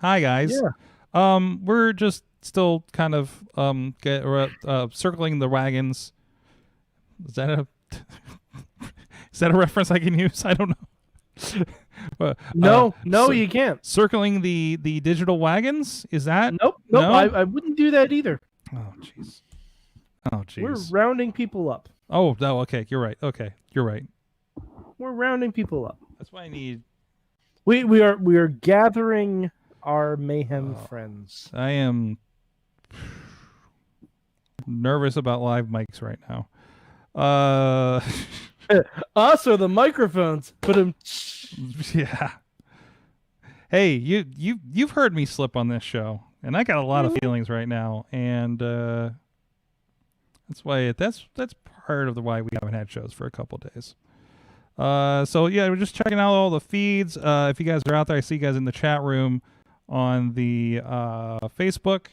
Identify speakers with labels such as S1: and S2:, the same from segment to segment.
S1: Hi, guys.
S2: Yeah.
S1: We're just still kind of circling the wagons. Is that a reference I can use? I don't know.
S2: No, you can't.
S1: Circling the digital wagons? Is that?
S2: Nope.
S1: No?
S2: I wouldn't do that either.
S1: Oh, jeez. Oh, jeez.
S2: We're rounding people up.
S1: Oh, no. Okay, you're right.
S2: We're rounding people up.
S1: That's why I need.
S2: We are gathering our Mayhem friends.
S1: I am nervous about live mics right now.
S2: Us or the microphones?
S1: Yeah. Hey, you've heard me slip on this show, and I got a lot of feelings right now, and that's why that's part of the why we haven't had shows for a couple days. So yeah, we're just checking out all the feeds. If you guys are out there, I see you guys in the chat room on the Facebook.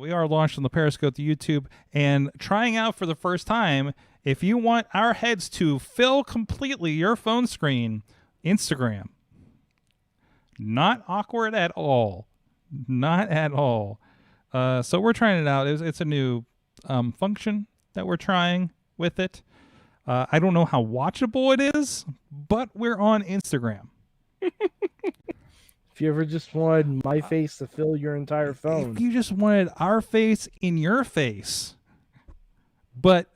S1: We are launched on the Periscope, the YouTube, and trying out for the first time. If you want our heads to fill completely your phone screen, Instagram. Not awkward at all. Not at all. So we're trying it out. It's a new function that we're trying with it. I don't know how watchable it is, but we're on Instagram.
S2: If you ever just wanted my face to fill your entire phone.
S1: If you just wanted our face in your face, but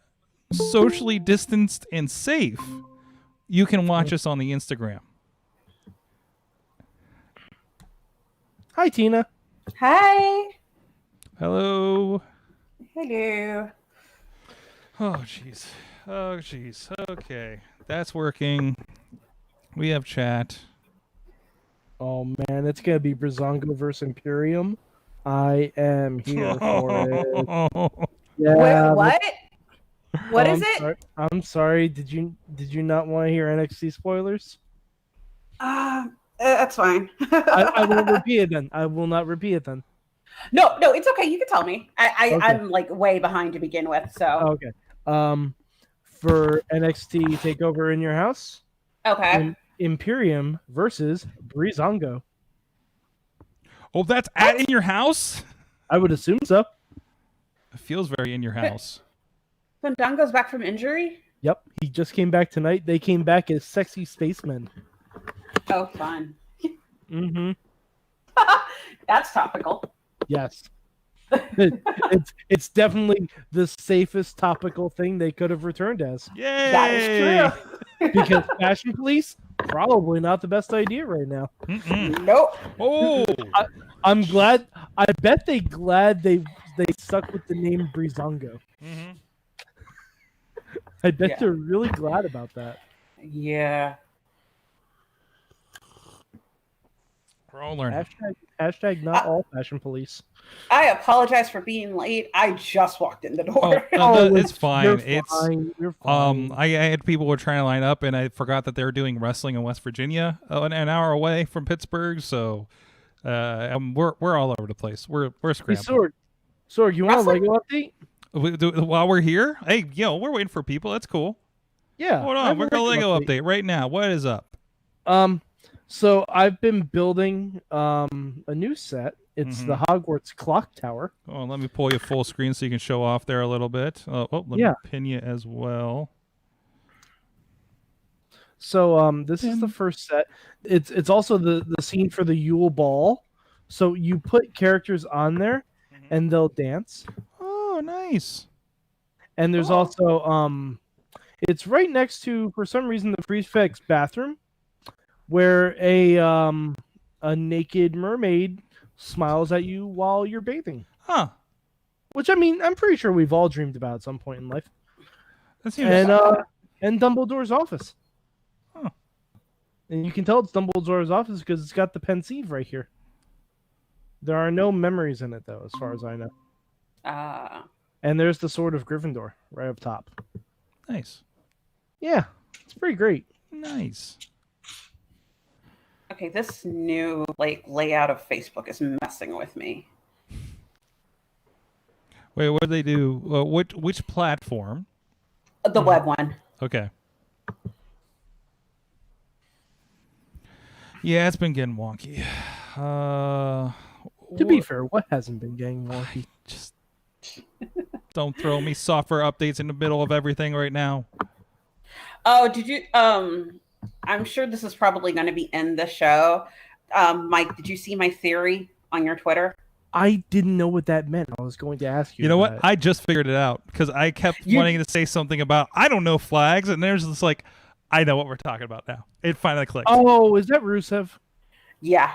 S1: socially distanced and safe, you can watch us on the Instagram.
S2: Hi, Tina.
S3: Hi.
S1: Hello.
S3: Hello.
S1: Oh, jeez. Okay. That's working. We have chat.
S2: Oh, man. It's going to be Brizongo versus Imperium. I am here for it. Yeah,
S3: Wait, what? What is it?
S2: Sorry. I'm sorry. Did you not want to hear NXT spoilers?
S3: That's fine.
S2: I won't repeat it then. I will not repeat it then.
S3: No, it's okay. You can tell me.
S2: Okay.
S3: I'm like way behind to begin with, so.
S2: Okay. For NXT Takeover in your house.
S3: Okay.
S2: Imperium versus Brizongo.
S1: Oh, that's in your house?
S2: I would assume so.
S1: It feels very in your house.
S3: Fandango's back from injury?
S2: Yep, he just came back tonight. They came back as sexy spacemen.
S3: Oh, fun.
S2: Mm-hmm.
S3: That's topical.
S2: Yes. It's definitely the safest topical thing they could have returned as.
S1: Yay!
S3: That is true.
S2: Because Fashion Police, probably not the best idea right now.
S3: Nope.
S1: Oh!
S2: I'm glad. I bet they stuck with the name Brizongo.
S1: Mm-hmm.
S2: I bet they're really glad about that.
S3: Yeah.
S1: We're all learning.
S2: Hashtag not all Fashion Police.
S3: I apologize for being late. I just walked in the door.
S1: It's fine.
S2: You're fine.
S1: I had people who were trying to line up, and I forgot that they were doing wrestling in West Virginia, an hour away from Pittsburgh. So we're all over the place. We're scrambling.
S2: Hey, Sorg, you want a Lego update?
S1: While we're here, hey, we're waiting for people. That's cool.
S2: Yeah.
S1: Hold on, we're gonna Lego update right now. What is up?
S2: So I've been building a new set. It's the Hogwarts Clock Tower.
S1: Oh, let me pull you full screen so you can show off there a little bit. Let me pin you as well.
S2: So this is the first set. It's also the scene for the Yule Ball. So you put characters on there, and they'll dance.
S1: Oh, nice.
S2: And there's also it's right next to, for some reason, the prefect's bathroom, where a naked mermaid smiles at you while you're bathing.
S1: Huh.
S2: Which, I mean, I'm pretty sure we've all dreamed about at some point in life. And Dumbledore's office.
S1: Huh.
S2: And you can tell it's Dumbledore's office because it's got the pensieve right here. There are no memories in it, though, as far as I know. And there's the Sword of Gryffindor right up top.
S1: Nice.
S2: Yeah, it's pretty great.
S1: Nice.
S3: Okay, this new layout of Facebook is messing with me.
S1: Wait, what do they do? Which platform?
S3: The web one.
S1: Okay. Yeah, it's been getting wonky.
S2: To be fair, what hasn't been getting wonky?
S1: Just don't throw me software updates in the middle of everything right now.
S3: Oh, did you? I'm sure this is probably going to be in the show. Mike, did you see my theory on your Twitter?
S2: I didn't know what that meant. I was going to ask you.
S1: You know what? I just figured it out because I kept wanting to say something about I don't know flags, and there's this like I know what we're talking about now. It finally clicked.
S2: Oh, is that Rusev?
S3: Yeah.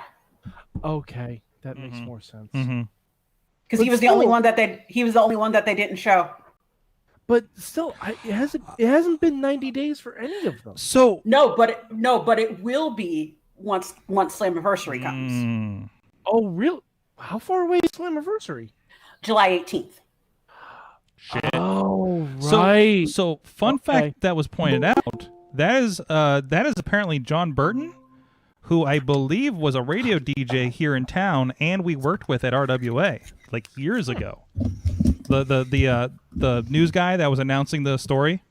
S2: Okay, that makes more sense.
S3: Because he was the only one that they didn't show.
S2: But still, it hasn't been 90 days for any of them.
S1: So
S3: no, but it will be once Slammiversary comes.
S2: Oh, real? How far away is Slammiversary?
S3: July 18th.
S1: Shit.
S2: Oh, right.
S1: So fun fact that was pointed out. That is apparently John Burton, who I believe was a radio DJ here in town, and we worked with at RWA like years ago. The news guy that was announcing the story.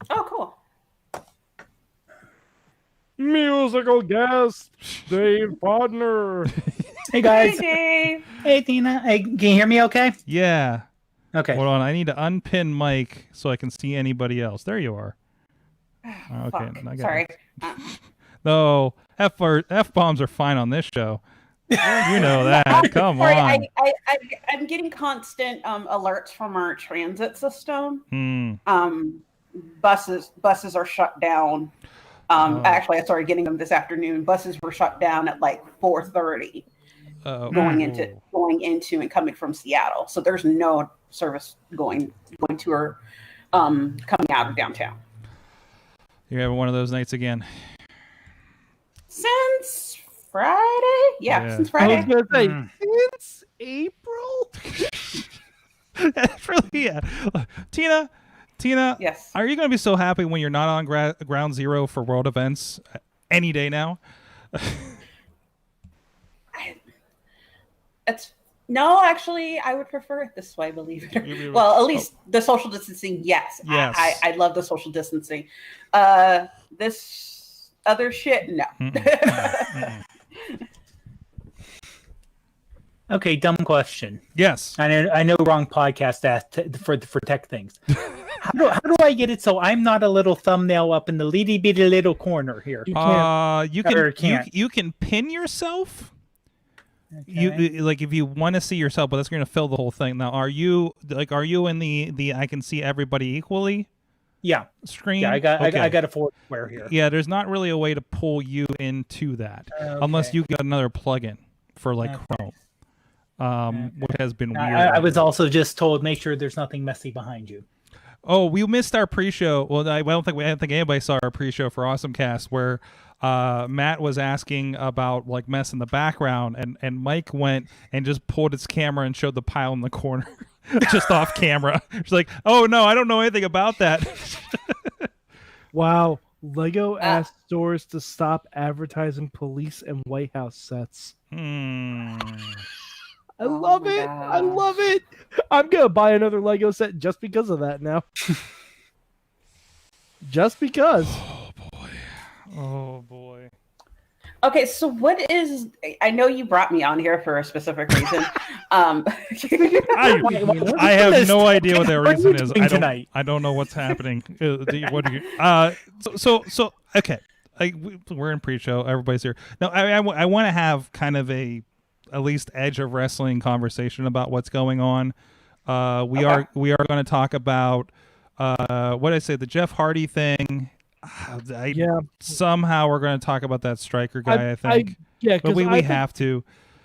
S3: Oh, cool.
S2: Musical guest, Dave Podner.
S4: Hey guys.
S3: Hey, Dave.
S4: Hey Tina. Hey, can you hear me okay?
S1: Yeah.
S4: Okay.
S1: Hold on, I need to unpin Mike so I can see anybody else. There you are. Okay.
S3: Sorry.
S1: No, F-bombs are fine on this show. You know that. Come on.
S3: I'm getting constant alerts from our transit system. Buses are shut down. Actually, I started getting them this afternoon. Buses were shut down at like 4:30, going into and coming from Seattle. So there's no service going to or coming out of downtown.
S1: You're having one of those nights again.
S3: Since Friday? Yeah, since Friday.
S2: I was going to say, since April?
S1: That's really, yeah. Tina,
S3: Yes.
S1: are you going to be so happy when you're not on ground zero for world events any day now?
S3: No, actually, I would prefer it this way, believe it or not. Well, at least the social distancing, yes. I love the social distancing. This other shit, no.
S4: Okay, dumb question.
S1: Yes.
S4: I know wrong podcast for tech things. How do I get it so I'm not a little thumbnail up in the litty bitty little corner here?
S2: You can't.
S1: You can pin yourself.
S4: Okay.
S1: You like if you want to see yourself, but that's going to fill the whole thing. Now, are you in the I can see everybody equally?
S4: Yeah.
S1: Screen.
S4: Yeah, I got a forward square here.
S1: Yeah, there's not really a way to pull you into that unless you got another plugin for like Chrome, which has been weird.
S4: I was also just told make sure there's nothing messy behind you.
S1: Oh, we missed our pre-show. Well, I don't think anybody saw our pre-show for AwesomeCast where Matt was asking about like mess in the background, and Mike went and just pulled his camera and showed the pile in the corner, just off camera. She's like, "Oh no, I don't know anything about that."
S2: Wow, Lego asked stores to stop advertising police and White House sets. I love it.
S3: gosh.
S2: I love it. I'm gonna buy another Lego set just because of that now. Just because.
S1: Oh boy.
S3: Okay, so what is? I know you brought me on here for a specific reason.
S1: I have no idea what that reason is. I don't know what's happening. What do you? So okay. We're in pre-show. Everybody's here. Now I want to have kind of at least edge of wrestling conversation about what's going on. We are going to talk about what did I say, the Jeff Hardy thing. Somehow we're going to talk about that striker guy. I think. But we have to.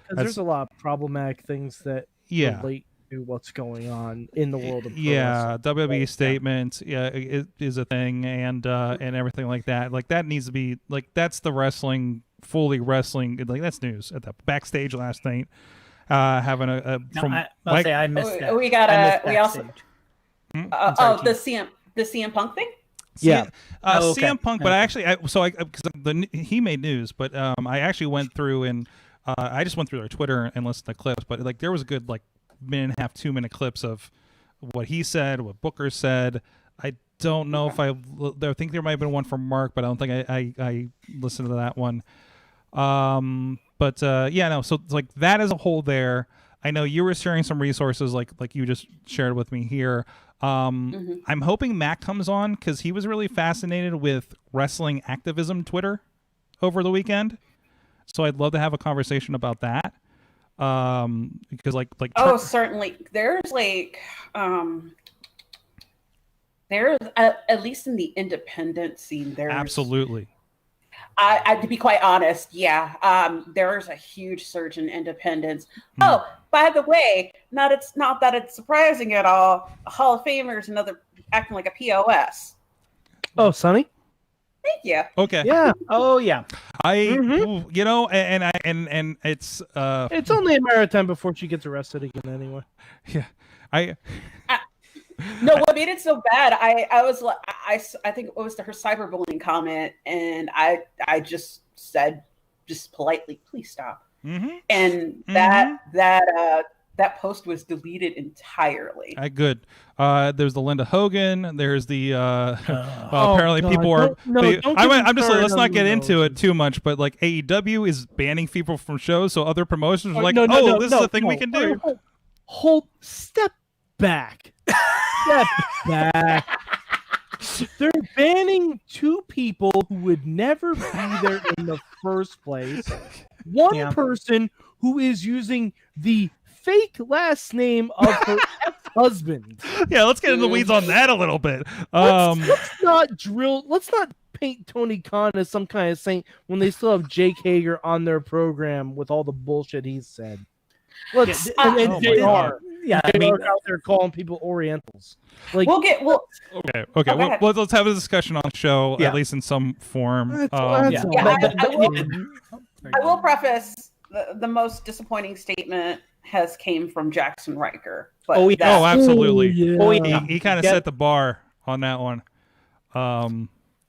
S2: Because there's a lot of problematic things that relate to what's going on in the world of pro wrestling.
S1: WWE statement is a thing, and everything like that. Like that needs to be like that's the wrestling. Fully wrestling, like that's news at the backstage last night. Having I
S4: missed that.
S3: We also the CM Punk thing.
S1: CM Punk. But because he made news, but I actually went through and I just went through their Twitter and listened to clips. But like there was a good like minute and a half, 2 minute clips of what he said, what Booker said. I don't know if I think there might have been one from Mark, but I don't think I listened to that one. But But yeah, no. So like that as a whole, there. I know you were sharing some resources like you just shared with me here. I'm hoping Matt comes on because he was really fascinated with wrestling activism Twitter over the weekend. So I'd love to have a conversation about that. Because like
S3: certainly there's like there's at least in the independent scene there's
S1: absolutely.
S3: I to be quite honest, there's a huge surge in independence. Oh, by the way, it's not that it's surprising at all. Hall of Famers and other acting like a POS.
S2: Oh, Sonny?
S3: Thank you.
S1: Okay.
S2: Yeah.
S4: Oh yeah.
S1: You know, and it's
S2: it's only a matter of time before she gets arrested again anyway.
S1: Yeah.
S3: No, what made it so bad? I think it was her cyberbullying comment, and I just said, just politely, please stop. And that post was deleted entirely.
S1: Good. There's the Linda Hogan. There's the apparently
S2: God.
S1: people are. I'm just like, let's not get into it
S2: it
S1: too much, but like AEW is banning people from shows, so other promotions are like, this is a thing we can do.
S2: Hold, step back. Step back. They're banning two people who would never be there in the first place. One person who is using the fake last name of her ex-husband.
S1: Yeah, let's get into the weeds on that a little bit.
S2: Let's not paint Tony Khan as some kind of saint when they still have Jake Hager on their program with all the bullshit he's said. And JR.
S4: Yeah,
S2: out there calling people Orientals. Like
S1: okay. Let's have a discussion on the show, at least in some form.
S3: I will preface the most disappointing statement has came from Jaxson Ryker. But
S1: absolutely. He kind of
S4: Yep.
S1: set the bar on that one.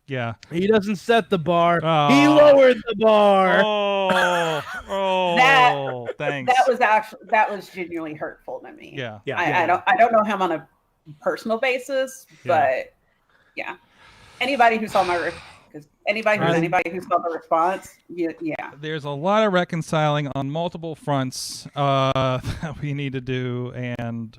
S1: Yeah.
S2: He doesn't set the bar. He lowered the bar.
S1: Thanks.
S3: That was genuinely hurtful to me.
S1: Yeah.
S3: I don't know him on a personal basis, but yeah. Anybody who saw anybody who saw the response, yeah.
S1: There's a lot of reconciling on multiple fronts that we need to do, and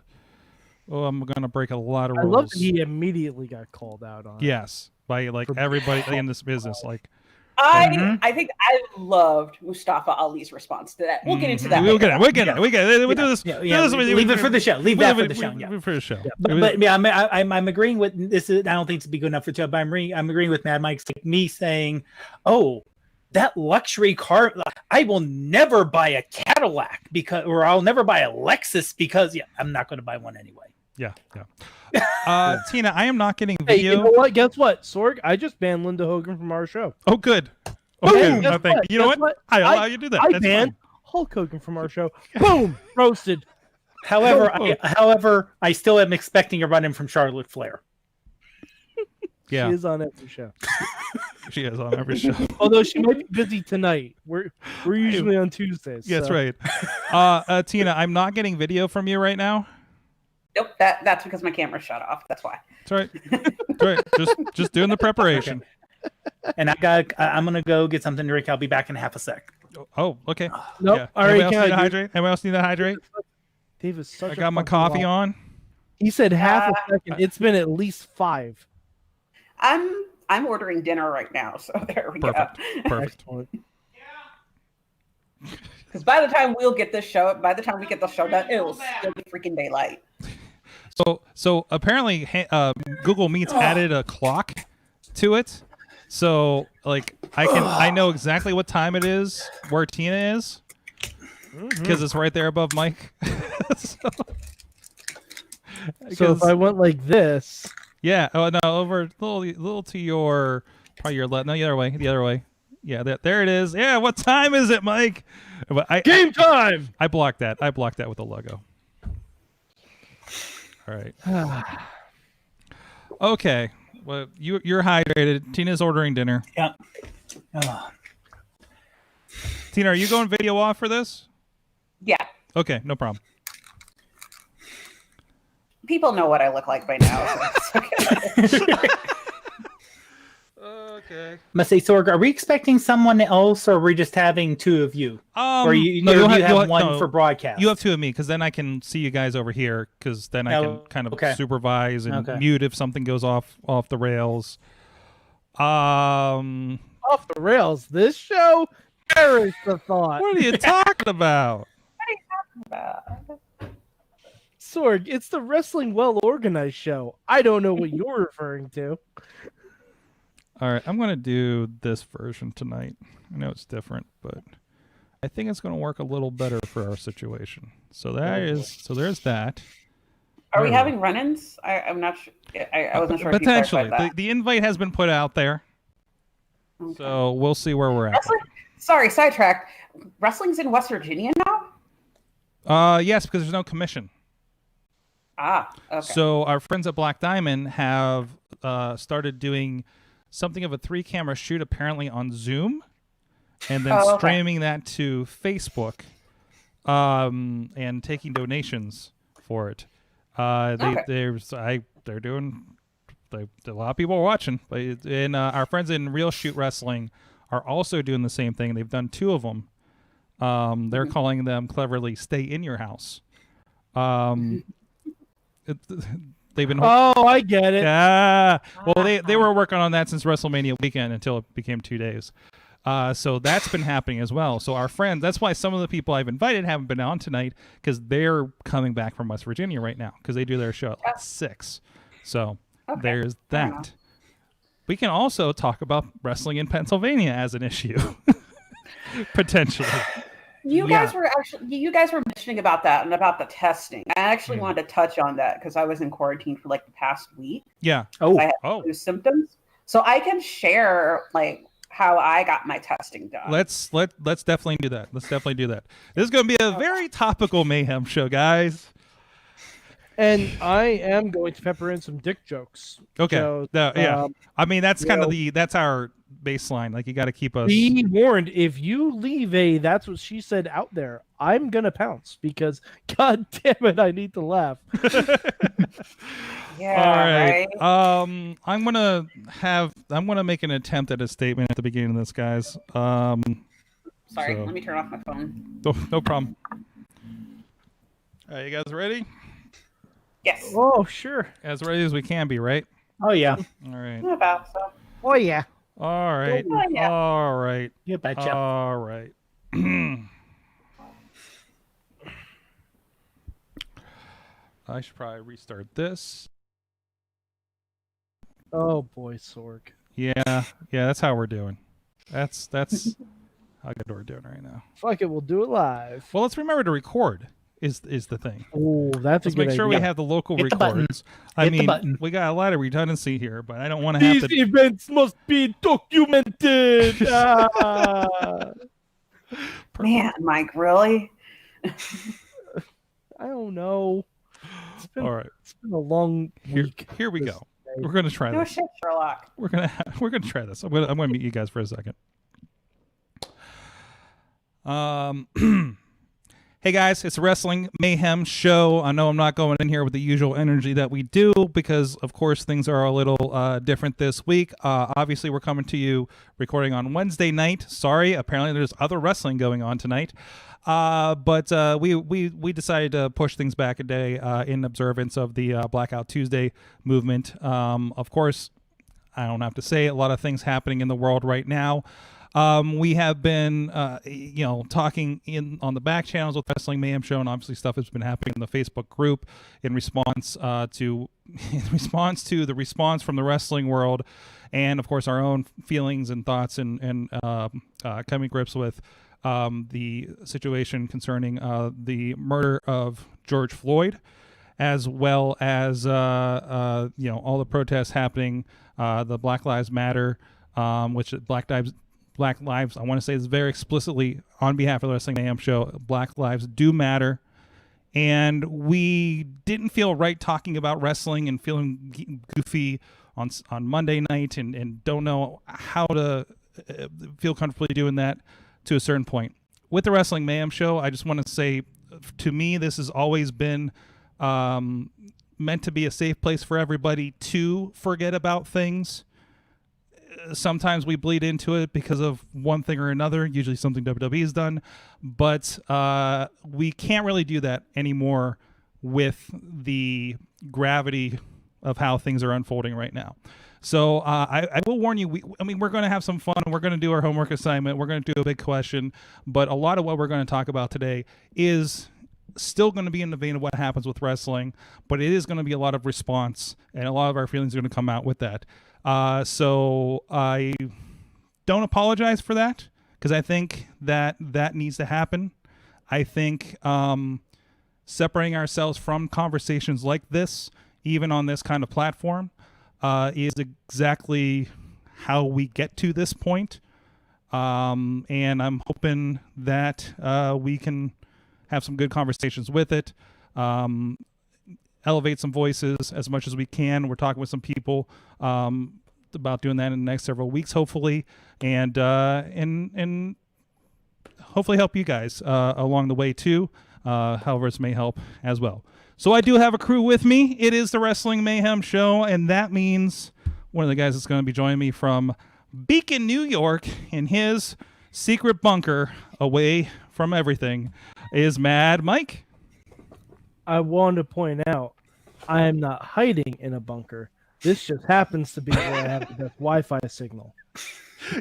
S1: I'm gonna break a lot of rules.
S2: I love that he immediately got called out on.
S1: Yes. By like everybody in this business, like
S3: I think I loved Mustafa Ali's response to that. We'll get into that.
S1: We'll get it. We'll do this.
S4: Leave it for the show. Leave that for the show.
S1: Leave it for the show.
S4: But yeah, I'm agreeing with this. I don't think it's be good enough for the show. But I'm agreeing with Mad Mike's like me saying, "Oh, that luxury car. I will never buy a Cadillac or I'll never buy a Lexus because I'm not going to buy one anyway."
S1: Yeah. Tina, I am not getting
S2: Hey,
S1: video.
S2: you know what? Guess what, Sorg? I just banned Linda Hogan from our show.
S1: Oh, good.
S2: Boom.
S1: No, thank you. You know what? I allow you to do that.
S2: I banned Hulk Hogan from our show. Boom, roasted.
S4: However, I still am expecting a run-in from Charlotte Flair.
S1: Yeah,
S2: she is on every show.
S1: She is on every show.
S2: Although she might be busy tonight. We're usually on Tuesdays.
S1: That's right. Tina, I'm not getting video from you right now.
S3: Nope, that's because my camera shut off. That's why.
S1: That's right. That's right. Just doing the preparation.
S4: Okay. And I'm gonna go get something to drink. I'll be back in half a sec.
S1: Oh, okay.
S2: Nope.
S1: Yeah.
S2: All right.
S1: Anybody else need to hydrate? Anybody else need to hydrate?
S2: Dave is such
S1: I got my coffee on.
S2: He said half a second. It's been at least 5.
S3: I'm ordering dinner right now, so there we go.
S1: Perfect.
S3: Because by the time we get the show done, it'll still be freaking daylight.
S1: So apparently Google Meets added a clock to it. So like I know exactly what time it is where Tina is because it's right there above Mike.
S2: So if I went like this,
S1: yeah. Oh no, over a little to your probably your left. No, the other way. Yeah, there it is. Yeah, what time is it, Mike?
S2: Game time.
S1: I blocked that. With the logo. All right. Okay. Well, you're hydrated. Tina's ordering dinner.
S4: Yeah.
S1: Tina, are you going video off for this?
S3: Yeah.
S1: Okay, no problem.
S3: People know what I look like by now. So it's okay.
S1: Okay.
S4: Must say, Sorg, are we expecting someone else, or are we just having two of you? Or you have one for broadcast?
S1: You have two of me, because then I can see you guys over here, because then I can kind of supervise and mute if something goes off the rails.
S2: Off the rails? This show? Perish the thought.
S1: What are you talking about?
S2: Sorg, it's the Wrestling Well Organized show. I don't know what you're referring to.
S1: All right, I'm going to do this version tonight. I know it's different, but I think it's going to work a little better for our situation. So there's that.
S3: Are we having run-ins? I'm not sure. I wasn't sure.
S1: Potentially. The invite has been put out there. Okay. So we'll see where we're at.
S3: Sorry, sidetracked. Wrestling's in West Virginia now?
S1: Yes, because there's no commission.
S3: Okay.
S1: So our friends at Black Diamond have started doing something of a 3-camera shoot apparently on Zoom, and then streaming that to Facebook, and taking donations for it. They're doing. A lot of people are watching, and our friends in Real Shoot Wrestling are also doing the same thing. They've done 2 of them. They're calling them cleverly "Stay in Your House." They've been.
S2: Oh, I get it.
S1: Yeah. Well, they were working on that since WrestleMania weekend until it became 2 days. So that's been happening as well. So our friends, that's why some of the people I've invited haven't been on tonight, because they're coming back from West Virginia right now, because they do their show at 6. So there's that. We can also talk about wrestling in Pennsylvania as an issue, potentially.
S3: You guys were mentioning about that and about the testing. I actually wanted to touch on that because I was in quarantine for like the past week.
S1: Yeah.
S3: I had flu symptoms, so I can share like how I got my testing done.
S1: Let's definitely do that. This is going to be a very topical Mayhem show, guys.
S2: And I am going to pepper in some dick jokes.
S1: Okay.
S2: So,
S1: I mean, that's kind of that's our baseline. Like, you got to keep us.
S2: Be warned, if you leave that's what she said out there, I'm gonna pounce because, god damn it, I need to laugh.
S3: Yeah.
S1: All right.
S3: Right?
S1: I'm gonna make an attempt at a statement at the beginning of this, guys.
S3: Sorry, let me turn off my phone.
S1: No problem. All right, you guys ready?
S3: Yes.
S2: Oh, sure.
S1: As ready as we can be, right?
S4: Oh, yeah.
S1: All right.
S3: About so.
S2: Oh, yeah.
S1: All right.
S3: Oh, yeah.
S1: All right.
S4: You betcha.
S1: All right. I should probably restart this.
S2: Oh, boy, Sorg.
S1: Yeah, that's how we're doing. That's how good we're doing right now.
S2: Fuck it, we'll do it live.
S1: Well, let's remember to record. Is the thing.
S2: Oh, that's
S1: Let's
S2: a good
S1: make sure
S2: idea.
S1: we have the local
S4: Hit the
S1: records.
S4: button. Hit the button.
S1: We got a lot of redundancy here, but I don't want to have
S2: These events must be documented.
S3: Man, Mike, really?
S2: I don't know.
S1: All right.
S2: It's been a long week.
S1: Here we go. We're gonna try
S3: Do a
S1: this.
S3: shit, Sherlock.
S1: We're gonna try this. I'm gonna meet you guys for a second. Hey guys, it's a Wrestling Mayhem show. I know I'm not going in here with the usual energy that we do because, of course, things are a little different this week. Obviously, we're coming to you recording on Wednesday night. Sorry, apparently there's other wrestling going on tonight. But we decided to push things back a day in observance of the Blackout Tuesday movement. Of course, I don't have to say it, a lot of things happening in the world right now. We have been, talking on the back channels with Wrestling Mayhem Show, and obviously stuff has been happening in the Facebook group in response to the response from the wrestling world, and of course our own feelings and thoughts and coming grips with the situation concerning the murder of George Floyd, as well as all the protests happening, the Black Lives Matter, which Black Lives, I want to say this very explicitly on behalf of the Wrestling Mayhem Show, Black Lives do matter. And we didn't feel right talking about wrestling and feeling goofy on Monday night and don't know how to feel comfortably doing that to a certain point. With the Wrestling Mayhem Show, I just want to say, to me, this has always been meant to be a safe place for everybody to forget about things. sometimes we bleed into it because of one thing or another, usually something WWE has done, but we can't really do that anymore with the gravity of how things are unfolding right now. So I will warn you, we're going to have some fun. We're going to do our homework assignment. We're going to do a big question. But a lot of what we're going to talk about today is still going to be in the vein of what happens with wrestling, but it is going to be a lot of response, and a lot of our feelings are going to come out with that. So I don't apologize for that, because I think that needs to happen. I think separating ourselves from conversations like this, even on this kind of platform, is exactly how we get to this point. And I'm hoping that we can have some good conversations with it, elevate some voices as much as we can. We're talking with some people about doing that in the next several weeks, hopefully, and hopefully help you guys along the way too. However, it may help as well. So I do have a crew with me. It is the Wrestling Mayhem Show, and that means one of the guys that's going to be joining me from Beacon, New York, in his secret bunker away from everything, is Mad Mike.
S2: I want to point out, I am not hiding in a bunker. This just happens to be where I have the best Wi-Fi signal.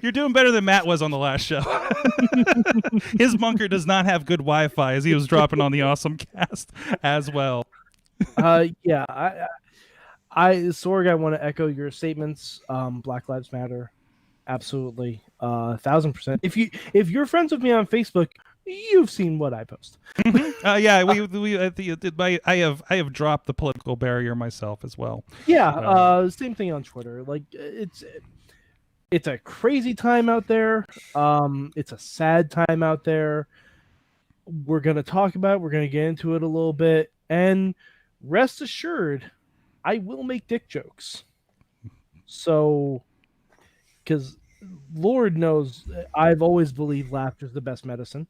S1: You're doing better than Matt was on the last show. His bunker does not have good Wi-Fi, as he was dropping on the Awesome Cast as well.
S2: Yeah, Sorg, I want to echo your statements. Black Lives Matter, absolutely, 1,000%. If you're friends with me on Facebook, you've seen what I post.
S1: Yeah, I have dropped the political barrier myself as well.
S2: Yeah, same thing on Twitter. Like it's a crazy time out there. It's a sad time out there. We're gonna talk about it. We're gonna get into it a little bit, and rest assured, I will make dick jokes. So, because Lord knows, I've always believed laughter is the best medicine.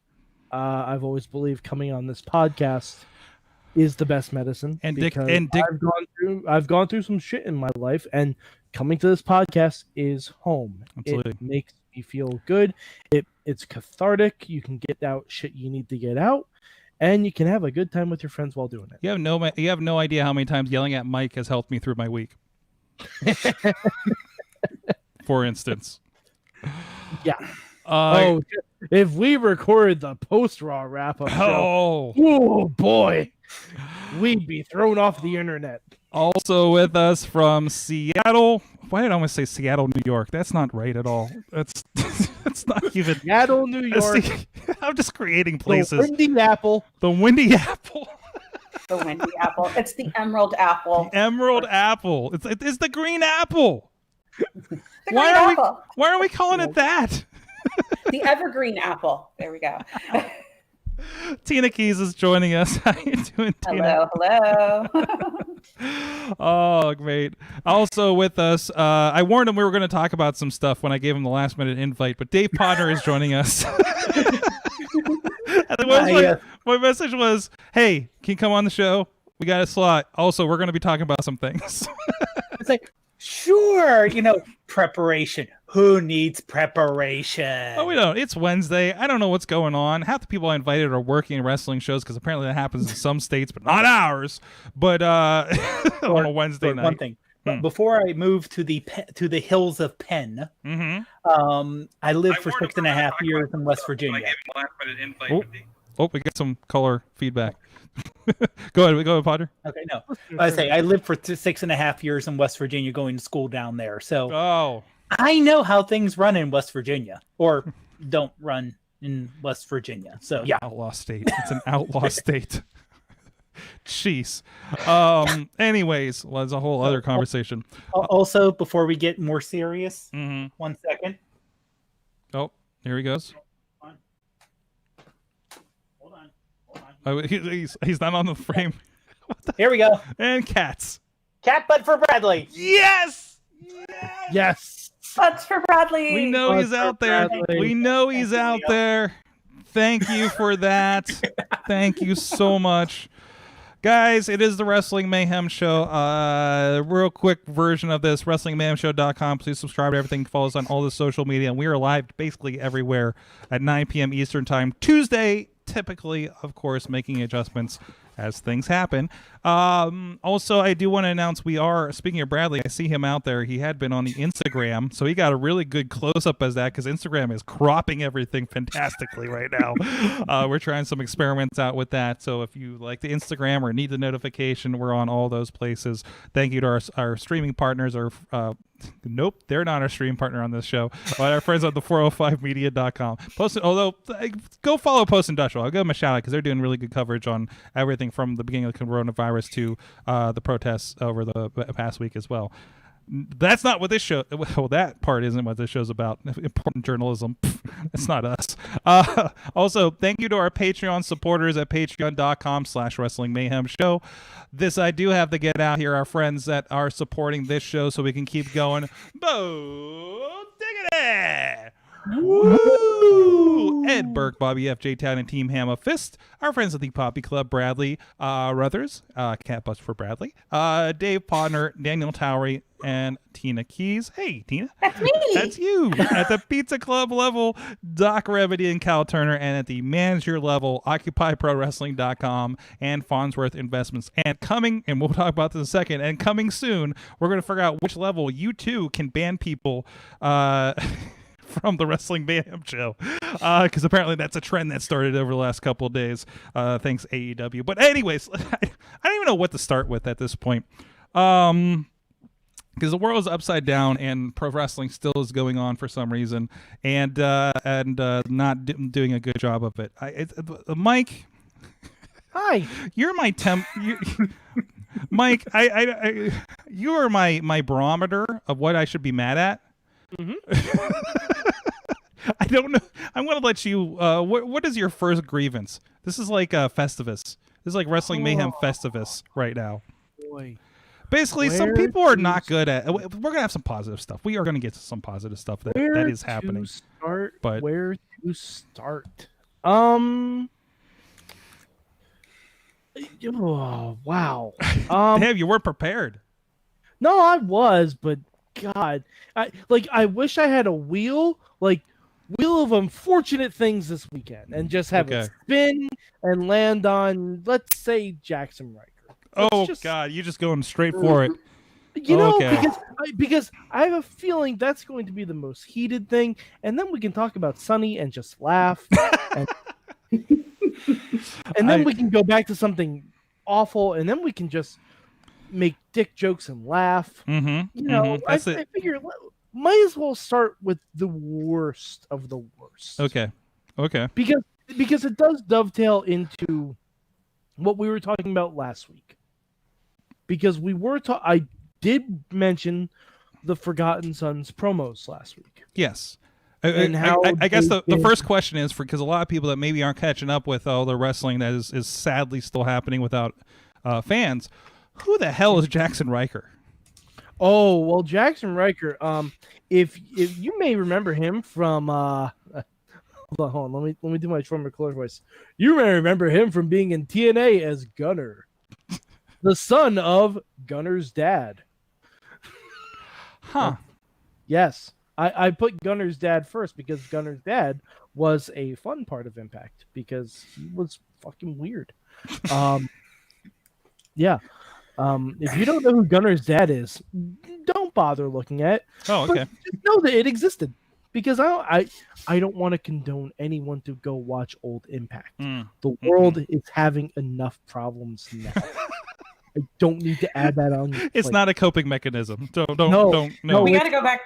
S2: I've always believed coming on this podcast is the best medicine. And Dick, I've gone through some shit in my life, and coming to this podcast is home. Absolutely. It makes me feel good. It's cathartic. You can get out shit you need to get out, and you can have a good time with your friends while doing it.
S1: You have no idea how many times yelling at Mike has helped me through my week. For instance.
S2: Yeah. If we recorded the post-Raw wrap-up show, oh boy, we'd be thrown off the internet.
S1: Also with us from Seattle. Why did I almost say Seattle, New York? That's not right at all. That's not even
S2: Seattle, New York.
S1: I'm just creating places.
S2: The Windy Apple.
S1: The Windy Apple.
S3: The Windy Apple. It's the Emerald Apple.
S1: The Emerald Apple. It's the Green Apple.
S3: Why
S1: are we calling it that?
S3: The Evergreen Apple. There we go.
S1: Tina Keys is joining us. How you doing, Tina?
S3: Hello.
S1: Oh, great. Also with us, I warned him we were going to talk about some stuff when I gave him the last minute invite, but Dave Potter is joining us. My message was, hey, can you come on the show? We got a slot. Also, we're going to be talking about some things.
S4: It's like, sure, preparation. Who needs preparation?
S1: Oh, we don't. It's Wednesday. I don't know what's going on. Half the people I invited are working wrestling shows, because apparently that happens in some states, but not ours. But on a Wednesday night.
S4: One thing. Before I moved to the hills of Penn, I lived for 6.5 years in West Virginia.
S1: Oh, we got some color feedback. Go ahead, Potter.
S4: Okay, no. I lived for 6.5 years in West Virginia, going to school down there. So I know how things run in West Virginia, or don't run in West Virginia. So yeah,
S1: outlaw state. It's an outlaw state. Jeez. Anyways, well, there's a whole other conversation.
S4: Also, before we get more serious, 1 second.
S1: Oh, here he goes. Oh, he's not on the frame.
S4: Here we go.
S1: And cats.
S4: Cat butt for Bradley.
S1: Yes.
S2: Yes.
S3: Butts for Bradley.
S1: We know he's out there. We know he's out there. Thank you for that. Thank you so much. Guys, it is the Wrestling Mayhem Show. Real quick version of this, WrestlingMayhemShow.com. Please subscribe to everything. Follow us on all the social media. And we are live basically everywhere at 9 p.m. Eastern Time. Tuesday, typically, of course, making adjustments as things happen. Also, I do want to announce we are, speaking of Bradley, I see him out there. He had been on the Instagram, so he got a really good close-up as that, because Instagram is cropping everything fantastically right now. We're trying some experiments out with that, so if you like the Instagram or need the notification, we're on all those places. Thank you to our streaming partners, nope, they're not our stream partner on this show, but our friends at the 405media.com. Although, go follow Post Industrial. I'll give them a shout out because they're doing really good coverage on everything from the beginning of the coronavirus to the protests over the past week as well. That's not what this show, well, that part isn't what this show's about. Important journalism. That's not us. Also, thank you to our Patreon supporters at patreon.com/Wrestling Mayhem Show. This I do have to get out here, our friends that are supporting this show so we can keep going. Bo Diggity! Woo! Ed Burke, Bobby F. J. Town, and Team Hammer Fist. Our friends at the Poppy Club, Bradley Ruthers, Cat Bust for Bradley, Dave Podner, Daniel Towery, and Tina Keys. Hey, Tina.
S3: That's me.
S1: That's you. At the Pizza Club level, Doc Remedy and Cal Turner, and at the manager level, OccupyProWrestling.com and Farnsworth Investments. And coming, and we'll talk about this in a second, and coming soon, we're going to figure out which level you too can ban people from the Wrestling Mayhem Show, because apparently that's a trend that started over the last couple of days, thanks AEW. But anyways, I don't even know what to start with at this point, because the world is upside down and pro wrestling still is going on for some reason, and not doing a good job of it. Mike,
S2: hi,
S1: you're my Mike, you are my barometer of what I should be mad at. Mm-hmm. I don't know. I'm going to let you. What is your first grievance? This is like Festivus. This is like Wrestling Mayhem Festivus right now.
S2: Boy.
S1: Basically, some people are not good at. We're going to have some positive stuff. We are going to get to some positive stuff that is happening. But
S2: where to start? Oh, wow.
S1: Damn, you weren't prepared.
S2: No, I was, but God, I wish I had a wheel of unfortunate things this weekend and just have it spin and land on, let's say, Jaxson Ryker.
S1: God, you're just going straight for it.
S2: You know, because I have a feeling that's going to be the most heated thing, and then we can talk about Sunny and just laugh, and then we can go back to something awful, and then we can just make dick jokes and laugh.
S1: Mm-hmm,
S2: you know, I figure might as well start with the worst of the worst.
S1: Okay.
S2: Because it does dovetail into what we were talking about last week. Because I did mention the Forgotten Sons promos last week.
S1: Yes. I guess the first question is, because a lot of people that maybe aren't catching up with all the wrestling that is sadly still happening without fans, who the hell is Jaxson Ryker?
S2: Oh, well, Jaxson Ryker, if you may remember him from hold on, let me do my Troy McClure voice. You may remember him from being in TNA as Gunner, the son of Gunner's dad.
S1: Huh.
S2: Yes. I put Gunner's dad first because Gunner's dad was a fun part of Impact because he was fucking weird. Yeah. If you don't know who Gunner's dad is, don't bother looking at it.
S1: Oh, okay.
S2: Just know that it existed, because I don't want to condone anyone to go watch old Impact. The world is having enough problems now. I don't need to add that on.
S1: It's not a coping mechanism. Don't.
S3: We got to go back.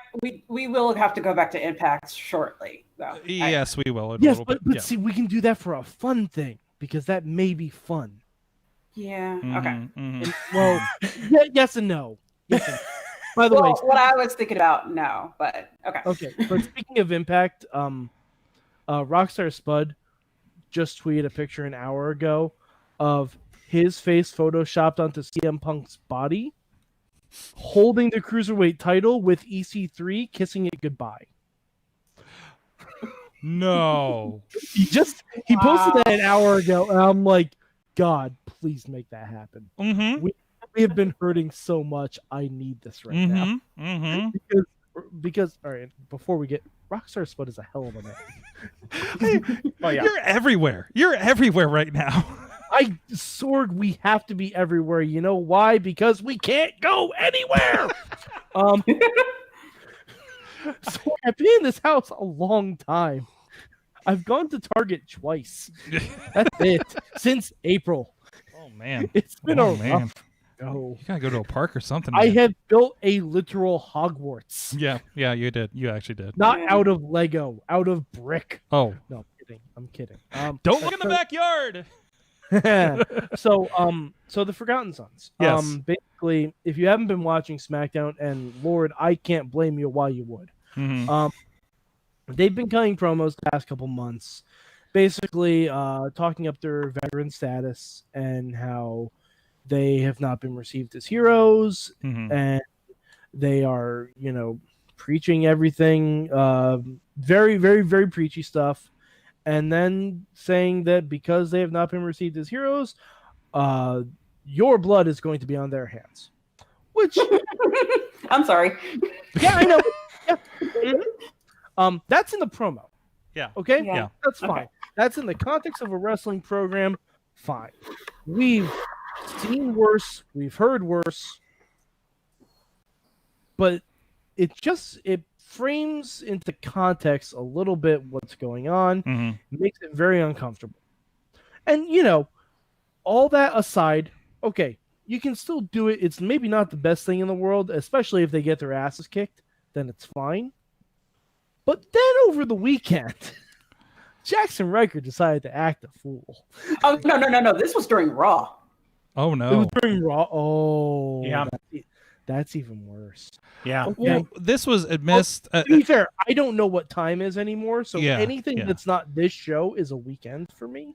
S3: We will have to go back to Impact shortly, though.
S1: Yes, we will.
S2: Yes, but see, we can do that for a fun thing, because that may be fun.
S3: Yeah. Okay.
S2: And, well, yes and no. Yes and no. By the way,
S3: what I was thinking about, no, but okay.
S2: Okay, but speaking of Impact, Rockstar Spud just tweeted a picture an hour ago of his face photoshopped onto CM Punk's body, holding the Cruiserweight title with EC3 kissing it goodbye.
S1: No.
S2: He posted that an hour ago, and I'm like, God, please make that happen.
S1: Mm-hmm.
S2: We have been hurting so much. I need this right now.
S1: Mm-hmm.
S2: Because all right, before we get Rockstar Spud is a hell of a name.
S4: Oh yeah.
S1: You're everywhere. You're everywhere right now.
S2: Sorg, we have to be everywhere. You know why? Because we can't go anywhere. So I've been in this house a long time. I've gone to Target twice. That's it. Since April.
S1: Oh man.
S2: It's been
S1: Oh, man.
S2: rough go.
S1: You gotta go to a park or something.
S2: I
S1: man.
S2: have built a literal Hogwarts.
S1: Yeah, you did. You actually did.
S2: Not out of Lego, out of brick.
S1: Oh,
S2: No, I'm kidding.
S1: don't look in the backyard.
S2: So the Forgotten Sons.
S1: Yes.
S2: Basically, if you haven't been watching SmackDown, and Lord, I can't blame you why you would.
S1: Mm-hmm.
S2: They've been cutting promos the past couple months, basically talking up their veteran status and how they have not been received as heroes, and they are, preaching everything, very, very, very preachy stuff, and then saying that because they have not been received as heroes, your blood is going to be on their hands. Which,
S3: I'm sorry.
S2: yeah, I know. Yeah. That's in the promo.
S1: Yeah.
S2: Okay?
S3: Yeah.
S2: That's fine.
S3: Okay.
S2: That's in the context of a wrestling program. Fine. We've seen worse. We've heard worse. But it frames into context a little bit what's going on. It makes it very uncomfortable. And, all that aside, okay, you can still do it. It's maybe not the best thing in the world, especially if they get their asses kicked. Then it's fine. But then over the weekend, Jaxson Ryker decided to act a fool.
S3: Oh, no. This was during Raw.
S1: Oh
S2: It
S1: no.
S2: was during Raw. Oh,
S4: Yeah.
S2: That's even worse.
S4: Yeah.
S1: Well, this was amidst.
S2: To be fair, I don't know what time is anymore, so
S1: Yeah,
S2: anything
S1: yeah.
S2: that's not this show is a weekend for me.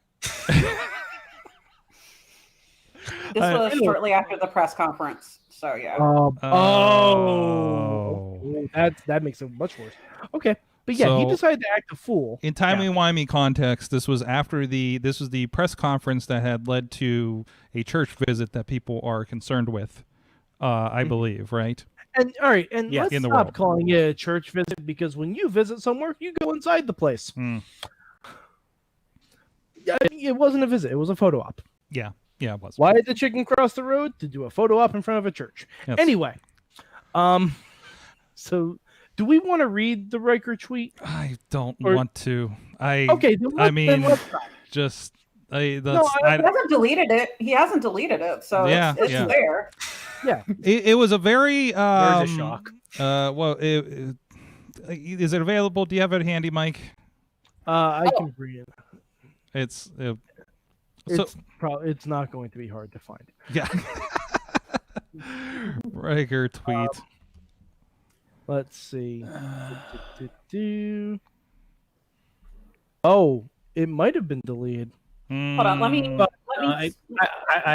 S3: This was shortly after the press conference. So yeah.
S2: That makes it much worse. Okay, but yeah, he
S1: So-
S2: decided to act a fool.
S1: In timey-wimey context, this was the press conference that had led to a church visit that people are concerned with, I believe, right?
S2: And all right, and
S4: Yeah,
S2: let's
S1: in the
S2: stop
S1: world.
S2: calling it a church visit, because when you visit somewhere, you go inside the place. Yeah, it wasn't a visit; it was a photo op.
S1: Yeah, it was.
S2: Why did the chicken cross the road? To do a photo op in front of a church.
S1: Yes.
S2: Anyway, so do we want to read the Riker tweet?
S1: I don't
S2: Or-
S1: want to.
S2: Okay, then
S1: mean,
S2: let's try.
S1: just
S3: He hasn't deleted it. So
S1: Yeah,
S3: it's
S1: yeah.
S3: there.
S2: Yeah,
S1: it was a very
S4: There's a shock.
S1: Well, is it available? Do you have it handy, Mike?
S2: I can read it.
S1: It's so
S2: It's not going to be hard to find.
S1: yeah. Riker tweet.
S2: Let's see. Oh, it might have been deleted.
S3: Hold on. Let me.
S4: I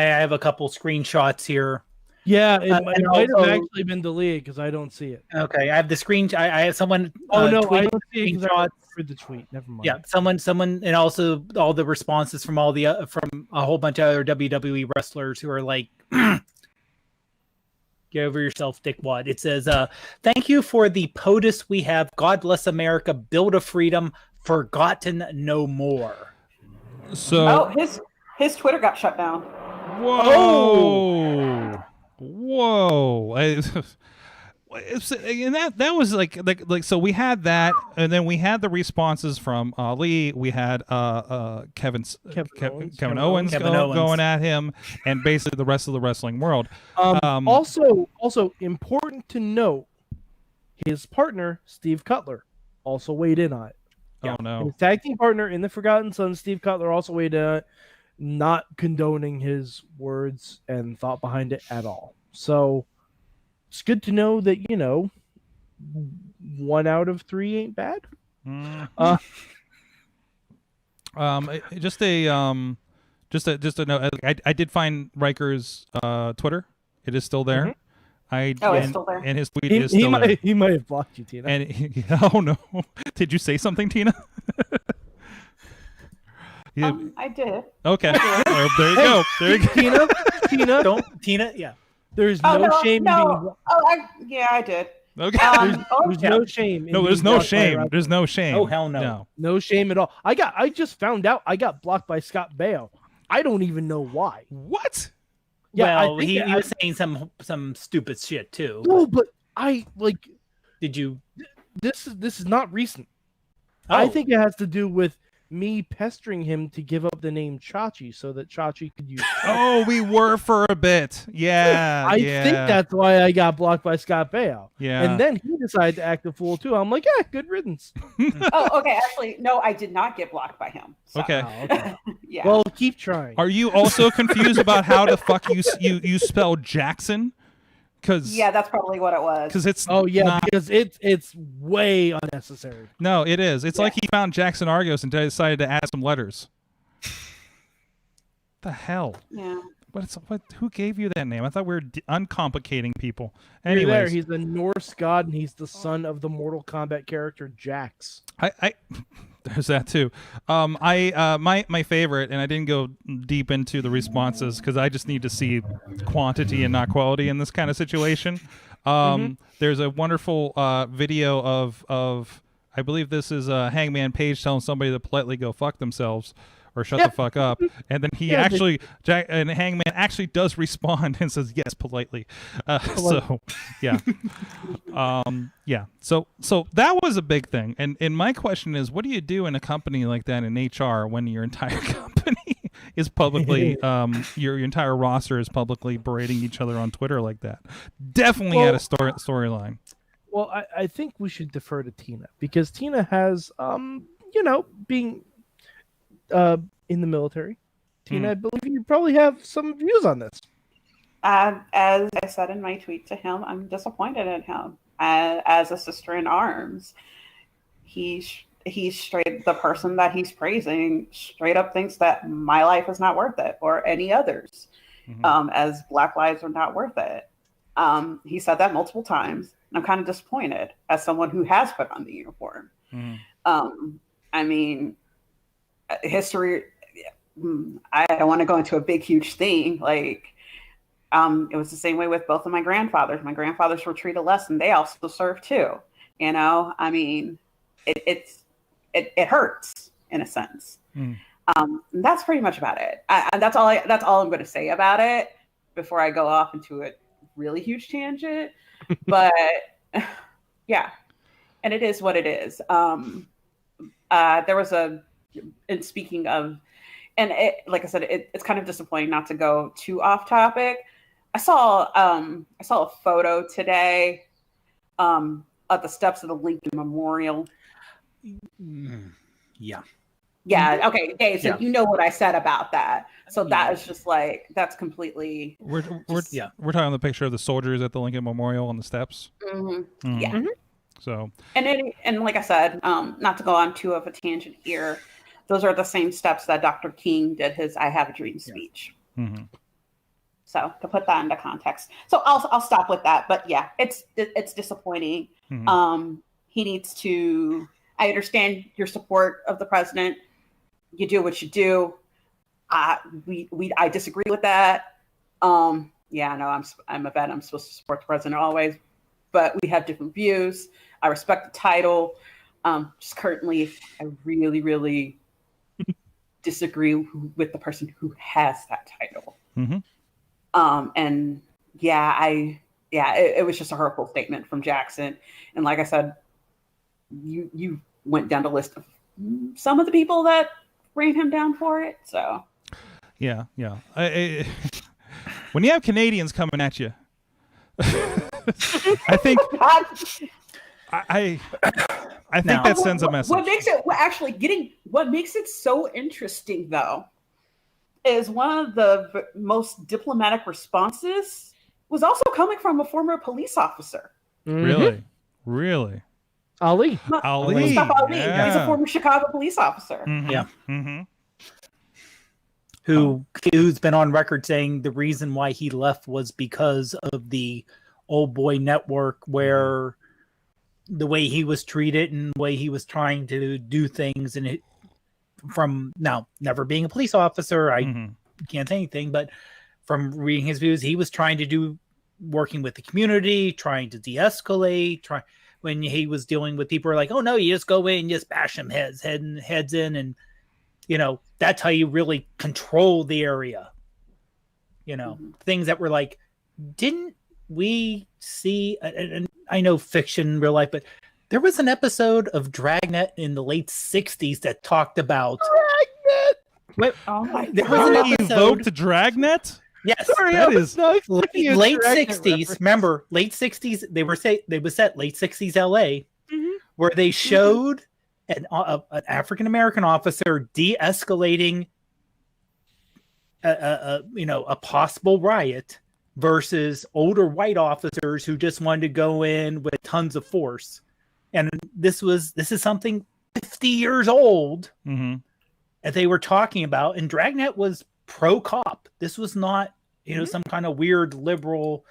S4: have a couple screenshots here.
S2: Yeah, it
S4: And
S2: might have
S4: also-
S2: actually been deleted because I don't see it.
S4: Okay, I have the screen. I have someone.
S2: Oh no, I
S4: tweet
S2: don't see it because I
S4: screenshots.
S2: read the tweet. Never mind.
S4: Yeah, someone, and also all the responses from from a whole bunch of other WWE wrestlers who are like, "Get over yourself, dickwad." It says, "Thank you for the POTUS we have. God bless America. Build a freedom. Forgotten no more."
S1: So
S3: Oh, his Twitter got shut down.
S1: whoa. And that was like so we had that, and then we had the responses from Ali. We had Kevin Owens going at him, and basically the rest of the wrestling world.
S2: Also important to note, his partner Steve Cutler also weighed in on it.
S1: Oh no.
S2: His tag team partner in the Forgotten Sons, Steve Cutler, also weighed in on it, not condoning his words and thought behind it at all. So it's good to know that 1 out of 3 ain't bad.
S1: Just a note. I did find Riker's Twitter. It is still there.
S3: It's still there.
S1: And his tweet is still there.
S2: He might have blocked you, Tina.
S1: And oh no, did you say something, Tina?
S3: I did.
S1: Okay. Well, there you go. There you go.
S2: Tina.
S4: Yeah.
S2: There's no shame in being.
S3: I did.
S1: Okay.
S2: There's no shame.
S1: No, there's no shame. There's no shame.
S4: Oh, hell no.
S2: No shame at all. I just found out I got blocked by Scott Baio. I don't even know why.
S1: What?
S2: Yeah,
S4: well, he was saying some stupid shit too.
S2: No, but I like.
S4: Did you?
S2: This is not recent.
S4: Oh.
S2: I think it has to do with me pestering him to give up the name Chachi so that Chachi could use.
S1: Oh, we were for a bit. Yeah.
S2: I think that's why I got blocked by Scott Baio.
S1: Yeah.
S2: And then he decided to act a fool too. I'm like, yeah, good riddance.
S3: Oh, okay. Actually, no, I did not get blocked by him. So.
S1: Okay.
S2: Oh, okay.
S3: Yeah.
S2: Well, keep trying.
S1: Are you also confused about how the fuck you spell Jaxson?
S3: Yeah, that's probably what it was.
S1: Because it's
S2: because it's way unnecessary.
S1: No, it is. It's like he found Jackson Argos and decided to add some letters. The hell?
S3: Yeah.
S1: Who gave you that name? I thought we were uncomplicating people.
S2: Anyways,
S1: Anyways,
S2: he's a Norse god and he's the son of the Mortal Kombat character Jax.
S1: There's that too. My favorite, and I didn't go deep into the responses because I just need to see quantity and not quality in this kind of situation. There's a wonderful video of I believe this is Hangman Page telling somebody to politely go fuck themselves or shut the fuck up, and then he and Hangman actually does respond and says yes politely. So yeah. So that was a big thing, and my question is, what do you do in a company like that in HR when your entire company is publicly your entire roster is publicly berating each other on Twitter like that? Definitely had a storyline.
S2: Well, I think we should defer to Tina because Tina has being in the military. Tina, I believe you probably have some views on this.
S3: As I said in my tweet to him, I'm disappointed in him. As a sister in arms, he's straight, the person that he's praising straight up thinks that my life is not worth it or any others, as Black lives are not worth it. He said that multiple times. And I'm kind of disappointed as someone who has put on the uniform. I mean, history, I don't want to go into a big, huge thing. Like, it was the same way with both of my grandfathers. My grandfathers were treated less and they also served too. You know, I mean, it hurts in a sense. That's pretty much about it. That's all I'm going to say about it before I go off into a really huge tangent. But yeah, and it is what it is. There was and speaking of, and like I said, it's kind of disappointing not to go too off topic. I saw a photo today at the steps of the Lincoln Memorial.
S4: Yeah.
S3: Okay, Dave. So you know what I said about that. So that is just like, that's completely.
S1: We're talking the picture of the soldiers at the Lincoln Memorial on the steps.
S3: Yeah.
S1: So.
S3: And like I said, not to go on too of a tangent here, those are the same steps that Dr. King did his "I Have a Dream" speech. So to put that into context, so I'll stop with that. But yeah, it's disappointing. He needs to. I understand your support of the president. You do what you do. I disagree with that. Yeah, no, I'm a vet. I'm supposed to support the president always, but we have different views. I respect the title. Just currently, I really, really disagree with the person who has that title. And it was just a hurtful statement from Jaxson. And like I said, you went down the list of some of the people that ran him down for it. So
S1: yeah. When you have Canadians coming at you, I think I think that sends a message.
S3: What makes it so interesting though is one of the most diplomatic responses was also coming from a former police officer.
S1: Really?
S2: Ali.
S3: Mustafa Ali.
S1: Yeah.
S3: He's a former Chicago police officer.
S4: Who's been on record saying the reason why he left was because of the Old Boy Network, where the way he was treated and the way he was trying to do things, and from now never being a police officer, I can't say anything, but from reading his views, he was trying to do working with the community, trying to de-escalate, when he was dealing with people who are like, oh no, you just go in and just bash them heads in, and that's how you really control the area. Things that were like, didn't we see, and I know fiction, real life, but there was an episode of Dragnet in the late 60s that talked about
S2: Dragnet.
S4: There was an episode
S1: to Dragnet.
S4: Yes,
S2: Sorry,
S1: that is
S4: late 60s. Remember, late 60s. They was set late 60s LA, where they showed an African American officer de-escalating a possible riot versus older white officers who just wanted to go in with tons of force. And this is something 50 years old that they were talking about, and Dragnet was pro-cop. This was not, some kind of weird liberal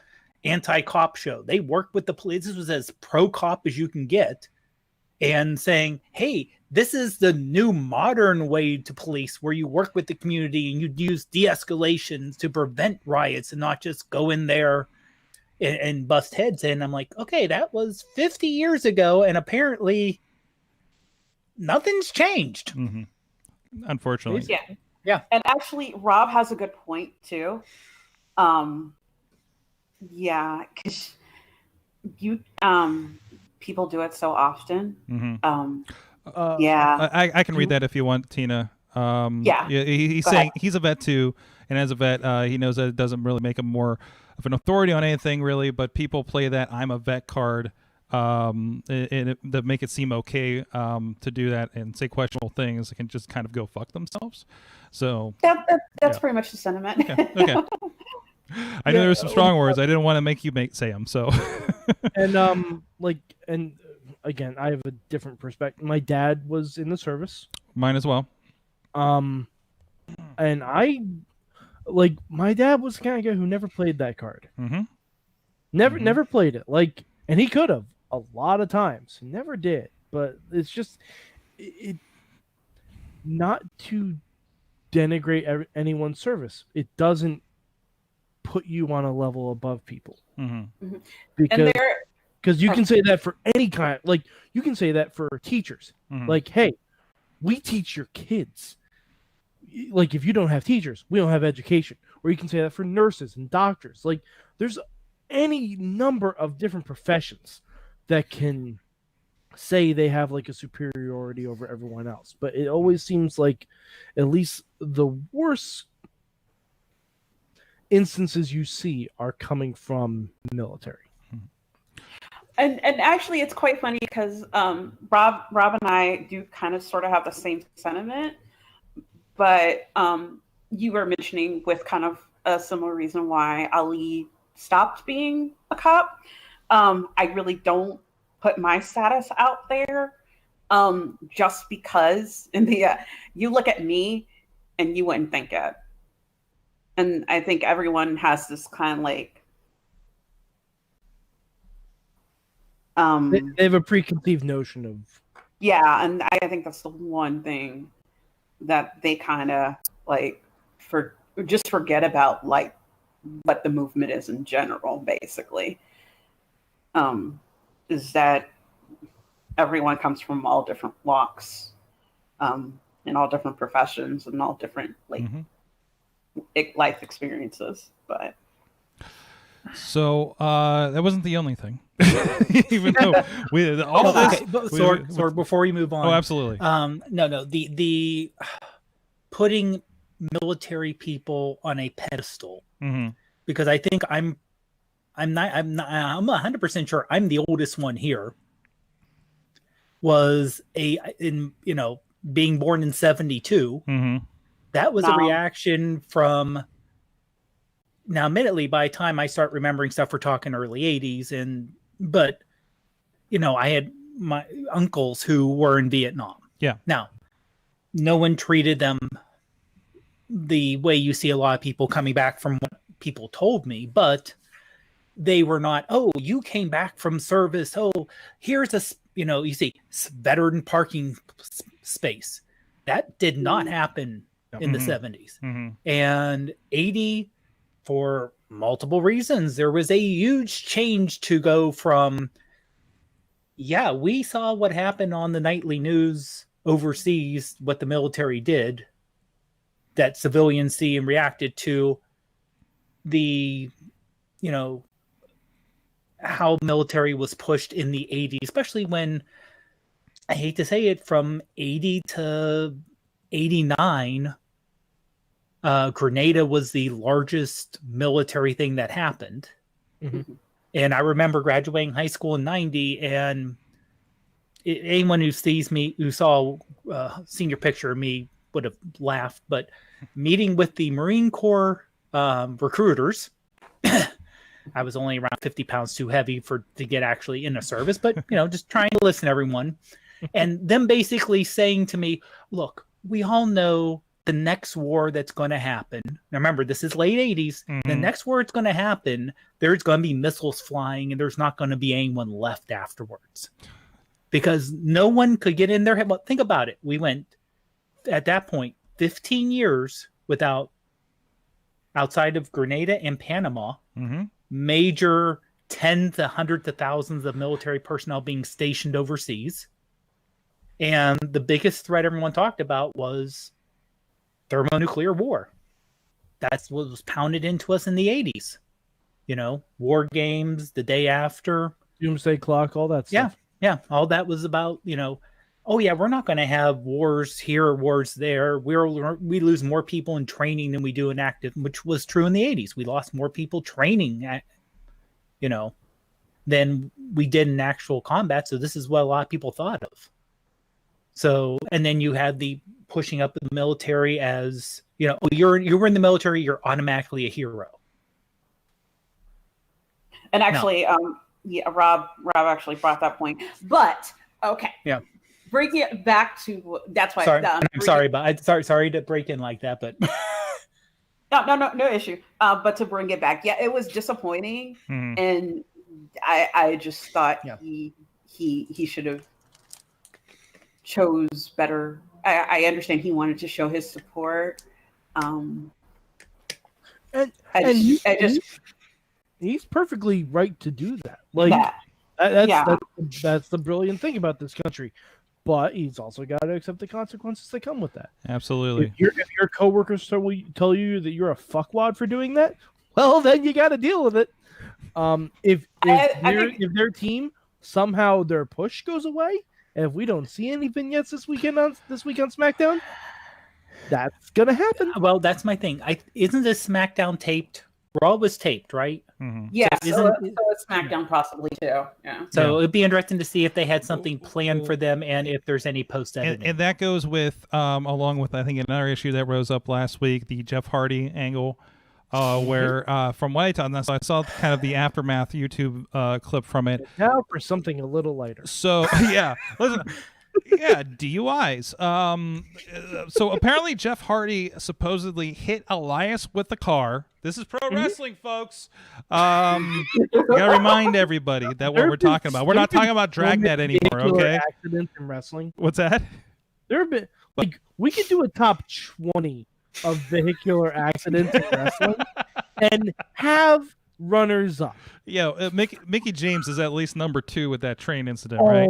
S4: anti-cop show. They worked with the police. This was as pro-cop as you can get, and saying, hey, this is the new modern way to police, where you work with the community and you use de-escalations to prevent riots and not just go in there and bust heads in. I'm like, okay, that was 50 years ago, and apparently nothing's changed.
S1: Unfortunately.
S4: Yeah.
S3: And actually, Rob has a good point too. Because people do it so often.
S1: I can read that if you want, Tina. He's saying he's a vet too, and as a vet, he knows that it doesn't really make him more of an authority on anything really, but people play that "I'm a vet" card that make it seem okay to do that and say questionable things. They can just kind of go fuck themselves. So
S3: that's pretty much the sentiment.
S1: Okay. I knew there were some strong words. I didn't want to make you say them. So,
S2: and again, I have a different perspective. My dad was in the service.
S1: Mine as well.
S2: And my dad was the kind of guy who never played that card. Never played it. And he could have a lot of times. He never did. But it's just not to denigrate anyone's service. It doesn't put you on a level above people. Because you can say that for any kind. You can say that for teachers. Hey, we teach your kids. If you don't have teachers, we don't have education. Or you can say that for nurses and doctors. There's any number of different professions that can say they have a superiority over everyone else. But it always seems like at least the worst instances you see are coming from military.
S3: And actually, it's quite funny because Rob and I do kind of sort of have the same sentiment, but you were mentioning with kind of a similar reason why Ali stopped being a cop. I really don't put my status out there just because you look at me and you wouldn't think it. And I think everyone has this kind of
S2: they have a preconceived notion of.
S3: Yeah, and I think that's the one thing that they kind of forget about, what the movement is in general, basically. Is that everyone comes from all different walks, and all different professions and all different life experiences, but.
S1: So that wasn't the only thing. Even though
S4: so before we move on.
S1: Oh, absolutely.
S4: No. The putting military people on a pedestal, because I think I'm 100% sure I'm the oldest one here. Was being born in 1972. That was a reaction from. Now, admittedly, by the time I start remembering stuff, we're talking early 80s, but I had my uncles who were in Vietnam.
S1: Yeah.
S4: Now, no one treated them the way you see a lot of people coming back from what people told me, but they were not, oh, you came back from service. Oh, here's you see veteran parking space. That did not happen in the 70s. And 80, for multiple reasons, there was a huge change to go from, we saw what happened on the nightly news overseas, what the military did, that civilians see and reacted to, the, how military was pushed in the 80s, especially when, I hate to say it, from 80 to 89, Grenada was the largest military thing that happened. And I remember graduating high school in 90, and anyone who sees me, who saw a senior picture of me, would have laughed, but meeting with the Marine Corps recruiters, I was only around 50 pounds too heavy to get actually in the service, but just trying to listen to everyone, and them basically saying to me, look, we all know the next war that's going to happen. Now remember, this is late 80s. The next war that's going to happen, there's going to be missiles flying, and there's not going to be anyone left afterwards, because no one could get in their head. Well, think about it. We went, at that point, 15 years without, outside of Grenada and Panama, major tens to hundreds of thousands of military personnel being stationed overseas. And the biggest threat everyone talked about was thermonuclear war. That's what was pounded into us in the 80s. War games, the day after.
S2: Doomsday Clock, all that stuff.
S4: Yeah. All that was about, we're not going to have wars here or wars there. We lose more people in training than we do in active, which was true in the 80s. We lost more people training, than we did in actual combat. So this is what a lot of people thought of. So, and then you had the pushing up the military as, you were in the military, you're automatically a hero.
S3: And actually, Rob actually brought that point. But okay, bringing it back to that's why.
S4: Sorry, sorry to break in like that, but
S3: no issue. But to bring it back, it was disappointing, and I just thought he should have chose better. I understand he wanted to show his support.
S2: He's perfectly right to do that. That's the brilliant thing about this country. But he's also got to accept the consequences that come with that.
S1: Absolutely.
S2: If your coworkers tell you that you're a fuckwad for doing that, well, then you got to deal with it. If their team somehow their push goes away, and if we don't see any vignettes this week on SmackDown, that's gonna happen.
S4: Well, that's my thing. Isn't this SmackDown taped? Raw was taped, right?
S3: Yeah, so it's SmackDown possibly too. Yeah.
S4: So it'd be interesting to see if they had something planned for them, and if there's any post editing.
S1: And that goes with along with I think another issue that rose up last week, the Jeff Hardy angle. Where from what I saw kind of the aftermath YouTube clip from it.
S2: Now for something a little lighter.
S1: So listen, DUIs. So apparently Jeff Hardy supposedly hit Elias with the car. This is pro wrestling, folks. You gotta remind everybody that what we're talking about. We're not talking about Dragnet anymore, okay?
S2: Accidents in wrestling.
S1: What's that?
S2: There have been we could do a top 20 of vehicular accidents in wrestling and have runners up.
S1: Yeah, Mickey James is at least number 2 with that train incident, right?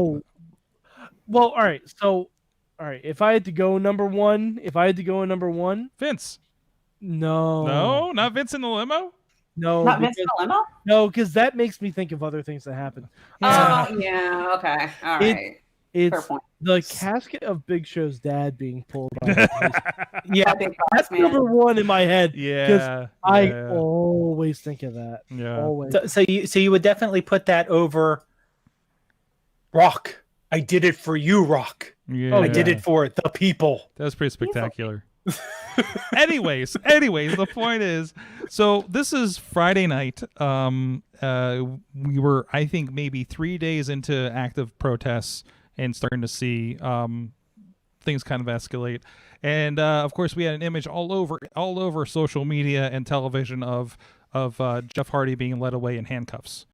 S2: Well, all right. So, all right. If I had to go number one,
S1: Vince.
S2: No,
S1: not Vince in the limo.
S2: No,
S3: not Vince in the limo.
S2: No, because that makes me think of other things that happened.
S3: Oh, yeah. Okay. All right.
S2: It's the casket of Big Show's dad being pulled on. That's number 1 in my head.
S1: Yeah,
S2: I always think of that.
S1: Yeah.
S2: Always.
S4: So you would definitely put that over Rock. I did it for you, Rock.
S1: Yeah.
S4: I did it for the people.
S1: That was pretty spectacular. Anyways, the point is, so this is Friday night. We were, I think, maybe 3 days into active protests and starting to see things kind of escalate. And of course, we had an image all over social media and television of Jeff Hardy being led away in handcuffs,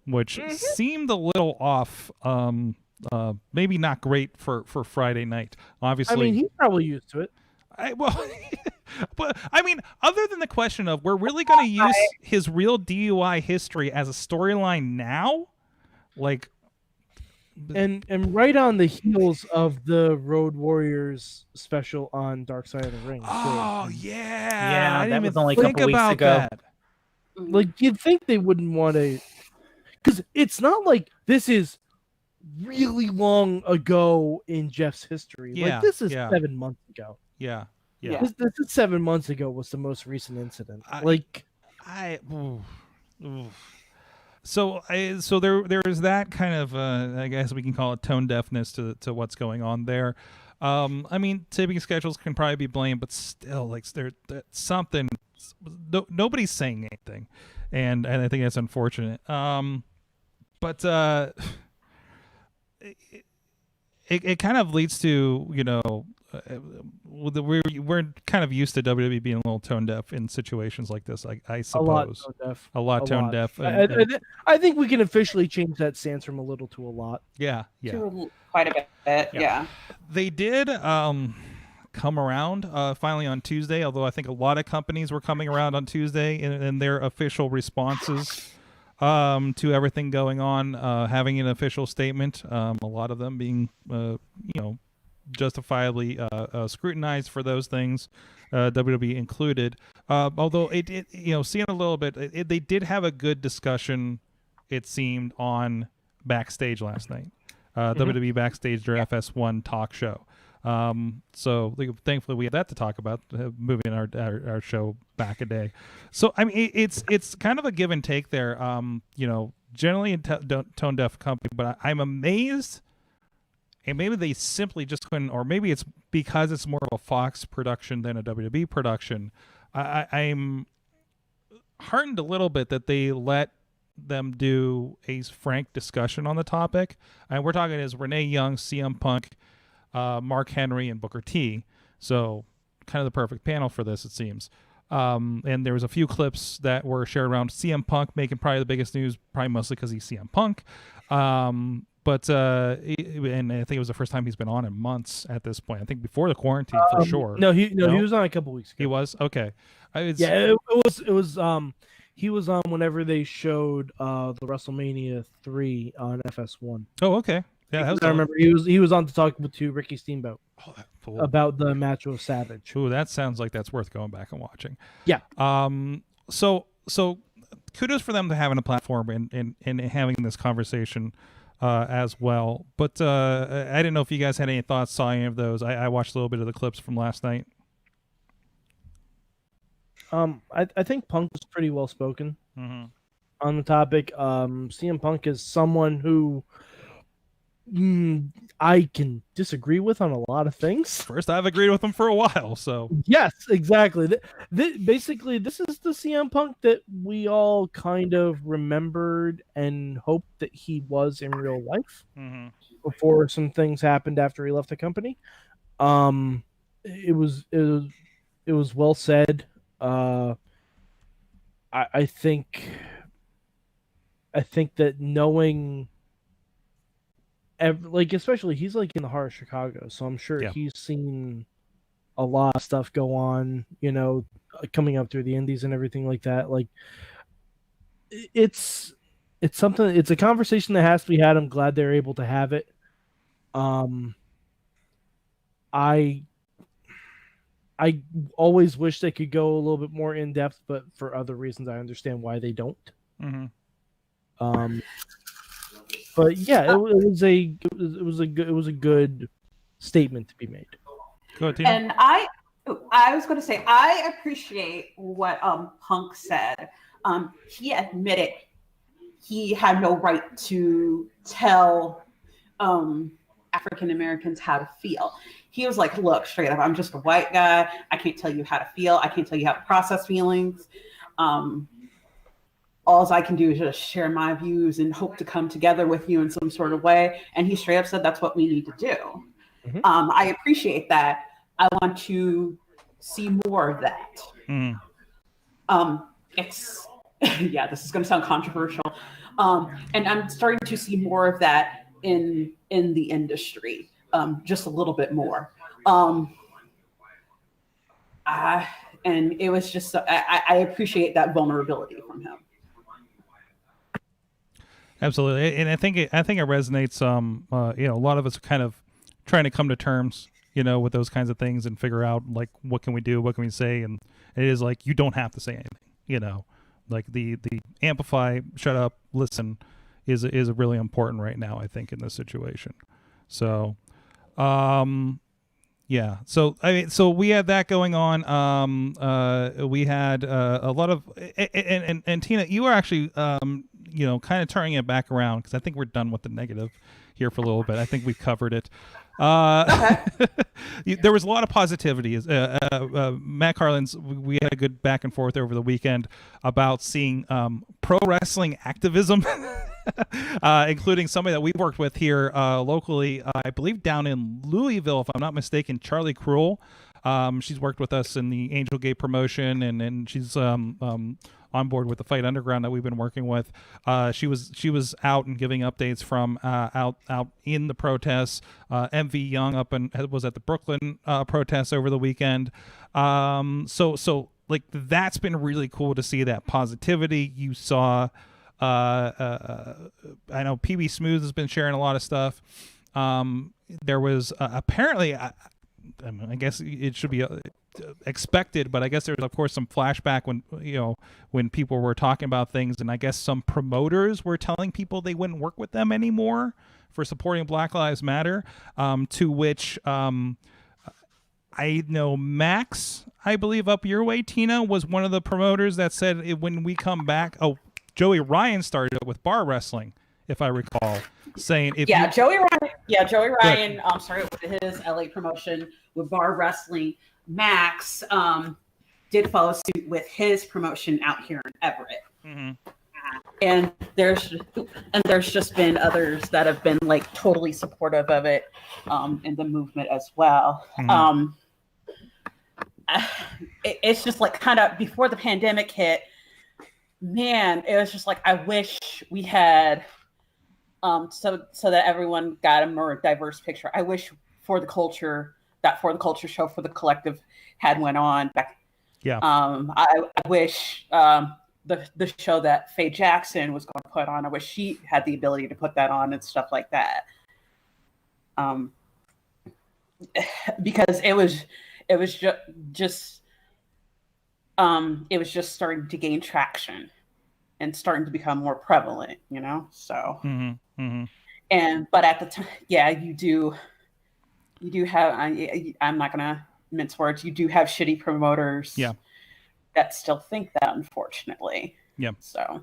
S1: which seemed a little off. maybe not great for Friday night. Obviously,
S2: I mean, he's probably used to it.
S1: But I mean, other than the question of we're really going to use his real DUI history as a storyline now, like,
S2: and right on the heels of the Road Warriors special on Dark Side of the Ring.
S1: Oh
S2: too.
S1: yeah, I
S4: that
S1: didn't
S4: was
S1: even
S4: only a
S1: think
S4: couple weeks
S1: about
S4: ago.
S1: that.
S2: Like, you'd think they wouldn't want to, because it's not like this is really long ago in Jeff's history.
S1: Yeah,
S2: like, this is
S1: yeah.
S2: 7 months ago.
S1: Yeah.
S2: This is 7 months ago was the most recent incident.
S1: So there is that kind of I guess we can call it tone deafness to what's going on there. I mean, tipping schedules can probably be blamed, but still, like, there's something. Nobody's saying anything, and I think that's unfortunate. But it kind of leads to, you know, we're kind of used to WWE being a little tone deaf in situations like this. I suppose a lot tone deaf.
S2: I think we can officially change that stance from a little to a lot.
S1: Yeah.
S3: To quite a bit. Yeah.
S1: They did come around finally on Tuesday, although I think a lot of companies were coming around on Tuesday in their official responses to everything going on, having an official statement. A lot of them being, justifiably scrutinized for those things, WWE included. Although seeing a little bit, they did have a good discussion, it seemed, on Backstage last night. WWE Backstage, their FS1 talk show. So thankfully we have that to talk about, moving our show back a day. So I mean, it's kind of a give and take there. Generally a tone deaf company, but I'm amazed, and maybe they simply just couldn't, or maybe it's because it's more of a Fox production than a WWE production. I'm heartened a little bit that they let them do a frank discussion on the topic. And we're talking as Renee Young, CM Punk, Mark Henry, and Booker T. So kind of the perfect panel for this, it seems. And there was a few clips that were shared around. CM Punk making probably the biggest news, probably mostly because he's CM Punk. And I think it was the first time he's been on in months at this point. I think before the quarantine for sure.
S2: No, he was on a couple weeks ago.
S1: He was? Okay.
S2: It was he was on whenever they showed the WrestleMania 3 on FS1.
S1: Oh, okay. Yeah,
S2: I remember he was on to talk to Ricky Steamboat about the match with Savage.
S1: Ooh, that sounds like that's worth going back and watching.
S2: Yeah.
S1: So kudos for them to having a platform and having this conversation as well. But I didn't know if you guys had any thoughts, saw any of those. I watched a little bit of the clips from last night.
S2: I think Punk was pretty well spoken on the topic. CM Punk is someone who I can disagree with on a lot of things.
S1: First, I've agreed with him for a while, so
S2: yes, exactly. Basically, this is the CM Punk that we all kind of remembered and hoped that he was in real life before some things happened after he left the company. It was well said. I think that knowing, especially he's like in the heart of Chicago, so I'm sure he's seen a lot of stuff go on, coming up through the indies and everything like that. Like, it's something. It's a conversation that has to be had. I'm glad they're able to have it. I always wish they could go a little bit more in depth, but for other reasons, I understand why they don't. But yeah, it was a good statement to be made.
S1: Go ahead, Tina.
S3: And I was going to say, I appreciate what Punk said. He admitted he had no right to tell African Americans how to feel. He was like, look, straight up, I'm just a white guy. I can't tell you how to feel. I can't tell you how to process feelings. All I can do is just share my views and hope to come together with you in some sort of way. And he straight up said that's what we need to do. I appreciate that. I want to see more of that. It's this is going to sound controversial. And I'm starting to see more of that in the industry, just a little bit more. And it was just, I appreciate that vulnerability from him.
S1: Absolutely, and I think it resonates. A lot of us are kind of trying to come to terms, with those kinds of things and figure out like what can we do, what can we say, and it is like you don't have to say anything. Like the amplify, shut up, listen is really important right now, I think, in this situation. So, yeah. So we had that going on. We had a lot of and Tina, you were actually kind of turning it back around, because I think we're done with the negative here for a little bit. I think we've covered it. There was a lot of positivity. Matt Carlin's, we had a good back and forth over the weekend about seeing pro wrestling activism, including somebody that we've worked with here locally, I believe down in Louisville, if I'm not mistaken, Charlie Cruel. She's worked with us in the Angel Gate promotion, and she's on board with the Fight Underground that we've been working with. She was out and giving updates from out in the protests. MV Young was at the Brooklyn protests over the weekend. So like that's been really cool to see that positivity. You saw, I know PB Smooth has been sharing a lot of stuff. There was apparently, I guess it should be expected, but I guess there's of course some flashback when people were talking about things, and I guess some promoters were telling people they wouldn't work with them anymore for supporting Black Lives Matter, to which I know Max, I believe up your way, Tina, was one of the promoters that said when we come back. Oh, Joey Ryan started it with bar wrestling, if I recall, saying
S3: Joey Ryan started with his LA promotion with bar wrestling. Max did follow suit with his promotion out here in Everett. Mm-hmm. And there's just been others that have been like totally supportive of it in the movement as well. Mm-hmm. It's just like kind of before the pandemic hit, man, it was just like I wish we had so that everyone got a more diverse picture. I wish for the culture show for the collective had went on back. Yeah. I wish the show that Faye Jackson was going to put on, I wish she had the ability to put that on and stuff like that. Because it was just starting to gain traction and starting to become more prevalent, so. Mm-hmm. Mm-hmm. But at the time, yeah, you do have, I'm not going to mince words, you do have shitty promoters that still think that, unfortunately. Yeah. So.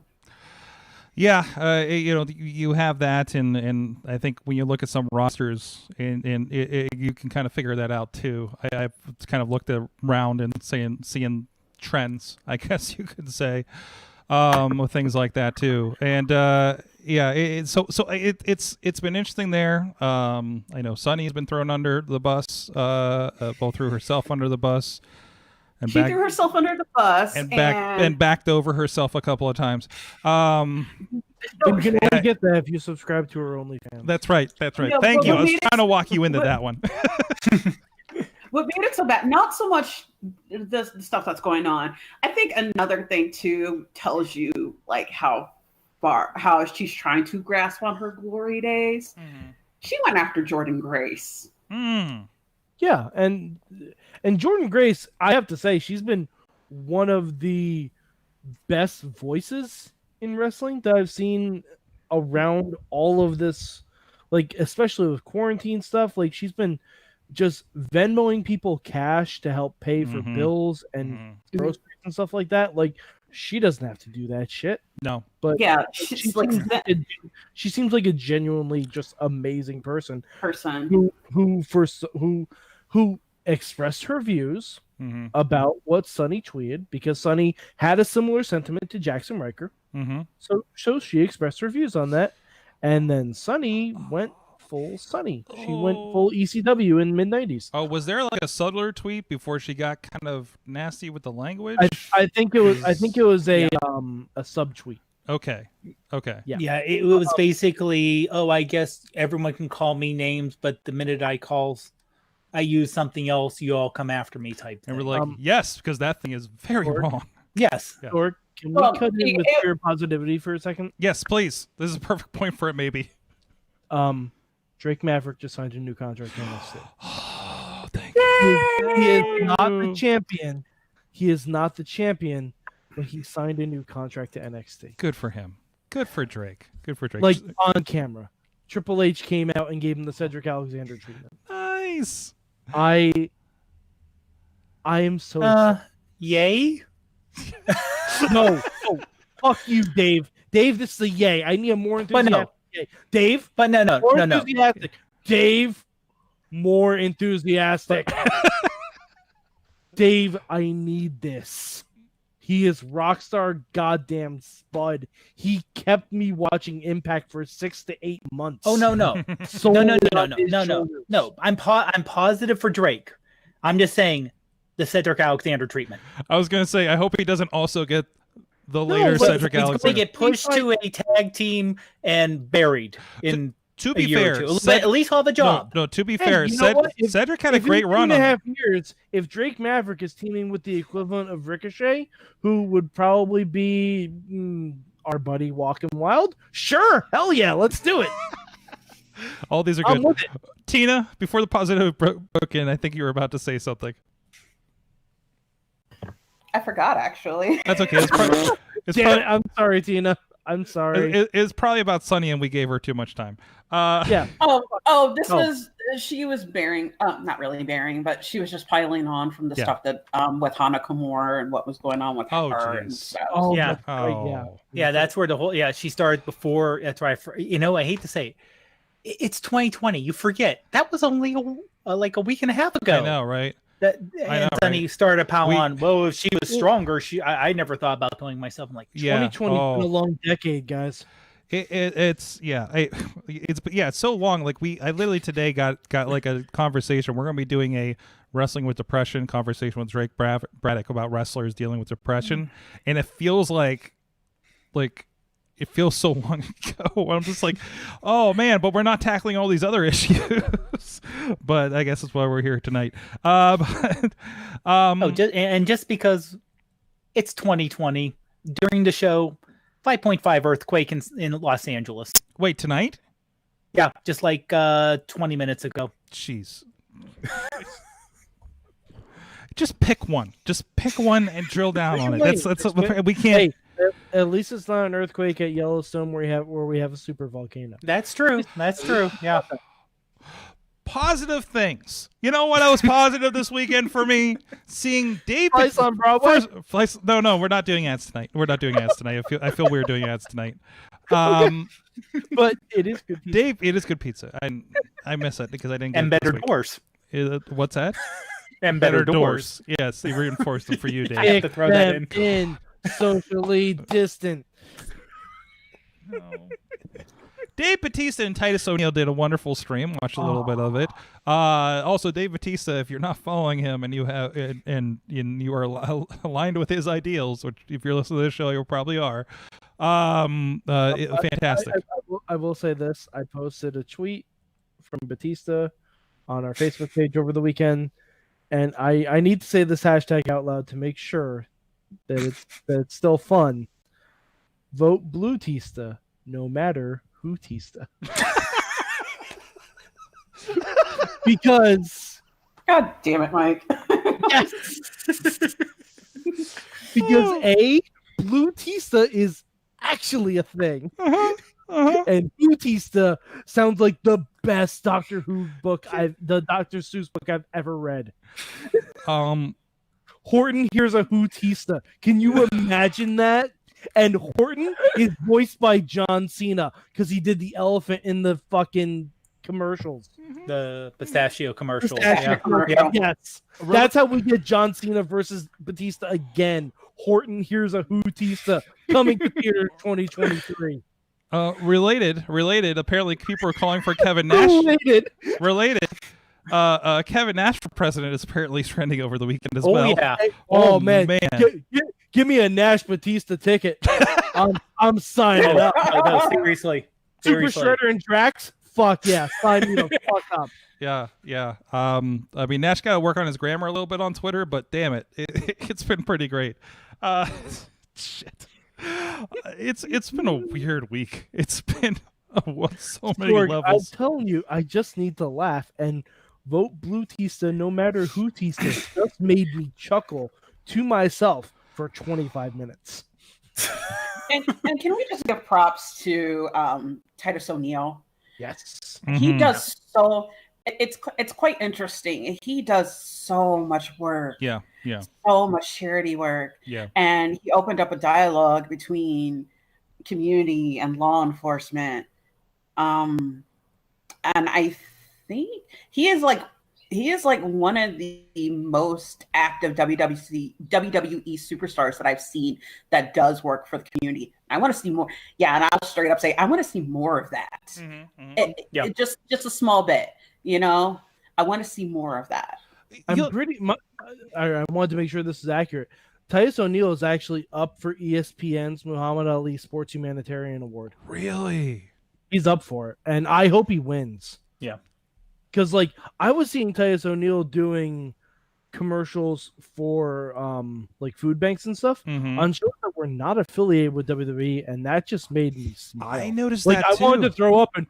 S1: Yeah, you have that, and I think when you look at some rosters, and you can kind of figure that out too. I've kind of looked around and seeing trends, I guess you could say, with things like that too. And it's been interesting there. I know Sunny's been thrown under the bus, both threw herself under the bus. And
S3: she threw herself under the bus
S1: and backed over herself a couple of times.
S2: You can only get that if you subscribe to her OnlyFans.
S1: That's right. Yeah, thank you. I was trying to walk you into that one.
S3: What made it so bad? Not so much the stuff that's going on. I think another thing too tells you like how she's trying to grasp on her glory days. Mm-hmm. She went after Jordynne Grace. Mm.
S2: Yeah, and Jordynne Grace, I have to say, she's been one of the best voices in wrestling that I've seen around all of this, like especially with quarantine stuff. Like she's been just Venmoing people cash to help pay for bills and groceries and stuff like that. Like she doesn't have to do that shit.
S1: No,
S2: but
S3: yeah,
S2: she seems like a genuinely just amazing person who expressed her views about what Sunny tweeted, because Sunny had a similar sentiment to Jaxson Ryker. Mm-hmm. So she expressed her views on that, and then Sunny went full Sunny. She went full ECW in mid-90s.
S1: Oh, was there like a subtler tweet before she got kind of nasty with the language?
S2: I think it was a subtweet.
S1: Okay.
S2: Yeah.
S4: It was basically, I guess everyone can call me names, but the minute I use something else, you all come after me type thing.
S1: And we're like, yes, because that thing is very wrong.
S4: Yes.
S1: Yeah.
S2: Or can we cut in with pure positivity for a second?
S1: Yes, please. This is a perfect point for it, maybe.
S2: Drake Maverick just signed a new contract in NXT.
S1: Oh, thank you.
S2: He is not the champion. He is not the champion, but he signed a new contract to NXT.
S1: Good for him. Good for Drake.
S2: Like on camera. Triple H came out and gave him the Cedric Alexander treatment.
S1: Nice.
S2: I am so
S4: yay.
S2: No, fuck you, Dave. Dave, this is a yay. I need a more enthusiastic yay. Dave,
S4: no.
S2: Enthusiastic. Dave, more enthusiastic. Dave, I need this. He is rockstar goddamn spud. He kept me watching Impact for 6 to 8 months.
S4: Oh no. No. I'm positive for Drake. I'm just saying the Cedric Alexander treatment.
S1: I was gonna say, I hope he doesn't also get the later Cedric Alexander.
S4: He's going to get pushed to a tag team and buried in
S1: to be
S4: a year
S1: fair,
S4: or two. At least he'll have a job.
S1: No, to be fair, Cedric had a great run.
S2: 2.5 years, if Drake Maverick is teaming with the equivalent of Ricochet, who would probably be our buddy Walking Wild, sure, hell yeah, let's do it.
S1: All these are good. Tina, before the positive broke in, I think you were about to say something.
S3: I forgot, actually.
S1: That's okay.
S2: I'm sorry, Tina. I'm sorry.
S1: It's probably about Sunny, and we gave her too much time.
S2: Yeah.
S3: She was bearing, not really bearing, but she was just piling on from the stuff that with Hana Kimura and what was going on with her. And stuff.
S4: Yeah, that's where the whole she started before. That's why I hate to say it's 2020. You forget that was only like a week and a half ago.
S1: I know, right?
S4: He started piling on. Well, if she was stronger, I never thought about killing myself. I'm like,
S2: 2020 has been a long decade, guys.
S1: It's so long. Like I literally today got like a conversation. We're gonna be doing a wrestling with depression conversation with Drake Braddock about wrestlers dealing with depression, and it feels like it feels so long ago. I'm just like, oh man, but we're not tackling all these other issues. But I guess that's why we're here tonight.
S4: Just because it's 2020 during the show, 5.5 earthquake in Los Angeles.
S1: Wait, tonight?
S4: Yeah, just like 20 minutes ago.
S1: Jeez. Just pick one. Just pick one and drill down on it. We can't.
S2: Hey, at least it's not an earthquake at Yellowstone where we have a super volcano.
S4: That's true. Yeah.
S1: Positive things. You know what else positive this weekend for me? Seeing Dave
S2: on Broadway.
S1: No, we're not doing ads tonight. I feel weird doing ads tonight.
S2: But it is good pizza.
S1: Dave, it is good pizza. I miss it because I didn't get
S4: and better doors.
S1: What's that?
S4: And better doors.
S1: Yes, they reinforced them for you, Dave.
S4: I have to throw that
S2: in. Socially distant.
S1: No. Dave Bautista and Titus O'Neil did a wonderful stream. Watched a little bit of it. Also, Dave Bautista, if you're not following him and you have and you are aligned with his ideals, which if you're listening to this show, you probably are. Fantastic.
S2: I will say this: I posted a tweet from Bautista on our Facebook page over the weekend, and I need to say this hashtag out loud to make sure that it's still fun. Vote Blue Tista, no matter who Tista. Because
S3: God damn it, Mike.
S2: Yes. Because Blue Tista is actually a thing. And Blue Tista sounds like the best Doctor Who book the Dr. Seuss book I've ever read. Horton, here's a Hootista. Can you imagine that? And Horton is voiced by John Cena because he did the elephant in the fucking commercials.
S4: The pistachio commercial.
S2: Commercial. Yes. That's how we get John Cena versus Batista again. Horton, here's a Hootista coming to theater 2023.
S1: Related. Apparently, people are calling for Kevin Nash. Related. Kevin Nash for president is apparently trending over the weekend as well.
S4: Yeah.
S2: Oh man. give me a Nash Batista ticket. I'm signing up.
S4: No, seriously.
S2: Super Shredder and Drax. Fuck yeah, sign me the fuck up.
S1: Yeah. I mean, Nash got to work on his grammar a little bit on Twitter, but damn it, it's been pretty great. Shit. It's been a weird week. It's been so many levels.
S2: I'm telling you, I just need to laugh and vote Blue Tista no matter who Tista just made me chuckle to myself for 25 minutes.
S3: And can we just give props to Titus O'Neil?
S2: Yes.
S3: He does so. It's quite interesting. He does so much work.
S1: Yeah.
S3: So much charity work.
S1: Yeah.
S3: And he opened up a dialogue between community and law enforcement. And I think he is like one of the most active WWE superstars that I've seen that does work for the community. I want to see more. Yeah, and I'll straight up say I want to see more of that. It just a small bit, you know. I want to see more of that.
S2: I wanted to make sure this is accurate. Titus O'Neil is actually up for ESPN's Muhammad Ali Sports Humanitarian Award.
S1: Really?
S2: He's up for it, and I hope he wins.
S4: Yeah.
S2: Because, like, I was seeing Titus O'Neil doing commercials for, like, food banks and stuff on shows that were not affiliated with WWE, and that just made me smile.
S1: I noticed
S2: like,
S1: that, too.
S2: I wanted to throw up and,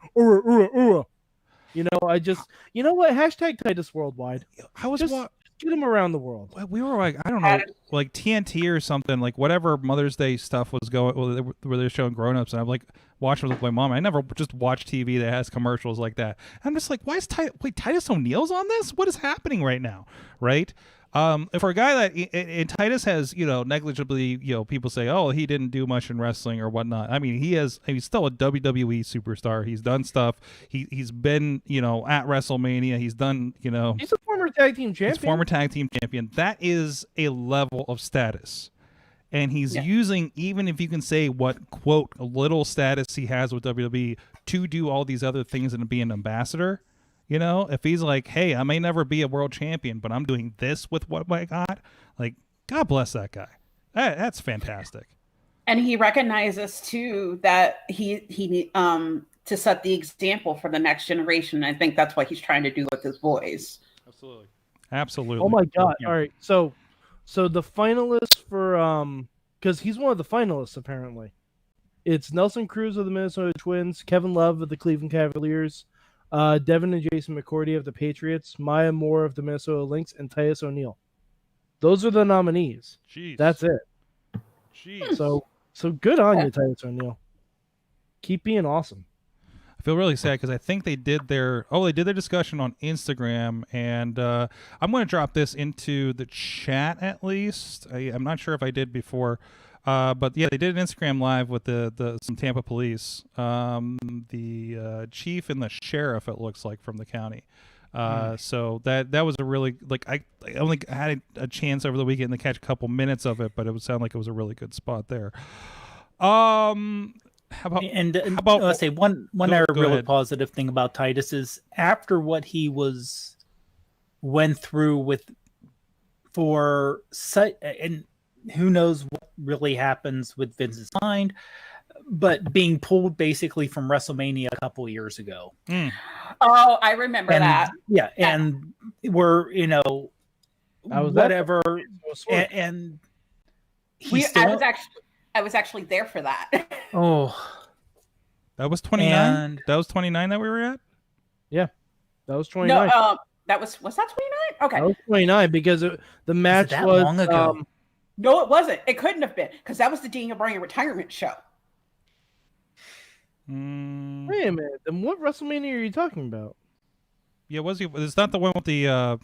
S2: you know, you know what? Hashtag Titus Worldwide.
S1: I was
S2: just get him around the world.
S1: We were like, I don't know, like TNT or something, like whatever Mother's Day stuff was going, where they're showing grown-ups, and I'm like, watching with my mom. I never just watch TV that has commercials like that. I'm just like, why is Titus O'Neil's on this? What is happening right now? Right? For a guy that and Titus has, you know, negligibly, you know, people say, oh, he didn't do much in wrestling or whatnot. I mean, he's still a WWE superstar. He's done stuff. He's been, you know, at WrestleMania. He's done, you know,
S2: he's a former tag team champion.
S1: That is a level of status. And he's using, even if you can say what, quote, little status he has with WWE to do all these other things and be an ambassador. You know, if he's like, hey, I may never be a world champion, but I'm doing this with what I got. Like, God bless that guy. That's fantastic.
S3: And he recognizes, too, that he to set the example for the next generation. I think that's what he's trying to do with his voice.
S1: Absolutely.
S2: Oh, my God. Yeah. All right. So the finalists for because he's one of the finalists apparently. It's Nelson Cruz of the Minnesota Twins, Kevin Love of the Cleveland Cavaliers, Devin and Jason McCourty of the Patriots, Maya Moore of the Minnesota Lynx, and Titus O'Neil. Those are the nominees.
S1: Jeez.
S2: That's it.
S1: Jeez.
S2: So good on you, Titus O'Neil. Keep being awesome.
S1: I feel really sad because I think they did their discussion on Instagram, and I'm going to drop this into the chat at least. I'm not sure if I did before, but yeah, they did an Instagram live with some Tampa police, the chief and the sheriff, it looks like, from the county. So that was a really, like, I only had a chance over the weekend to catch a couple minutes of it, but it would sound like it was a really good spot there. How about
S4: let's say one really
S1: ahead.
S4: Positive thing about Titus is after what he went through and who knows what really happens with Vince's mind, but being pulled basically from WrestleMania a couple years ago.
S3: Oh, I remember that.
S4: Yeah, and we're, you know, whatever, and
S3: I was actually there for that.
S4: Oh,
S1: that was 29. That was 29 that we were at.
S2: Yeah, that was 29.
S3: No, was that 29? Okay,
S2: that was 29 because the match was
S4: long ago.
S3: No, it wasn't. It couldn't have been because that was the Daniel Bryan retirement show.
S2: Wait a minute. Then what WrestleMania are you talking about?
S1: Yeah, it's not the one with the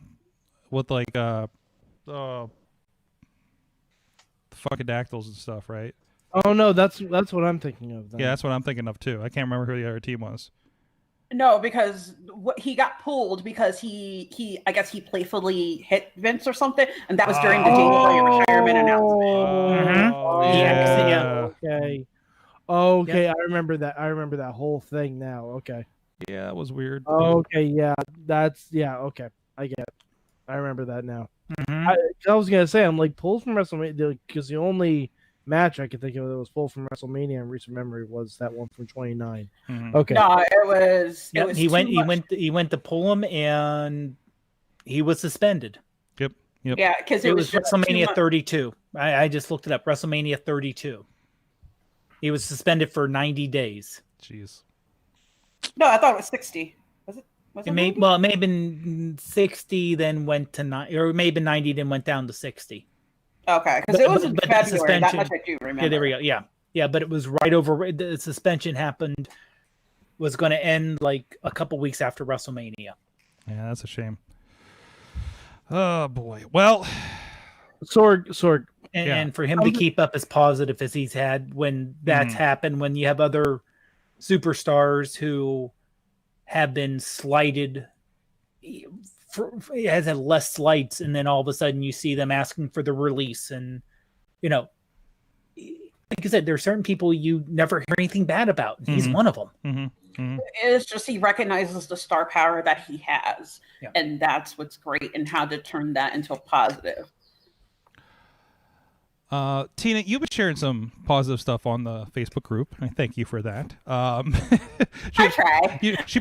S1: fucking dactyls and stuff, right?
S2: Oh no, that's what I'm thinking of. Then.
S1: Yeah, that's what I'm thinking of too. I can't remember who the other team was.
S3: No, because he got pulled because he I guess he playfully hit Vince or something, and that was during the Daniel Bryan retirement announcement.
S2: Okay. Okay, yeah. I remember that whole thing now. Okay.
S1: Yeah, it was weird.
S2: Okay, yeah. Okay. I get it. I remember that now. I was gonna say, I'm like, pulled from WrestleMania, because the only match I could think of that was pulled from WrestleMania in recent memory was that one from 29. Okay.
S3: No, it was.
S4: Yep,
S3: It was
S4: he went.
S3: too
S4: He
S3: much.
S4: went. He went to pull him, and he was suspended.
S1: Yep.
S3: Yeah, because
S4: It was
S3: just too
S4: WrestleMania
S3: much.
S4: 32. I just looked it up. WrestleMania 32. He was suspended for 90 days.
S1: Jeez.
S3: No, I thought it was 60. Was it?
S4: It may have been 60, then went to 9, or it may have been 90, then went down to 60.
S3: Okay, because it was in
S4: but the
S3: February. That
S4: suspension-
S3: much I do remember.
S4: Yeah, there we go. Yeah, but it was right over. The suspension happened, was going to end like a couple weeks after WrestleMania.
S1: Yeah, that's a shame. Oh boy. Well,
S2: Sorg.
S4: And for him to keep up as positive as he's had when that's happened, when you have other superstars who have been slighted, has had less slights, and then all of a sudden you see them asking for the release. And, like I said, there are certain people you never hear anything bad about. He's one of them.
S3: It's just he recognizes the star power that he has, and that's what's great, and how to turn that into a positive.
S1: Tina, you've been sharing some positive stuff on the Facebook group. I thank you for that.
S3: I try.
S1: She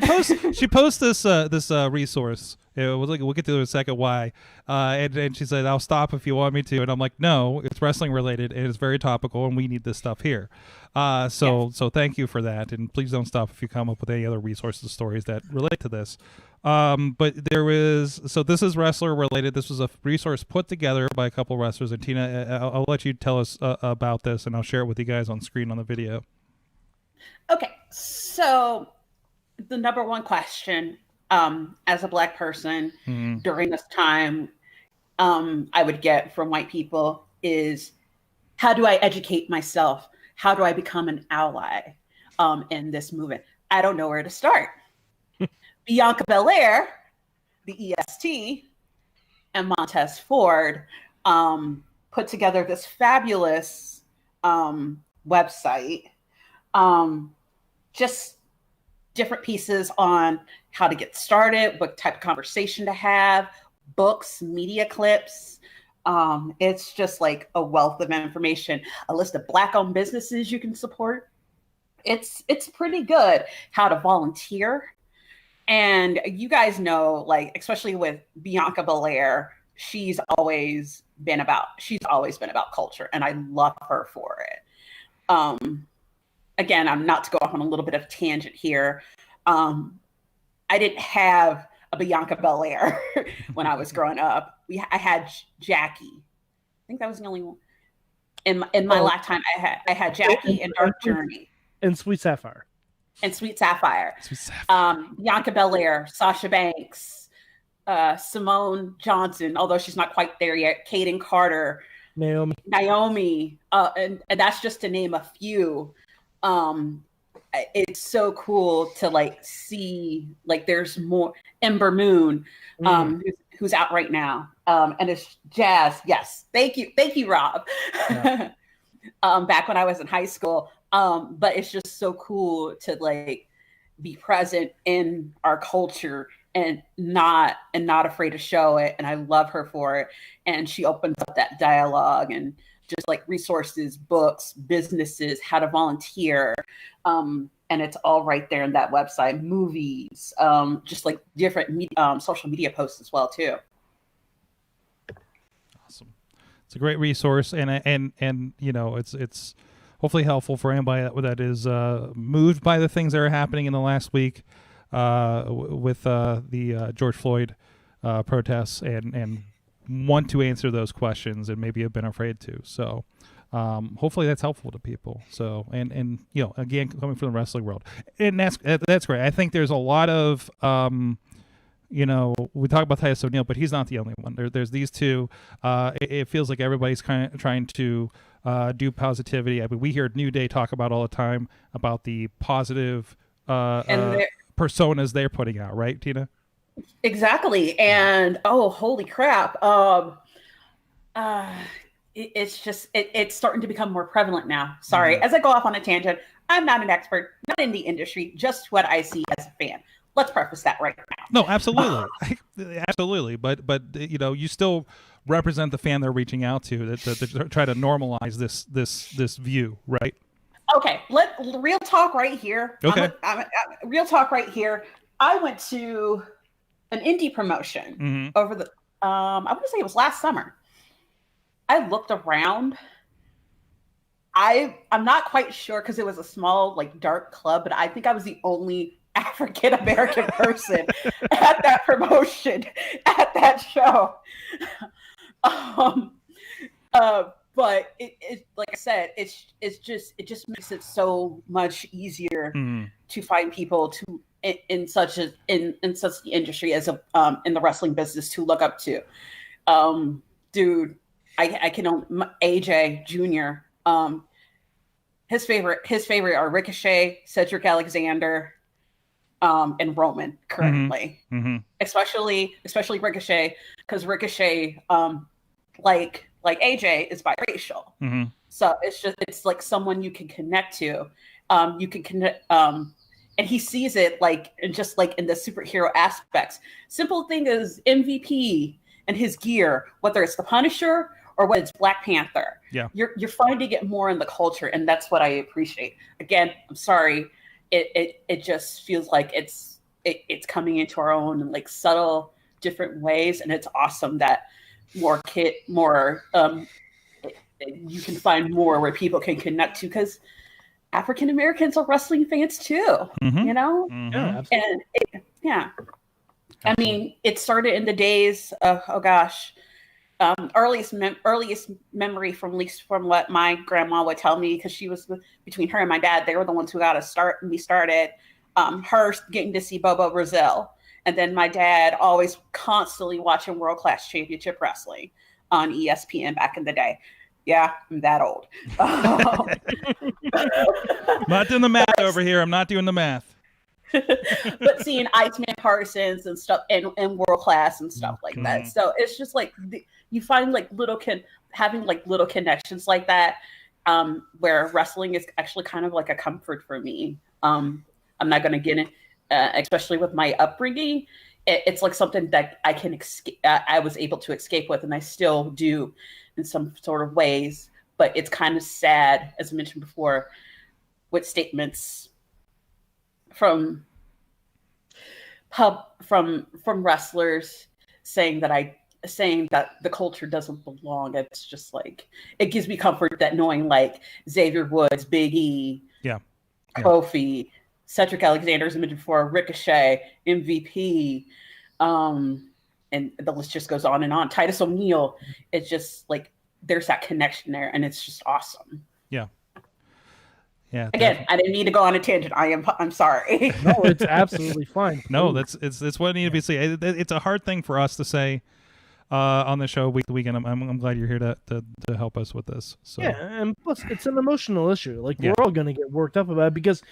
S1: posts this resource. We'll get to it in a second why. And she said, "I'll stop if you want me to." And I'm like, "No, it's wrestling related and it's very topical, and we need this stuff here." So thank you for that, and please don't stop if you come up with any other resources, stories that relate to this. But this is wrestler related. This was a resource put together by a couple wrestlers, and Tina, I'll let you tell us about this, and I'll share it with you guys on screen on the video.
S3: Okay, so the number one question, as a Black person during this time, I would get from white people is, how do I educate myself? How do I become an ally in this movement? I don't know where to start. Bianca Belair, the EST, and Montez Ford put together this fabulous website, just different pieces on how to get started, what type of conversation to have, books, media clips. It's just like a wealth of information, a list of Black-owned businesses you can support. It's pretty good. How to volunteer. And you guys know, like, especially with Bianca Belair, she's always been about culture, and I love her for it. Again, I'm not to go off on a little bit of tangent here. I didn't have a Bianca Belair when I was growing up. I had Jackie. I think that was the only one in my lifetime. I had Jackie and Dark Journey
S2: And Sweet Sapphire.
S3: Bianca Belair, Sasha Banks, Simone Johnson, although she's not quite there yet, Kaden Carter, Naomi, and that's just to name a few. It's so cool to like see, like, there's more. Ember Moon, who's out right now, and it's Jazz. Yes, thank you, Rob. Yeah. Back when I was in high school. But it's just so cool to like be present in our culture and not afraid to show it. And I love her for it. And she opens up that dialogue and just like resources, books, businesses, how to volunteer. And it's all right there in that website, movies, just like different social media posts as well too.
S1: Awesome. It's a great resource. And it's hopefully helpful for anybody that is moved by the things that are happening in the last week with the George Floyd protests and want to answer those questions and maybe have been afraid to. So hopefully that's helpful to people. So and again, coming from the wrestling world, and that's great. I think there's a lot of we talk about Titus O'Neil, but he's not the only one. There's these two. It feels like everybody's kind of trying to do positivity. I mean, we hear New Day talk about all the time about the positive personas they're putting out, right, Tina?
S3: Exactly. And holy crap! It's starting to become more prevalent now. Sorry, as I go off on a tangent, I'm not an expert, not in the industry, just what I see as a fan. Let's preface that right now.
S1: No, absolutely, absolutely. But you still represent the fan they're reaching out to, to try to normalize this view, right?
S3: Okay, real talk right here.
S1: Okay.
S3: Real talk right here. I went to an indie promotion over the I want to say it was last summer. I looked around. I'm not quite sure because it was a small, like, dark club, but I think I was the only African American person at that promotion, at that show. But it like I said, it just makes it so much easier to find people in such the industry as in the wrestling business to look up to. Dude, I can AJ Jr. His favorite are Ricochet, Cedric Alexander, and Roman currently, especially Ricochet, because Ricochet, like AJ, is biracial. So it's like someone you can connect to. You can connect, and he sees it like in just like in the superhero aspects. Simple thing is MVP and his gear, whether it's the Punisher or whether it's Black Panther.
S1: Yeah,
S3: you're finding it more in the culture, and that's what I appreciate. Again, I'm sorry, it just feels like it's coming into our own in like subtle different ways, and it's awesome that you can find more where people can connect to, because African Americans are wrestling fans too, you know?
S2: Yeah, absolutely.
S3: And I mean, it started in the days of, earliest memory from what my grandma would tell me, because she was between her and my dad, they were the ones who got us started. Her getting to see Bobo Brazil. And then my dad always constantly watching World Class Championship Wrestling on ESPN back in the day. Yeah, I'm that old.
S1: Not doing the math over here. I'm not doing the math.
S3: But seeing Iceman Parsons and stuff and World Class and stuff like that. So it's just like you find like having like little connections like that, where wrestling is actually kind of like a comfort for me. I'm not going to get it. Especially with my upbringing, it's like something that I can I was able to escape with, and I still do in some sort of ways. But it's kind of sad, as I mentioned before, with statements from wrestlers saying that the culture doesn't belong. It's just like, it gives me comfort that knowing like Xavier Woods, Big E, Kofi, Cedric Alexander, as I mentioned before, Ricochet, MVP, and the list just goes on and on. Titus O'Neil, it's just like there's that connection there, and it's just awesome.
S1: Yeah.
S3: Again, I didn't need to go on a tangent. I'm sorry.
S2: No, it's absolutely fine.
S1: No, it's what needed to be said. It's a hard thing for us to say on the show week to week, and I'm glad you're here to help us with this. So.
S2: Yeah, and plus it's an emotional issue. Like we're all gonna get worked up about it, because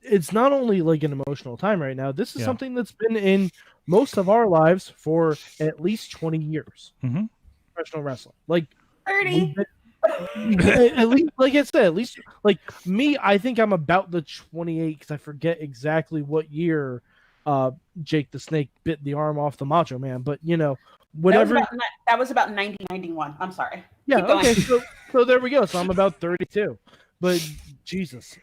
S2: it's not only like an emotional time right now. This is something that's been in most of our lives for at least 20 years. Professional wrestling, like
S3: 30.
S2: At least, like I said, at least like me, I think I'm about the 28, because I forget exactly what year Jake the Snake bit the arm off the Macho Man. But you know, whatever.
S3: That was about 1991. I'm sorry.
S2: Yeah. Okay. So there we go. So I'm about 32. But Jesus.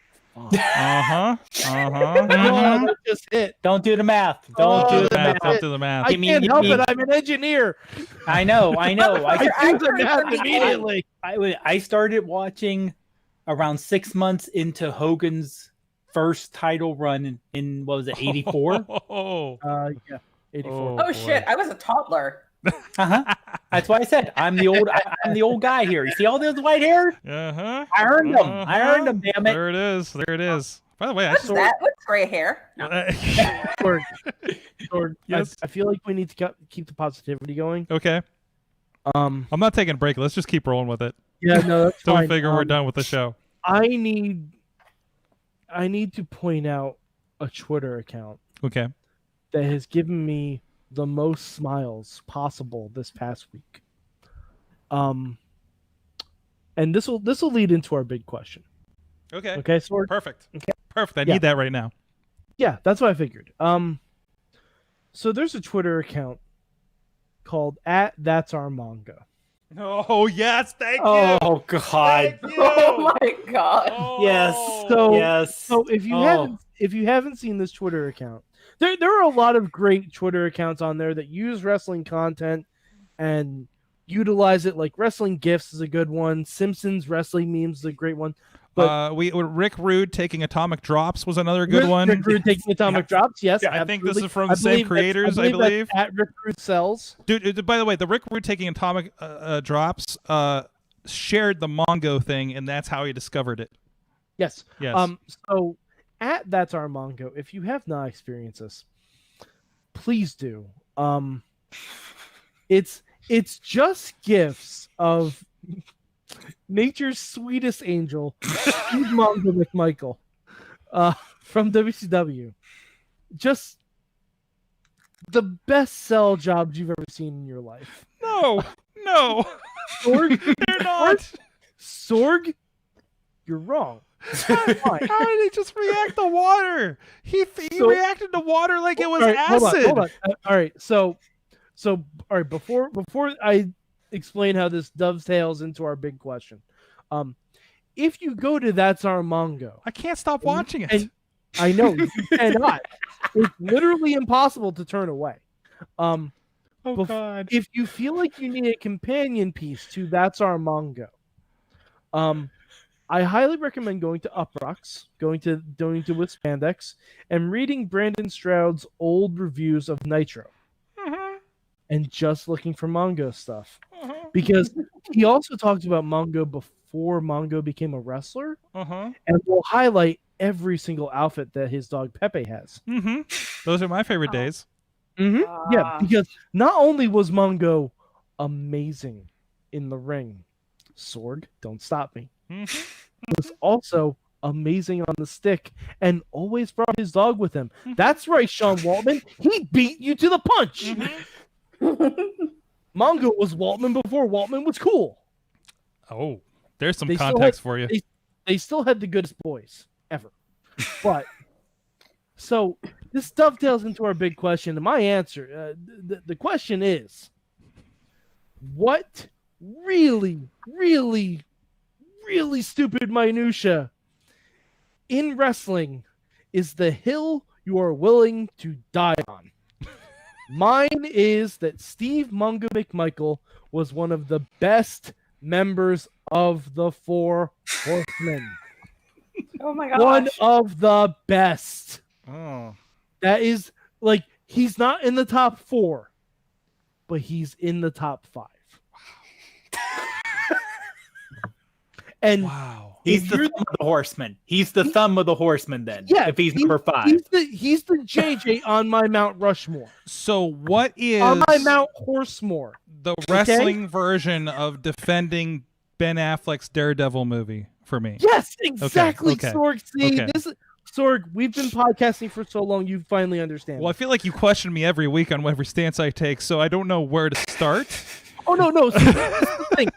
S2: Just hit.
S4: Don't do the math. Don't do the math.
S1: Don't do the math.
S2: I can't help it. I'm an engineer.
S4: I know. I
S2: do the math immediately.
S4: I started watching around 6 months into Hogan's first title run in what was it, 84?
S2: Yeah, 84.
S3: Oh shit! I was a toddler.
S4: That's why I said I'm the old guy here. You see all those white hair? I earned them. I earned them. Damn it!
S1: There it is. By the way,
S3: What's gray hair? No.
S2: Yes. I feel like we need to keep the positivity going.
S1: Okay. I'm not taking a break. Let's just keep rolling with it.
S2: Yeah, no, that's
S1: so
S2: fine.
S1: We figure we're done with the show.
S2: I need to point out a Twitter account.
S1: Okay.
S2: That has given me the most smiles possible this past week. And this will lead into our big question.
S1: Okay.
S2: Okay, Sword.
S1: Perfect. Okay. Perfect. I need that right now.
S2: Yeah, that's what I figured. So there's a Twitter account called @That'sOurManga.
S1: Oh yes, thank you.
S4: Oh God.
S1: Thank you.
S3: Oh my god.
S1: Oh.
S4: Yes.
S2: So if you haven't seen this Twitter account, there are a lot of great Twitter accounts on there that use wrestling content and utilize it. Like Wrestling Gifts is a good one. Simpsons Wrestling Memes is a great one. But
S1: Rick Rude taking atomic drops was another good one.
S2: Rick Rude taking atomic drops, yes.
S1: Yeah, I think this is from the same creators, I believe.
S2: At Rick Rude sells.
S1: Dude, by the way, the Rick Rude taking atomic drops shared the Mongo thing, and that's how he discovered it.
S2: Yes.
S1: Yes.
S2: So at That's Our Mongo, if you have not experienced this, please do. It's just gifts of nature's sweetest angel, Steve Mongo McMichael, from WCW. Just the best sell jobs you've ever seen in your life.
S1: No.
S2: Sorg,
S1: They're not.
S2: Sorg, you're wrong.
S1: How did he just react to water? He reacted to water like it was acid.
S2: Hold on. All right. So all right. Before I explain how this dovetails into our big question, if you go to That's Our Mongo,
S1: I can't stop watching it.
S2: And I know you cannot. It's literally impossible to turn away.
S1: God.
S2: If you feel like you need a companion piece to That's Our Mongo, I highly recommend going to Uproxx, going to with Spandex, and reading Brandon Stroud's old reviews of Nitro, and just looking for Mongo stuff, because he also talked about Mongo before Mongo became a wrestler, and will highlight every single outfit that his dog Pepe has.
S1: Those are my favorite days.
S2: Yeah, because not only was Mongo amazing in the ring, Sorg, don't stop me. Was also amazing on the stick and always brought his dog with him. That's right, Sean Waltman. He beat you to the punch. Mongo was Waltman before Waltman was cool.
S1: Oh, there's some context for you.
S2: They still had the goodest boys ever. But so this dovetails into our big question. And my answer, the question is, what really stupid minutia in wrestling is the hill you are willing to die on? Mine is that Steve Mongo McMichael was one of the best members of the Four Horsemen.
S3: Oh my gosh.
S2: One of the best.
S1: Oh.
S2: That is, like, he's not in the top 4, but he's in the top 5. And
S1: wow.
S4: He's the thumb of the horseman. He's the thumb of the horseman then.
S2: Yeah,
S4: if he's number 5.
S2: He's the JJ on my Mount Rushmore.
S1: So what is
S2: on my Mount Horsemore?
S1: The wrestling version of defending Ben Affleck's Daredevil movie for me?
S2: Yes, exactly.
S1: Okay.
S2: Sorg, see, Sorg, we've been podcasting for so long, you finally understand.
S1: Well, I feel like you question me every week on every stance I take, so I don't know where to start.
S2: Oh no! See, this is the thing.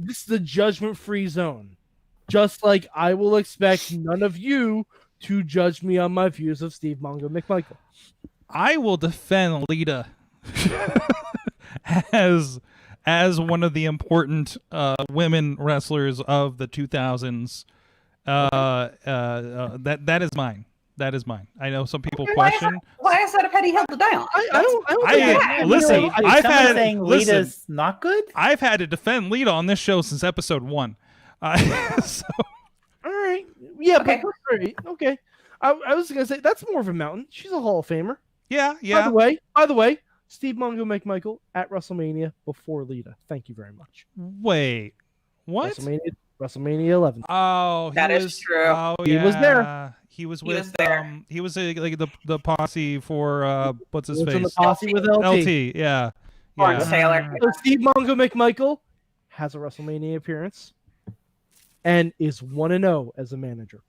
S2: This is the judgment-free zone. Just like I will expect none of you to judge me on my views of Steve Mongo McMichael.
S1: I will defend Lita as one of the important women wrestlers of the 2000s. That is mine. That is mine. I know some people question.
S3: Why is that a petty hill to die on?
S4: Lita's not good.
S1: I've had to defend Lita on this show since episode 1.
S2: All right. Yeah, okay. But okay. I was gonna say that's more of a mountain. She's a Hall of Famer.
S1: Yeah.
S2: By the way, Steve Mongo McMichael at WrestleMania before Lita. Thank you very much.
S1: Wait, what?
S2: WrestleMania 11.
S3: Oh, that is true.
S1: Oh,
S2: he was there.
S1: He was with he was like the posse for what's his face?
S2: The posse with LT.
S1: Yeah.
S3: Taylor.
S2: So Steve Mongo McMichael has a WrestleMania appearance and is 1-0 as a manager.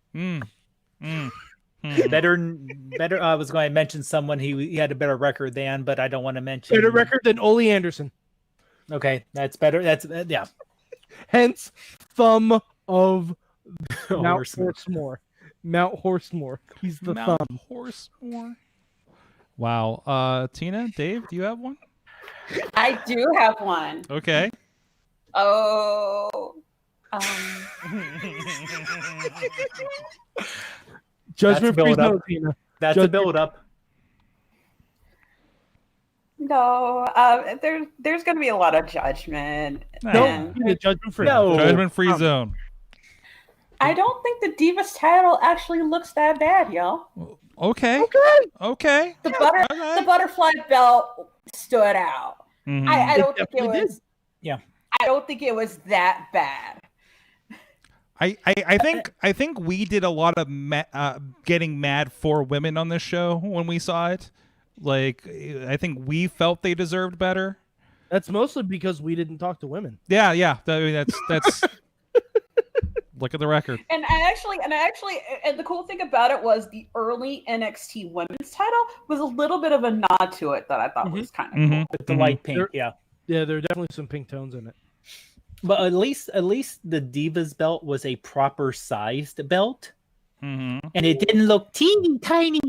S4: Better. I was going to mention someone he had a better record than, but I don't want to mention
S2: better record than Ole Anderson.
S4: Okay, that's better. That's yeah.
S2: Hence, thumb of Mount Horsemore. Mount Horsemore. He's the
S1: Mount
S2: thumb.
S1: Horsemore. Wow. Tina, Dave, do you have one?
S3: I do have one.
S1: Okay.
S3: Oh.
S2: Judgment free zone, Tina.
S4: That's a build up.
S3: No, there's going to be a lot of judgment.
S2: No, judgment free.
S4: No.
S1: Judgment free zone.
S3: I don't think the Divas title actually looks that bad, y'all.
S1: Okay. The
S3: butterfly belt stood out.
S1: Mm-hmm.
S3: I don't think it was.
S4: Yeah.
S3: I don't think it was that bad.
S1: I think we did a lot of getting mad for women on this show when we saw it. Like, I think we felt they deserved better.
S2: That's mostly because we didn't talk to women.
S1: Yeah. I mean, that's. Look at the record.
S3: And the cool thing about it was the early NXT women's title was a little bit of a nod to it that I thought was kind of cool.
S4: With the light pink, yeah,
S2: there are definitely some pink tones in it.
S4: But at least the Divas belt was a proper sized belt.
S1: Mm-hmm.
S4: And it didn't look teeny tiny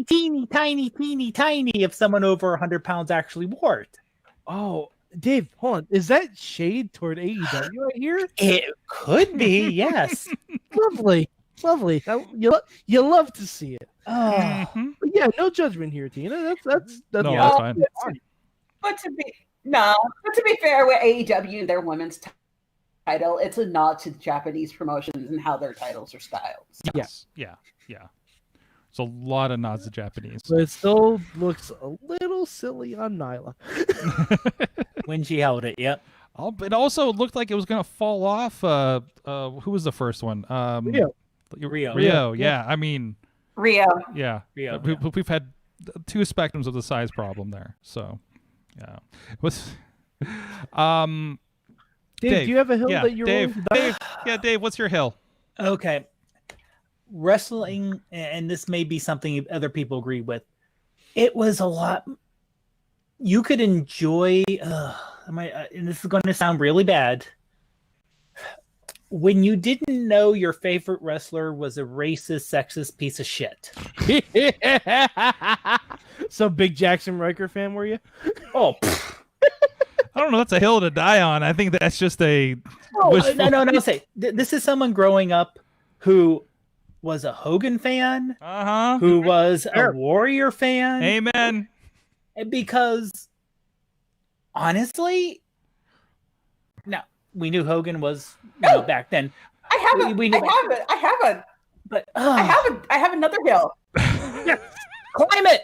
S4: if someone over 100 pounds actually wore it.
S2: Oh, Dave, hold on. Is that shade toward AEW right here?
S4: It could be, yes.
S2: Lovely. You love to see it.
S1: Mm-hmm.
S2: But yeah, no judgment here, Tina. That's
S1: no, that's fine.
S3: But to be fair, with AEW, their women's title, it's a nod to Japanese promotions and how their titles are styled.
S1: Yes. Yeah. It's a lot of nods to Japanese.
S2: But it still looks a little silly on Nyla.
S4: When she held it, yep.
S1: It also looked like it was going to fall off. Who was the first one? Rio. Yeah. I mean,
S3: Rio.
S1: Yeah. We've had two spectrums of the size problem there. So, yeah.
S2: Dave, do you have a hill that you're willing to die?
S1: Dave, what's your hill?
S4: Okay. Wrestling, and this may be something other people agree with, it was a lot. You could enjoy, and this is going to sound really bad, when you didn't know your favorite wrestler was a racist, sexist piece of shit.
S2: So big Jaxson Ryker fan, were you?
S4: Oh,
S1: I don't know. That's a hill to die on. I think that's just a.
S4: No. Say this is someone growing up who was a Hogan fan, who was a Warrior fan.
S1: Amen.
S4: Because honestly, no, we knew Hogan was back then.
S3: I have another hill.
S4: Climb it.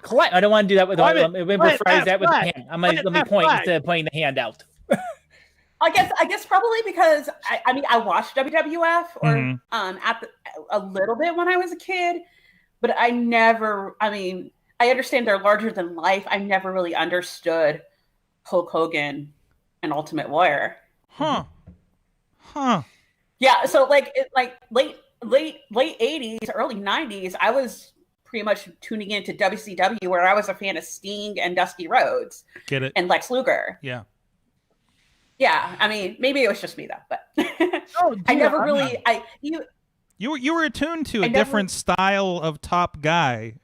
S4: I don't want to do that with rephrase that with the hand. Let me point instead of pointing the hand out.
S3: I guess probably because I watched WWF or a little bit when I was a kid, but I understand they're larger than life. I never really understood Hulk Hogan and Ultimate Warrior.
S1: Huh.
S3: Yeah, so late 80s, early 90s, I was pretty much tuning into WCW, where I was a fan of Sting and Dusty Rhodes.
S1: Get it?
S3: And Lex Luger.
S1: Yeah.
S3: Yeah, I mean, maybe it was just me though, but
S2: I
S3: never really.
S1: You were attuned to a different style of top guy,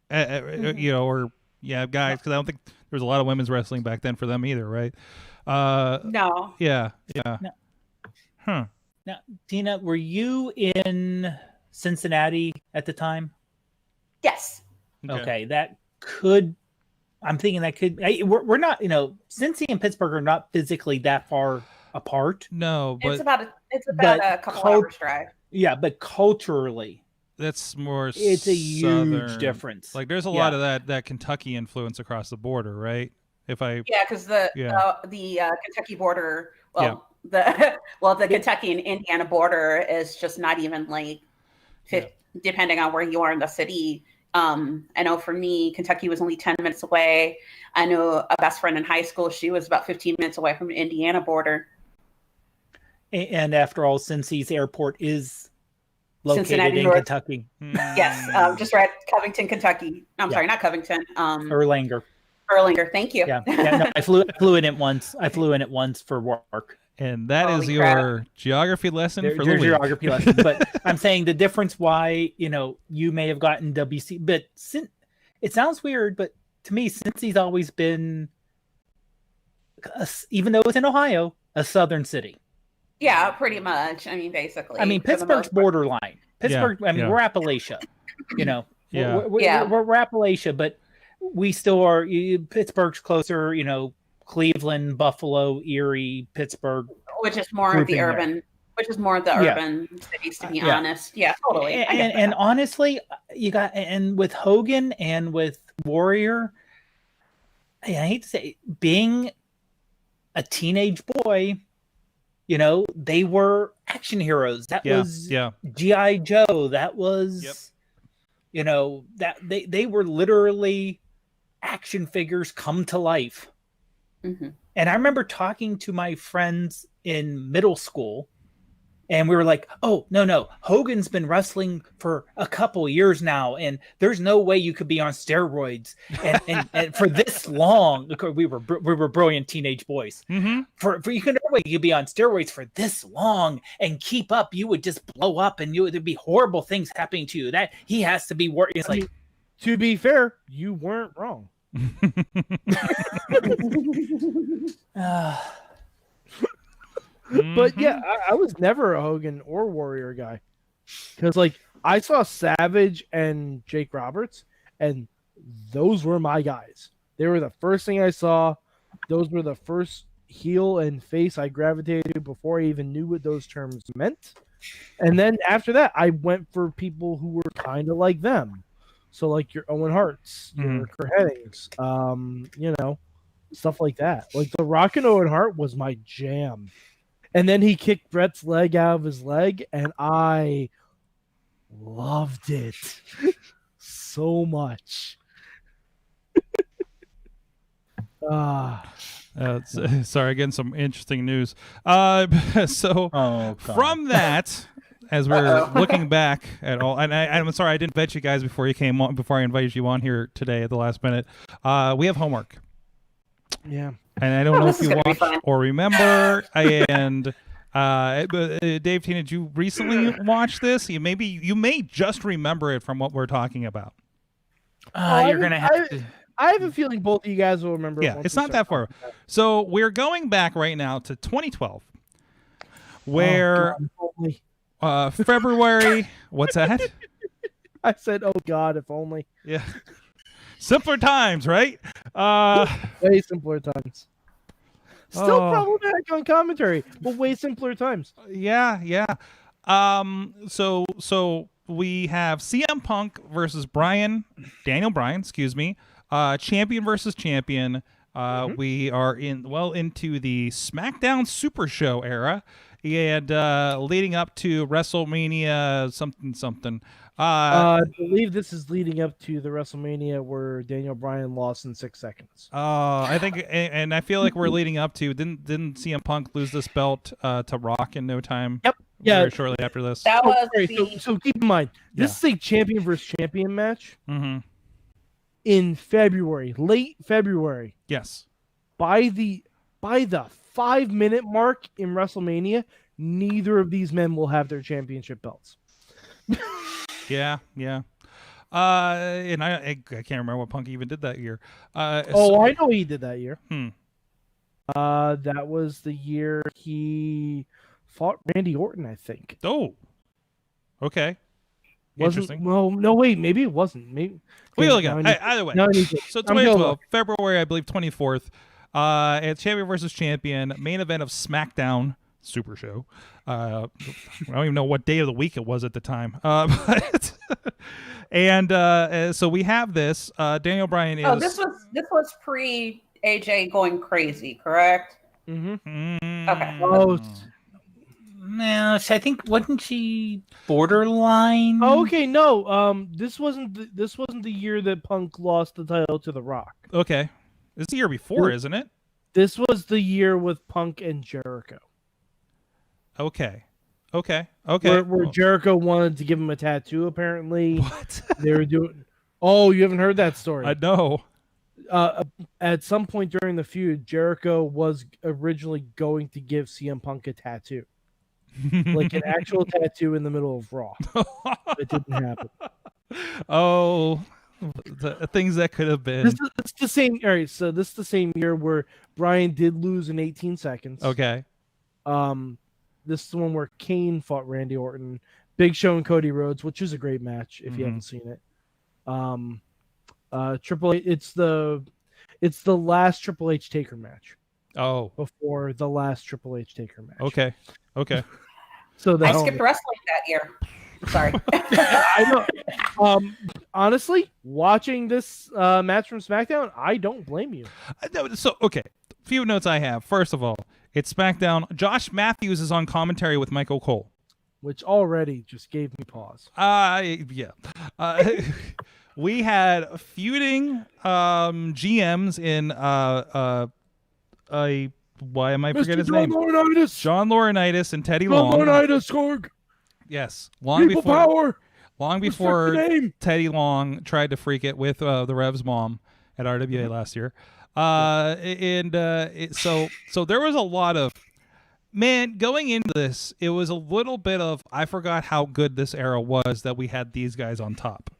S1: guys, because I don't think there was a lot of women's wrestling back then for them either, right?
S3: No.
S1: Yeah.
S4: No.
S1: Huh.
S4: Now, Tina, were you in Cincinnati at the time?
S3: Yes.
S4: Okay, that could. I'm thinking that could. We're not. Cincy and Pittsburgh are not physically that far apart.
S1: No, but
S3: it's about a couple hours drive.
S4: Yeah, but culturally,
S1: that's more.
S4: It's a
S1: southern.
S4: Huge difference.
S1: Like, there's a lot of that Kentucky influence across the border, right?
S3: Because the Kentucky border. The Kentucky and Indiana border is just not even like, depending on where you are in the city. I know for me, Kentucky was only 10 minutes away. I know a best friend in high school. She was about 15 minutes away from the Indiana border.
S4: And after all, Cincy's airport is located
S3: Cincinnati,
S4: in
S3: North.
S4: Kentucky.
S3: Yes, just right, Covington, Kentucky. I'm sorry, not Covington.
S4: Erlanger.
S3: Thank you.
S4: No, I flew in it once. I flew in it once for work.
S1: And that is your geography lesson for the week.
S4: Geography lesson. But I'm saying the difference why, you may have gotten WC, but it sounds weird, but to me, Cincy's always been even though it's in Ohio, a southern city.
S3: Yeah, pretty much. I mean, basically.
S4: I mean, Pittsburgh's borderline. Pittsburgh.
S1: Yeah,
S4: I mean,
S1: yeah.
S4: we're Appalachia. You know,
S1: Yeah.
S4: we're Appalachia, but we still are. Pittsburgh's closer. You know, Cleveland, Buffalo, Erie, Pittsburgh,
S3: which is more of the urban. Which is more of the urban cities, to be honest. Yeah, totally.
S4: And honestly, you got and with Hogan and with Warrior, I hate to say, being a teenage boy, you know, they were action heroes. That was G.I. Joe. That was, you know, that they were literally action figures come to life.
S3: Mm-hmm.
S4: And I remember talking to my friends in middle school. And we were like, oh, no, Hogan's been wrestling for a couple years now, and there's no way you could be on steroids and for this long. We were brilliant teenage boys.
S1: Mm-hmm.
S4: For you could no way you'd be on steroids for this long and keep up. You would just blow up, and there'd be horrible things happening to you. That he has to be working. It's like,
S2: to be fair, you weren't wrong. But yeah, I was never a Hogan or Warrior guy, because like I saw Savage and Jake Roberts, and those were my guys. They were the first thing I saw. Those were the first heel and face I gravitated to before I even knew what those terms meant. And then after that, I went for people who were kind of like them. So like your Owen Harts, your Kurt Hennings, you know, stuff like that. Like the Rock and Owen Hart was my jam. And then he kicked Brett's leg out of his leg, and I loved it so much.
S1: Sorry, again, some interesting news. From that, as we're looking back at all, and I'm sorry I didn't vet you guys before you came on, before I invited you on here today at the last minute. We have homework.
S2: Yeah.
S1: And I don't know if you watched or remember. And Dave, Tina, did you recently watch this? You may just remember it from what we're talking about.
S4: You're gonna have to.
S2: I have a feeling both of you guys will remember.
S1: Yeah, it's not that far. So we're going back right now to 2012, where February. What's that?
S2: I said, "Oh God, if only."
S1: Yeah. Simpler times, right?
S2: Way simpler times. Still problematic on commentary, but way simpler times.
S1: Yeah. So we have CM Punk versus Daniel Bryan, excuse me. Champion versus champion. We are into the SmackDown Super Show era, and leading up to WrestleMania something.
S2: I believe this is leading up to the WrestleMania where Daniel Bryan lost in 6 seconds.
S1: I think, and I feel like we're leading up to. Didn't CM Punk lose this belt to Rock in no time?
S2: Yep. Yeah.
S1: Very shortly after this.
S3: That was
S2: so keep in mind, this is a champion versus champion match.
S1: Mm-hmm.
S2: In February, late February.
S1: Yes.
S2: By the 5-minute mark in WrestleMania, neither of these men will have their championship belts.
S1: Yeah. And I can't remember what Punk even did that year.
S2: I know he did that year. That was the year he fought Randy Orton, I think.
S1: Oh. Okay. Interesting.
S2: Well, no, wait, maybe it wasn't. Maybe.
S1: Either way. So 2012, February, I believe 24th. It's champion versus champion, main event of SmackDown Super Show. I don't even know what day of the week it was at the time. So we have this. Daniel Bryan is.
S3: Oh, this was pre AJ going crazy, correct?
S2: Mm-hmm.
S3: Okay.
S2: Oh.
S4: No, I think wasn't she borderline?
S2: Oh, okay, no. This wasn't the year that Punk lost the title to The Rock.
S1: Okay, it's the year before, isn't it?
S2: This was the year with Punk and Jericho.
S1: Okay.
S2: Where Jericho wanted to give him a tattoo, apparently.
S1: What?
S2: They were doing. Oh, you haven't heard that story?
S1: I know.
S2: At some point during the feud, Jericho was originally going to give CM Punk a tattoo. Like an actual tattoo in the middle of Raw. It didn't happen.
S1: Oh, the things that could have been.
S2: This is the same. All right, so this is the same year where Bryan did lose in 18 seconds.
S1: Okay.
S2: This is the one where Kane fought Randy Orton, Big Show and Cody Rhodes, which is a great match if you haven't seen it. Triple H, it's the last Triple H Taker match.
S1: Oh,
S2: before the last Triple H Taker match.
S1: Okay.
S3: So I skipped wrestling that year. Sorry.
S2: I know. Honestly, watching this match from SmackDown, I don't blame you.
S1: So, okay. Few notes I have. First of all, it's SmackDown. Josh Matthews is on commentary with Michael Cole,
S2: which already just gave me pause.
S1: Yeah. We had feuding GMs in why am I forgetting his name? John Laurinaitis and Teddy Long.
S2: Laurinaitis, Korg.
S1: Yes,
S2: Long before
S1: Teddy Long tried to freak it with the Rev's mom at RWA last year. So there was a lot of, man, going into this, it was a little bit of, I forgot how good this era was that we had these guys on top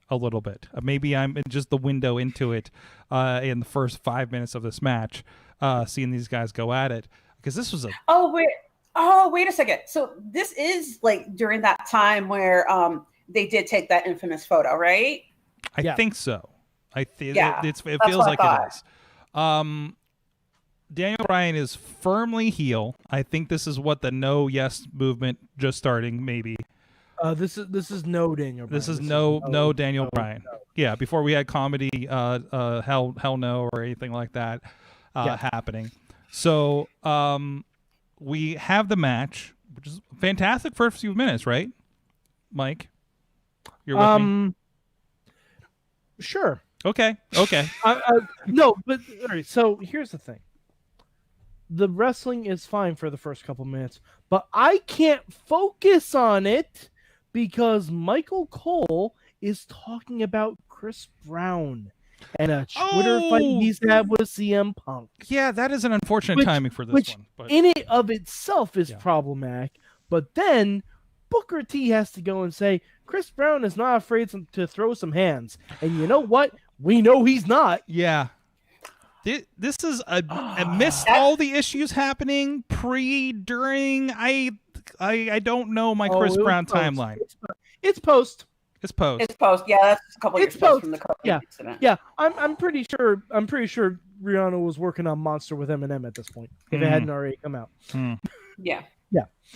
S1: a little bit. Maybe I'm just the window into it in the first 5 minutes of this match, seeing these guys go at it, because this was a...
S3: Oh, wait a second. So this is like during that time where they did take that infamous photo, right?
S1: I think so. It feels like it is. Daniel Bryan is firmly heel. I think this is what the no yes movement just starting, maybe.
S2: This is no Daniel Bryan.
S1: This is no Daniel Bryan. No. Yeah, before we had comedy hell no or anything like that happening. So we have the match, which is fantastic first few minutes, right? Mike, you're with me?
S2: Sure.
S1: Okay.
S2: No, but all right, so here's the thing. The wrestling is fine for the first couple minutes, but I can't focus on it because Michael Cole is talking about Chris Brown and a Twitter fight he's had with CM Punk.
S1: Yeah, that is an unfortunate timing for this one. But
S2: in it of itself is problematic, but then Booker T has to go and say, Chris Brown is not afraid to throw some hands. And you know what? We know he's not.
S1: Yeah. This is amidst all the issues happening during. I don't know my Chris Brown timeline.
S2: It's post.
S1: It's post.
S3: Yeah, that's a couple years post from the Kobe incident.
S2: Yeah. I'm pretty sure Rihanna was working on Monster with Eminem at this point, if it hadn't already come out.
S3: Yeah.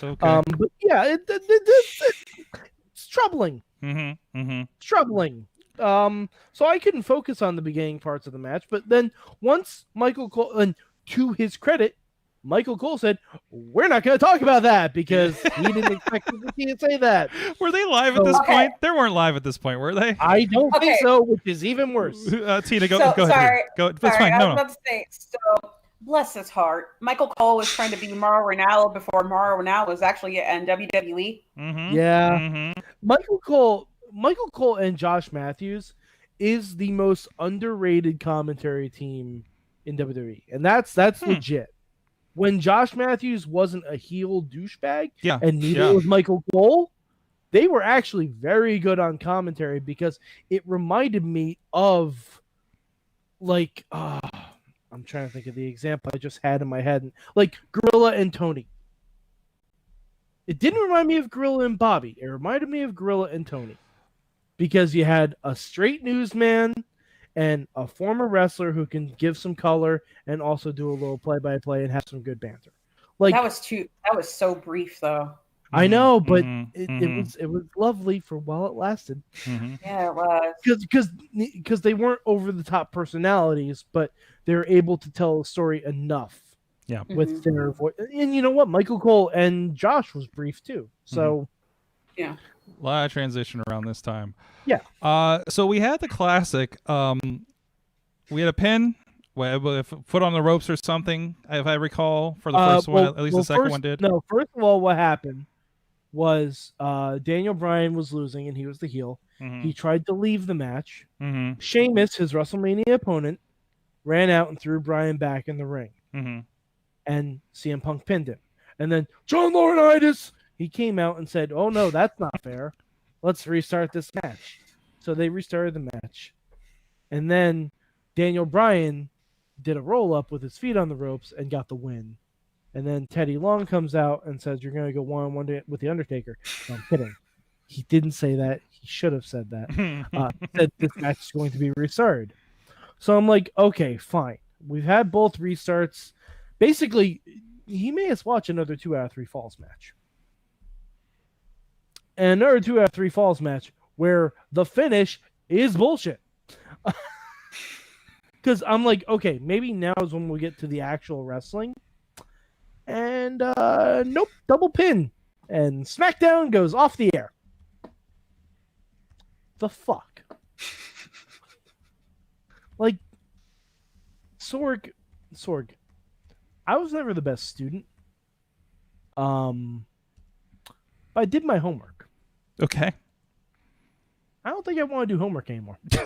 S2: Okay. But yeah, it's troubling. It's troubling. So I couldn't focus on the beginning parts of the match, but then once Michael Cole, and to his credit, Michael Cole said, "We're not going to talk about that," because he didn't expect to say that.
S1: Were they live at this point? They weren't live at this point, were they?
S2: I don't think so, which is even worse.
S1: Tina, go ahead.
S3: Sorry,
S1: That's fine.
S3: I was about to say, so bless his heart, Michael Cole was trying to be Mauro Ranallo before Mauro Ranallo was actually in WWE.
S2: Michael Cole and Josh Matthews is the most underrated commentary team in WWE, and that's legit. When Josh Matthews wasn't a heel douchebag, and neither was Michael Cole, they were actually very good on commentary because it reminded me of, like, I'm trying to think of the example I just had in my head, like Gorilla and Tony. It didn't remind me of Gorilla and Bobby. It reminded me of Gorilla and Tony. Because you had a straight newsman and a former wrestler who can give some color and also do a little play-by-play and have some good banter. Like
S3: that was so brief though.
S2: I know, but it was lovely for while it lasted.
S3: Yeah, it was.
S2: Because they weren't over the top personalities, but they were able to tell a story enough.
S1: Yeah,
S2: with their voice. And you know what? Michael Cole and Josh was brief too. So
S3: yeah.
S1: A lot of transition around this time.
S2: Yeah.
S1: So we had the classic. We had a pin, foot on the ropes or something, if I recall, for the first one. At least the second one did.
S2: No, first of all, what happened was Daniel Bryan was losing and he was the heel. He tried to leave the match. Sheamus, his WrestleMania opponent, ran out and threw Bryan back in the ring. And CM Punk pinned him. And then John Laurinaitis, he came out and said, "Oh no, that's not fair. Let's restart this match." So they restarted the match. And then Daniel Bryan did a roll-up with his feet on the ropes and got the win. And then Teddy Long comes out and says, you're going to go one-on-one with The Undertaker. No, I'm kidding. He didn't say that. He should have said that. He said this match is going to be restarted. So I'm like, okay, fine. We've had both restarts. Basically, he made us watch another 2 out of 3 falls match. And another 2 out of 3 falls match where the finish is bullshit. Because I'm like, okay, maybe now is when we get to the actual wrestling. And nope, double pin. And SmackDown goes off the air. The fuck? Like, Sorg, I was never the best student. But I did my homework.
S1: Okay.
S2: I don't think I want to do homework anymore. I'm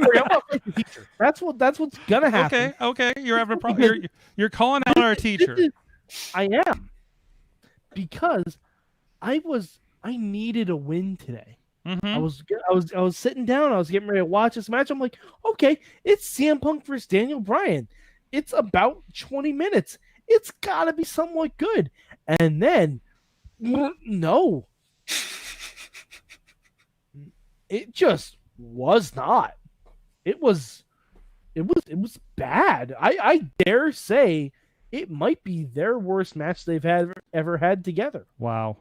S2: not like the teacher. That's what's gonna happen.
S1: Okay. You're having a problem. You're calling out our teacher.
S2: I am, because I needed a win today.
S1: Mm-hmm.
S2: I was sitting down. I was getting ready to watch this match. I'm like, okay, it's CM Punk versus Daniel Bryan. It's about 20 minutes. It's got to be somewhat good. And then, no. It just was not. It was bad. I dare say it might be their worst match they've ever had together.
S1: Wow.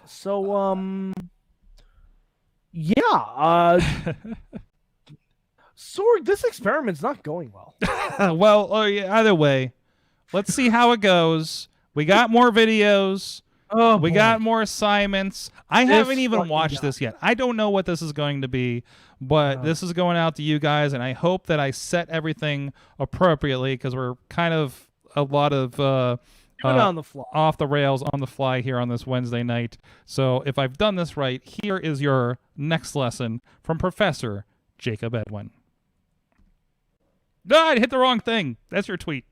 S2: So yeah. Sorg, this experiment's not going well.
S1: Well, either way, let's see how it goes. We got more videos. We got more assignments. I haven't even watched this yet. I don't know what this is going to be, but this is going out to you guys, and I hope that I set everything appropriately, because we're kind of a lot of
S2: on the fly.
S1: Off the rails on the fly here on this Wednesday night. So if I've done this right, here is your next lesson from Professor Jacob Edwin. No, I hit the wrong thing. That's your tweet.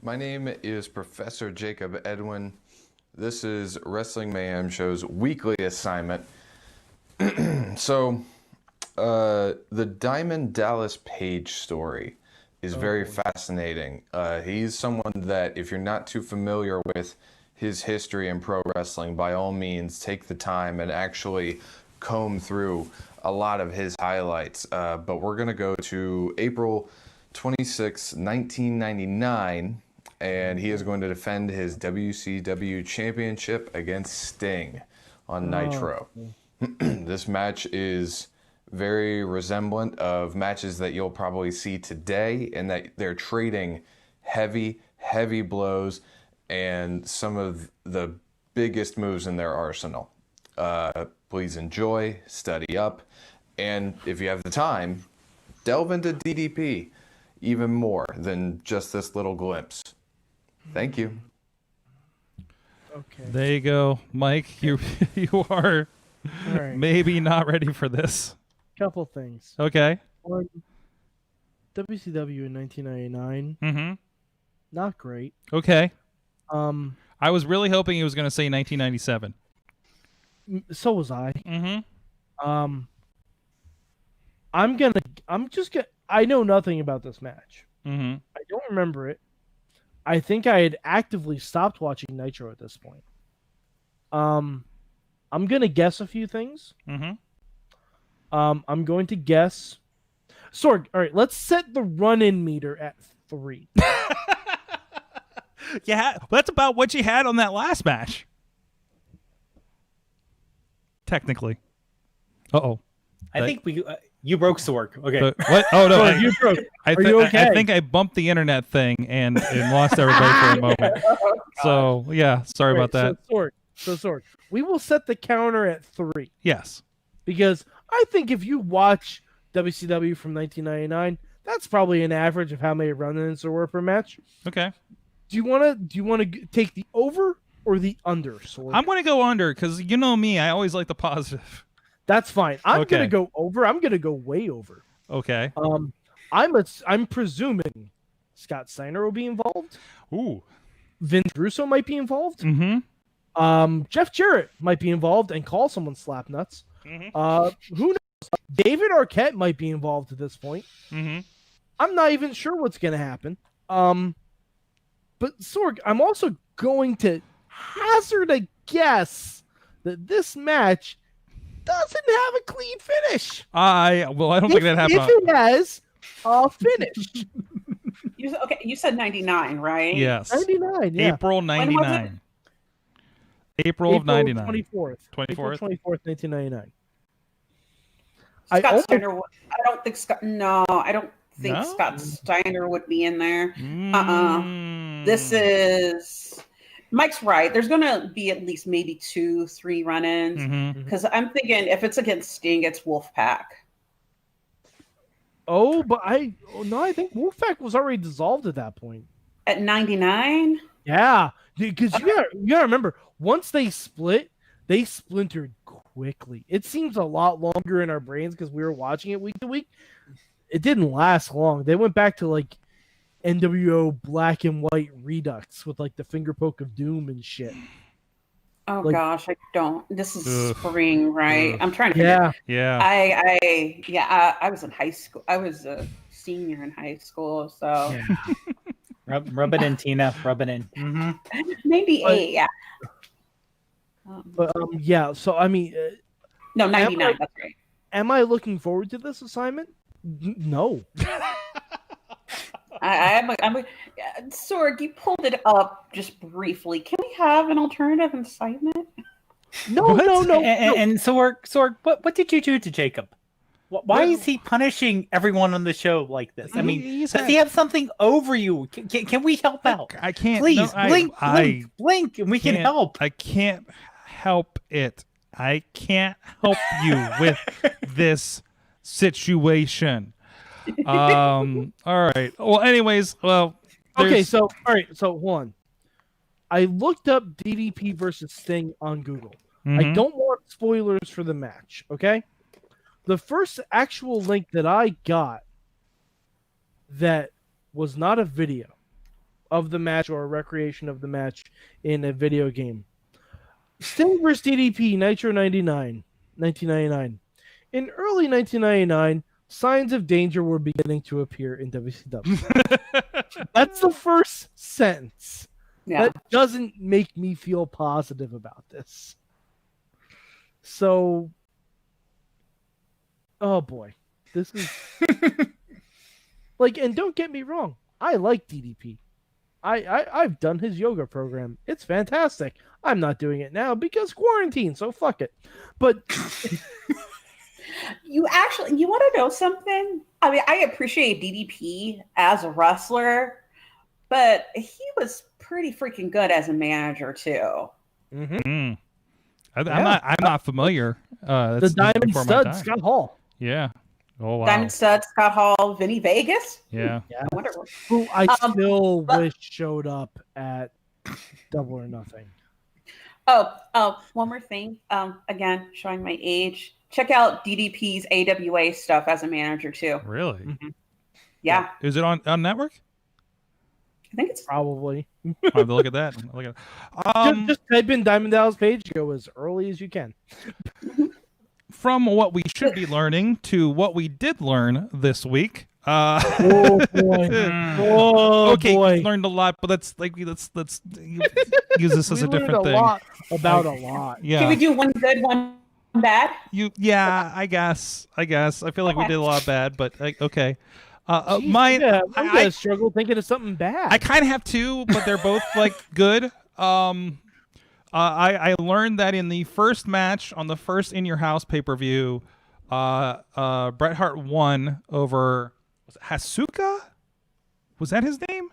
S5: My name is Professor Jacob Edwin. This is Wrestling Mayhem Show's weekly assignment. So, the Diamond Dallas Page story is very fascinating. He's someone that, if you're not too familiar with his history in pro wrestling, by all means, take the time and actually comb through a lot of his highlights. But we're going to go to April 26, 1999. And he is going to defend his WCW championship against Sting on Nitro. This match is very resemblant of matches that you'll probably see today, in that they're trading heavy blows and some of the biggest moves in their arsenal. Please enjoy, study up, and if you have the time, delve into DDP even more than just this little glimpse. Thank you.
S2: Okay.
S1: There you go, Mike. You are maybe not ready for this.
S2: Couple things.
S1: Okay.
S2: One, WCW in 1999.
S1: Mm-hmm.
S2: Not great.
S1: Okay. I was really hoping he was going to say 1997.
S2: So was I.
S1: Mm-hmm.
S2: I know nothing about this match.
S1: Mm-hmm.
S2: I don't remember it. I think I had actively stopped watching Nitro at this point. I'm gonna guess a few things.
S1: Mm-hmm.
S2: I'm going to guess. Sorg, all right, let's set the run-in meter at 3.
S1: Yeah, that's about what you had on that last match. Technically. Uh-oh.
S4: I think you broke Sorg. Okay.
S1: What? Oh no!
S2: You broke.
S1: I think I bumped the internet thing and lost everybody for a moment. So yeah, sorry about that.
S2: So Sorg, we will set the counter at 3.
S1: Yes.
S2: Because I think if you watch WCW from 1999, that's probably an average of how many run-ins there were per match.
S1: Okay.
S2: Do you want to take the over or the under, Sorg?
S1: I'm going to go under, because you know me, I always like the positive.
S2: That's fine. I'm going to go over. I'm going to go way over.
S1: Okay.
S2: I'm presuming Scott Steiner will be involved.
S1: Ooh.
S2: Vince Russo might be involved.
S1: Mm-hmm.
S2: Jeff Jarrett might be involved and call someone slapnuts. Who knows? David Arquette might be involved at this point. I'm not even sure what's going to happen. But Sorg, I'm also going to hazard a guess that this match doesn't have a clean finish.
S1: I don't think that happened.
S2: If it has a finish.
S3: You said 99, right?
S1: Yes.
S2: 99, yeah.
S1: April 99. April of 99.
S2: 24th.
S1: 24th?
S2: April 24th, 1999.
S3: Scott Steiner. I don't think Scott. No, I don't think
S1: No?
S3: Scott Steiner would be in there. This is. Mike's right. There's going to be at least maybe 2-3 run-ins because I'm thinking if it's against Sting, it's Wolfpack.
S2: Oh, but I think Wolfpack was already dissolved at that point.
S3: At 99?
S2: Yeah, because you gotta remember, once they split, they splintered quickly. It seems a lot longer in our brains because we were watching it week to week. It didn't last long. They went back to like NWO Black and White Redux with like the finger poke of doom and shit.
S3: Oh
S2: Like-
S3: gosh, I don't. This is spring, right? I'm trying to figure.
S2: Yeah,
S1: Yeah.
S3: I was in high school. I was a senior in high school, so
S4: Rub it in, Tina. Rub it in.
S3: maybe 8. Yeah.
S2: but yeah. So I mean,
S3: No, 99. That's right.
S2: am I looking forward to this assignment? No.
S3: I'm Sorg, you pulled it up just briefly. Can we have an alternative assignment?
S2: No.
S4: And Sorg, what did you do to Jacob? Why is he punishing everyone on the show like this? I mean, does he have something over you? Can we help out?
S1: I can't.
S4: Please,
S1: no,
S4: blink, and we can help.
S1: I can't help it. I can't help you with this situation. All right. Well, anyways,
S2: Okay, so all right, so hold on. I looked up DDP versus Sting on Google. I don't want spoilers for the match, okay? The first actual link that I got that was not a video of the match or a recreation of the match in a video game. Sting versus DDP Nitro 1999. In early 1999, signs of danger were beginning to appear in WCW. That's the first sentence.
S3: Yeah.
S2: That doesn't make me feel positive about this. So, oh boy, this is like, and don't get me wrong, I like DDP. I've done his yoga program. It's fantastic. I'm not doing it now because quarantine, so fuck it. But
S3: You want to know something? I mean, I appreciate DDP as a wrestler, but he was pretty freaking good as a manager too.
S1: I'm not familiar.
S2: the Diamond Stud, Scott Hall.
S1: Yeah. Oh wow.
S3: Diamond Stud, Scott Hall, Vinny Vegas.
S1: Yeah.
S3: I wonder.
S2: Who I still wish showed up at Double or Nothing.
S3: Oh, one more thing. Again, showing my age. Check out DDP's AWA stuff as a manager too.
S1: Really?
S3: Yeah,
S1: Is it on network?
S3: I think it's
S2: Probably.
S1: I have to look at that. Look at
S2: Just type in Diamond Dallas Page. Go as early as you can.
S1: From what we should be learning to what we did learn this week.
S2: Oh boy! Oh
S1: Okay,
S2: boy!
S1: we learned a lot, but let's use this as
S2: We
S1: a different
S2: learned
S1: thing.
S2: a lot about a lot.
S1: Yeah.
S3: Can we do one good, one bad?
S1: I guess. I feel like we did a lot bad, but okay.
S2: Jeez,
S1: Mine.
S2: yeah, I'm
S1: I
S2: gonna struggle thinking of something bad.
S1: I kind of have two, but they're both like good. I learned that in the first match on the first In Your House pay-per-view, Bret Hart won over Hasuka. Was that his name?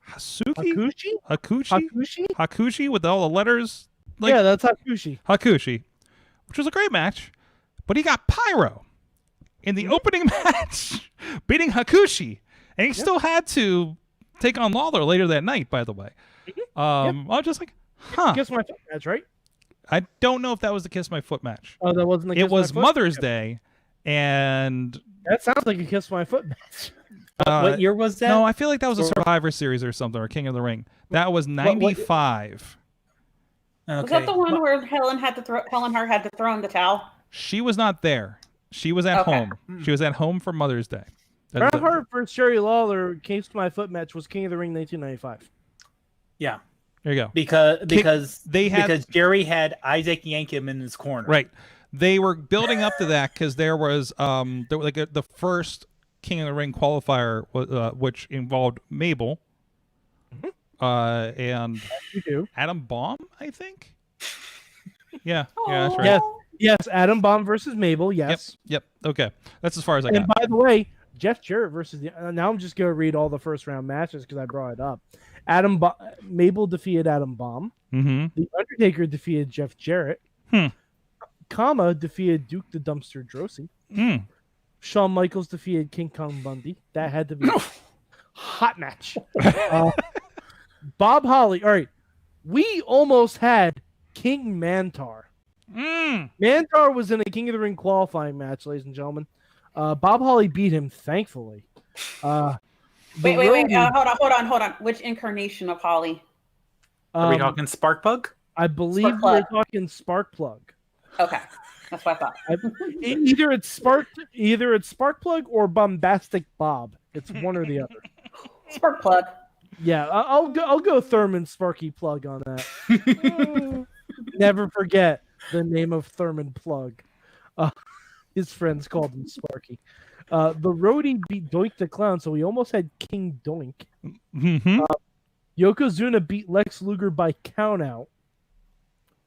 S2: Hakushi?
S1: Hakushi with all the letters.
S2: Yeah, that's Hakushi.
S1: Hakushi, which was a great match, but he got pyro in the opening match, beating Hakushi, and he still had to take on Lawler later that night. By the way, I was just like, huh.
S2: Kiss My Foot match, right?
S1: I don't know if that was the Kiss My Foot match.
S2: Oh, that wasn't the Kiss
S1: It was
S2: My Foot?
S1: Mother's Day, and
S2: That sounds like a Kiss My Foot match.
S4: What year was that?
S1: no, I feel like that was a Survivor Series or something, or King of the Ring. That was 95.
S4: Okay.
S3: Was that the one where Helen Hart had to throw in the towel?
S1: She was not there. She was at home. She was at home for Mother's Day.
S2: Bret Hart versus Jerry Lawler, Case to My Foot match was King of the Ring 1995.
S4: Yeah.
S1: There you go.
S4: Because
S1: because
S4: Jerry had Isaac Yankem in his corner.
S1: Right. They were building up to that because there was the first King of the Ring qualifier, which involved Mabel, and Adam Bomb, I think. Yeah, that's right.
S2: Yes, Adam Bomb versus Mabel. Yes.
S1: Yep. Okay, that's as far as I got.
S2: And by the way, Jeff Jarrett versus now I'm just gonna read all the first round matches because I brought it up. Mabel defeated Adam Bomb.
S1: Mm-hmm.
S2: The Undertaker defeated Jeff Jarrett. Kama defeated Duke the Dumpster Droese. Shawn Michaels defeated King Kong Bundy. That had to be a hot match. Bob Holly. All right, we almost had King Mantar. Mantar was in a King of the Ring qualifying match, ladies and gentlemen. Bob Holly beat him, thankfully.
S3: Wait. Hold on. Which incarnation of Holly?
S4: Are we talking Sparkplug?
S2: I believe we're talking Sparkplug.
S3: Okay, that's what I thought.
S2: Either it's Sparkplug or Bombastic Bob. It's one or the other.
S3: Sparkplug.
S2: Yeah, I'll go Thurman Sparky Plug on that. Never forget the name of Thurman Plug. His friends called him Sparky. The Roadie beat Doink the Clown, so we almost had King Doink. Yokozuna beat Lex Luger by countout.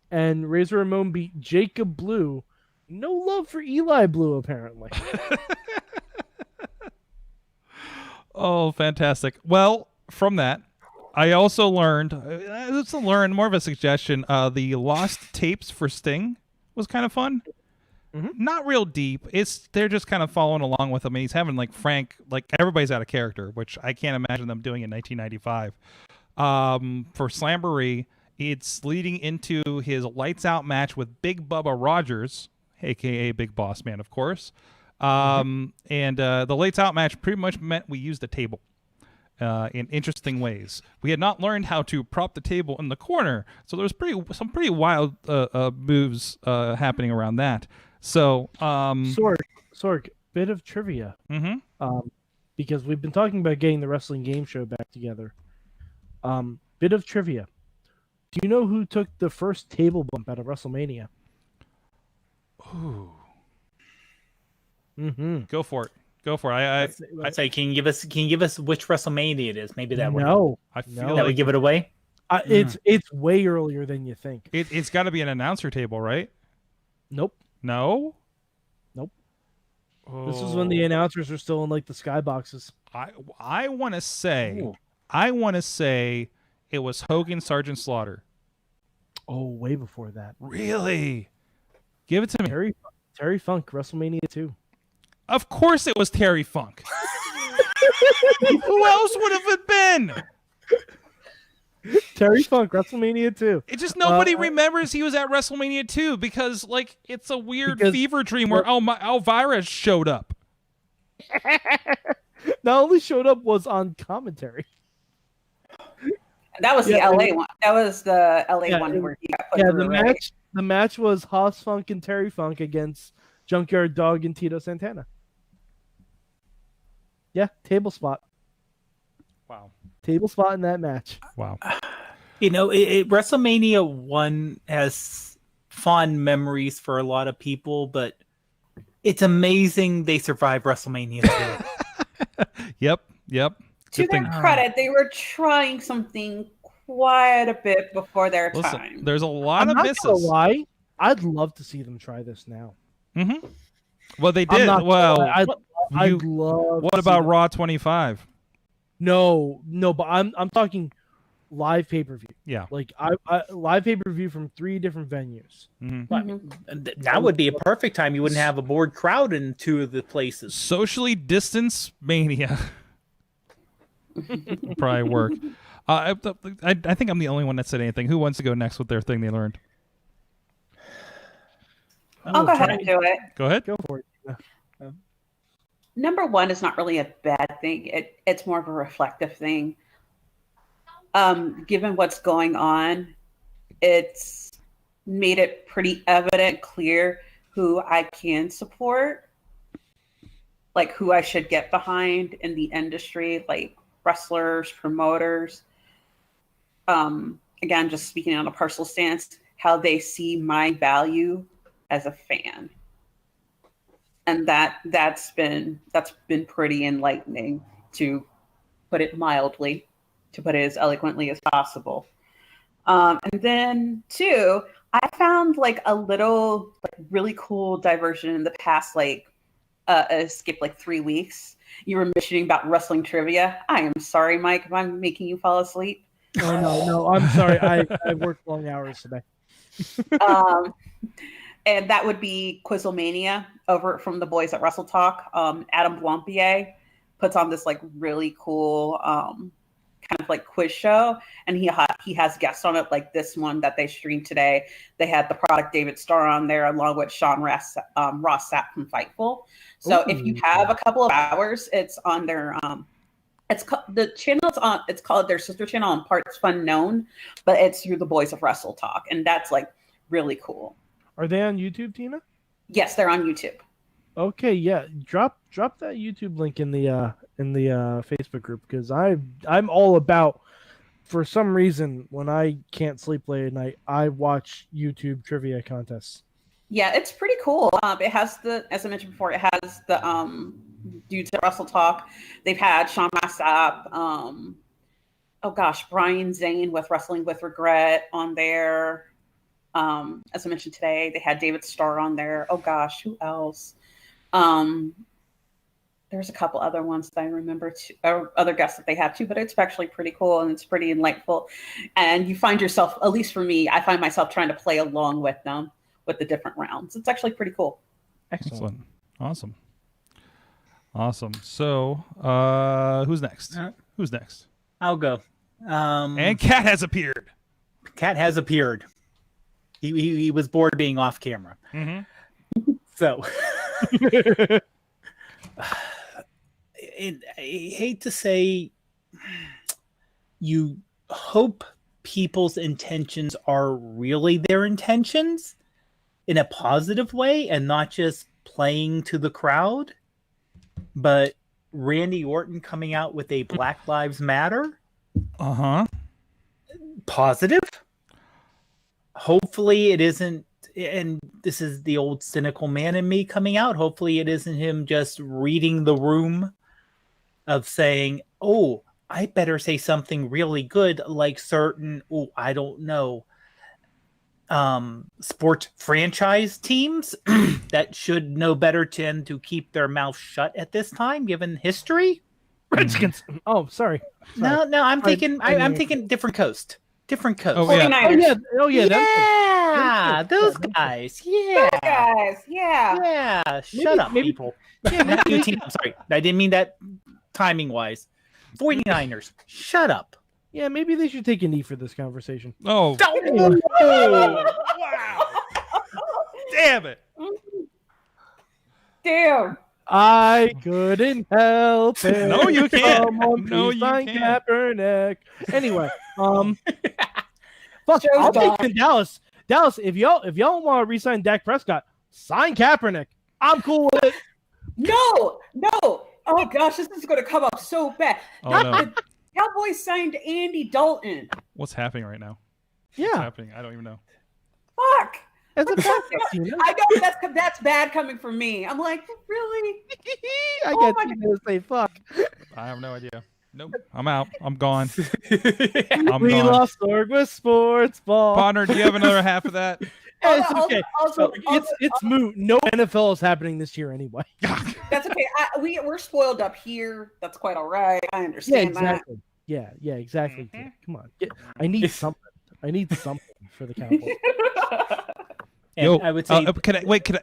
S2: And Razor Ramon beat Jacob Blue. No love for Eli Blue, apparently.
S1: Oh, fantastic. Well, from that, I also learned, more of a suggestion, the lost tapes for Sting was kind of fun. Not real deep. They're just kind of following along with him, and he's having Frank, everybody's out of character, which I can't imagine them doing in 1995. For Slamboree, it's leading into his lights out match with Big Bubba Rogers, aka Big Boss Man, of course. And the lights out match pretty much meant we used the table in interesting ways. We had not learned how to prop the table in the corner, so there was some pretty wild moves happening around that. So,
S2: Sorg, bit of trivia. Because we've been talking about getting the wrestling game show back together. Bit of trivia. Do you know who took the first table bump out of WrestleMania?
S1: Ooh. Go for it. I
S4: say, can you give us which WrestleMania it is? Maybe that would.
S2: No,
S1: I feel
S4: that would give it away.
S2: It's way earlier than you think.
S1: It's got to be an announcer table, right?
S2: Nope.
S1: No.
S2: Nope. Oh. This is when the announcers are still in the skyboxes.
S1: I want to say it was Hogan Sergeant Slaughter.
S2: Oh, way before that.
S1: Really? Give it to me.
S2: Terry Funk, WrestleMania 2.
S1: Of course it was Terry Funk. Who else would have it been?
S2: Terry Funk, WrestleMania 2.
S1: It just nobody remembers he was at WrestleMania 2 because it's a weird fever dream where Elvira showed up.
S2: Not only showed up, was on commentary.
S3: That was the LA one. That was the LA one where he got put through.
S2: The match was Hoss Funk and Terry Funk against Junkyard Dog and Tito Santana. Yeah, table spot.
S1: Wow.
S2: Table spot in that match.
S1: Wow.
S4: WrestleMania 1 has fond memories for a lot of people, but it's amazing they survived WrestleMania 2.
S1: Yep.
S3: To their credit, they were trying something quite a bit before their time.
S1: There's a lot of misses.
S2: I'm not gonna lie. I'd love to see them try this now.
S1: Well, they did.
S2: I'd love.
S1: What about Raw 25?
S2: No, but I'm talking live pay-per-view.
S1: Yeah,
S2: live pay-per-view from 3 different venues.
S4: That would be a perfect time. You wouldn't have a bored crowd in 2 of the places.
S1: Socially distance mania. Probably work. I think I'm the only one that said anything. Who wants to go next with their thing they learned?
S3: I'll go ahead and do it.
S1: Go ahead.
S2: Go for it.
S3: Number 1 is not really a bad thing. It's more of a reflective thing. Given what's going on, it's made it pretty evident, clear who I can support, like who I should get behind in the industry, like wrestlers, promoters. Again, just speaking on a personal stance, how they see my value as a fan. And that's been pretty enlightening, to put it mildly, to put it as eloquently as possible. And then two, I found like a little really cool diversion in the past, skip 3 weeks. You were mentioning about wrestling trivia. I am sorry, Mike, if I'm making you fall asleep.
S2: Oh no, I'm sorry. I worked long hours today.
S3: And that would be Quizlemania over from the boys at Wrestle Talk. Adam Blampier puts on this really cool kind of quiz show, and he has guests on it, like this one that they streamed today. They had the product David Starr on there, along with Sean Ross Sapp from Fightful. So if you have a couple of hours, it's on their the channel's on. It's called their sister channel on Parts Fun Known, but it's through the Boys of Wrestle Talk, and that's really cool.
S2: Are they on YouTube, Tina?
S3: Yes, they're on YouTube.
S2: Okay, yeah. Drop that YouTube link in the Facebook group, because I'm all about. For some reason, when I can't sleep late at night, I watch YouTube trivia contests.
S3: Yeah, it's pretty cool. It has as I mentioned before, it has the dudes at Wrestle Talk. They've had Sean Massap, Brian Zane with Wrestling with Regret on there. As I mentioned today, they had David Starr on there. Oh gosh, who else? There's a couple other ones that I remember too, or other guests that they have too, but it's actually pretty cool and it's pretty enlightful. And you find yourself, at least for me, I find myself trying to play along with them with the different rounds. It's actually pretty cool.
S1: Excellent. Awesome. So, who's next? Who's next?
S4: I'll go.
S1: And Cat has appeared.
S4: He was bored being off camera.
S1: Mm-hmm.
S4: So, I hate to say, you hope people's intentions are really their intentions in a positive way and not just playing to the crowd. But Randy Orton coming out with a Black Lives Matter. Positive. Hopefully it isn't, and this is the old cynical man in me coming out, hopefully it isn't him just reading the room of saying, oh, I better say something really good, like certain, I don't know, sport franchise teams that should know better tend to keep their mouth shut at this time, given history.
S2: Redskins. Oh, sorry.
S4: No, I'm thinking different coast. Different coast.
S1: Oh, yeah.
S4: Yeah, those guys. Yeah.
S3: Those guys. Yeah.
S4: Yeah. Shut up, people. Yeah, I'm sorry. I didn't mean that timing wise. 49ers. Shut up.
S2: Yeah, maybe they should take a knee for this conversation.
S1: Oh.
S4: Wow.
S1: Damn it.
S3: Damn.
S2: I couldn't help it.
S1: No, you can't. No, you can't.
S2: Kaepernick. Anyway, fuck, I'll take in Dallas. Dallas, if y'all want to re-sign Dak Prescott, sign Kaepernick. I'm cool with it.
S3: No. Oh gosh, this is going to come up so bad.
S1: Oh, no.
S3: The Cowboys signed Andy Dalton.
S1: What's happening right now?
S2: Yeah.
S1: What's happening? I don't even know.
S3: Fuck.
S2: That's a backup,
S3: I know that's bad coming from me. I'm like, really?
S2: I get you to say fuck.
S1: I have no idea. Nope. I'm out. I'm gone.
S2: We lost Sorg with sports ball.
S1: Partner, do you have another half of that?
S2: It's okay. It's moot. No NFL is happening this year anyway.
S3: That's okay. We're spoiled up here. That's quite all right. I understand that.
S2: Yeah, exactly. Mm-hmm. Come on. I need something. I need something for the Cowboys.
S1: Yo,
S4: I would say,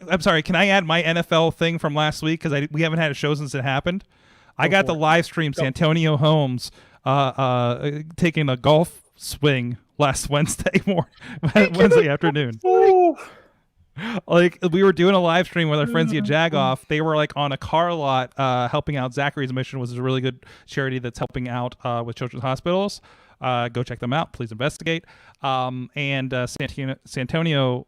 S1: I'm sorry. Can I add my NFL thing from last week? Because we haven't had a show since it happened. I got the live stream Santonio Holmes taking a golf swing last Wednesday afternoon. Like, we were doing a live stream with our friends at Jagoff. They were on a car lot helping out Zachary's Mission, which is a really good charity that's helping out with children's hospitals. Go check them out. Please investigate. And Santonio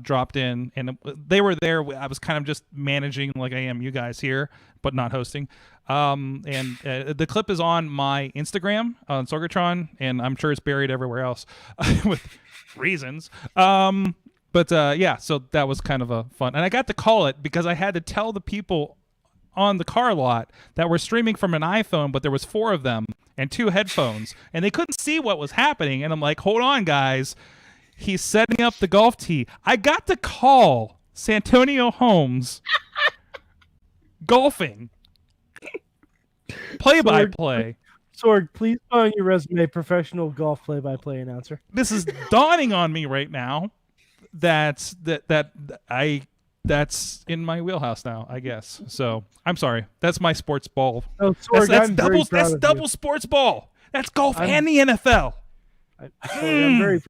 S1: dropped in, and they were there. I was kind of just managing like I am you guys here, but not hosting. And the clip is on my Instagram on Sorgatron, and I'm sure it's buried everywhere else with reasons. But yeah, so that was kind of a fun. And I got to call it because I had to tell the people on the car lot that were streaming from an iPhone, but there was 4 of them and 2 headphones, and they couldn't see what was happening. And I'm like, hold on, guys. He's setting up the golf tee. I got to call Santonio Holmes golfing. Play-by-play.
S2: Sorg, please put on your resume professional golf play-by-play announcer.
S1: This is dawning on me right now. That's in my wheelhouse now, I guess. So I'm sorry. That's my sports ball.
S2: Oh, Sorg,
S1: that's double sports ball. That's golf and the NFL.
S2: I'm very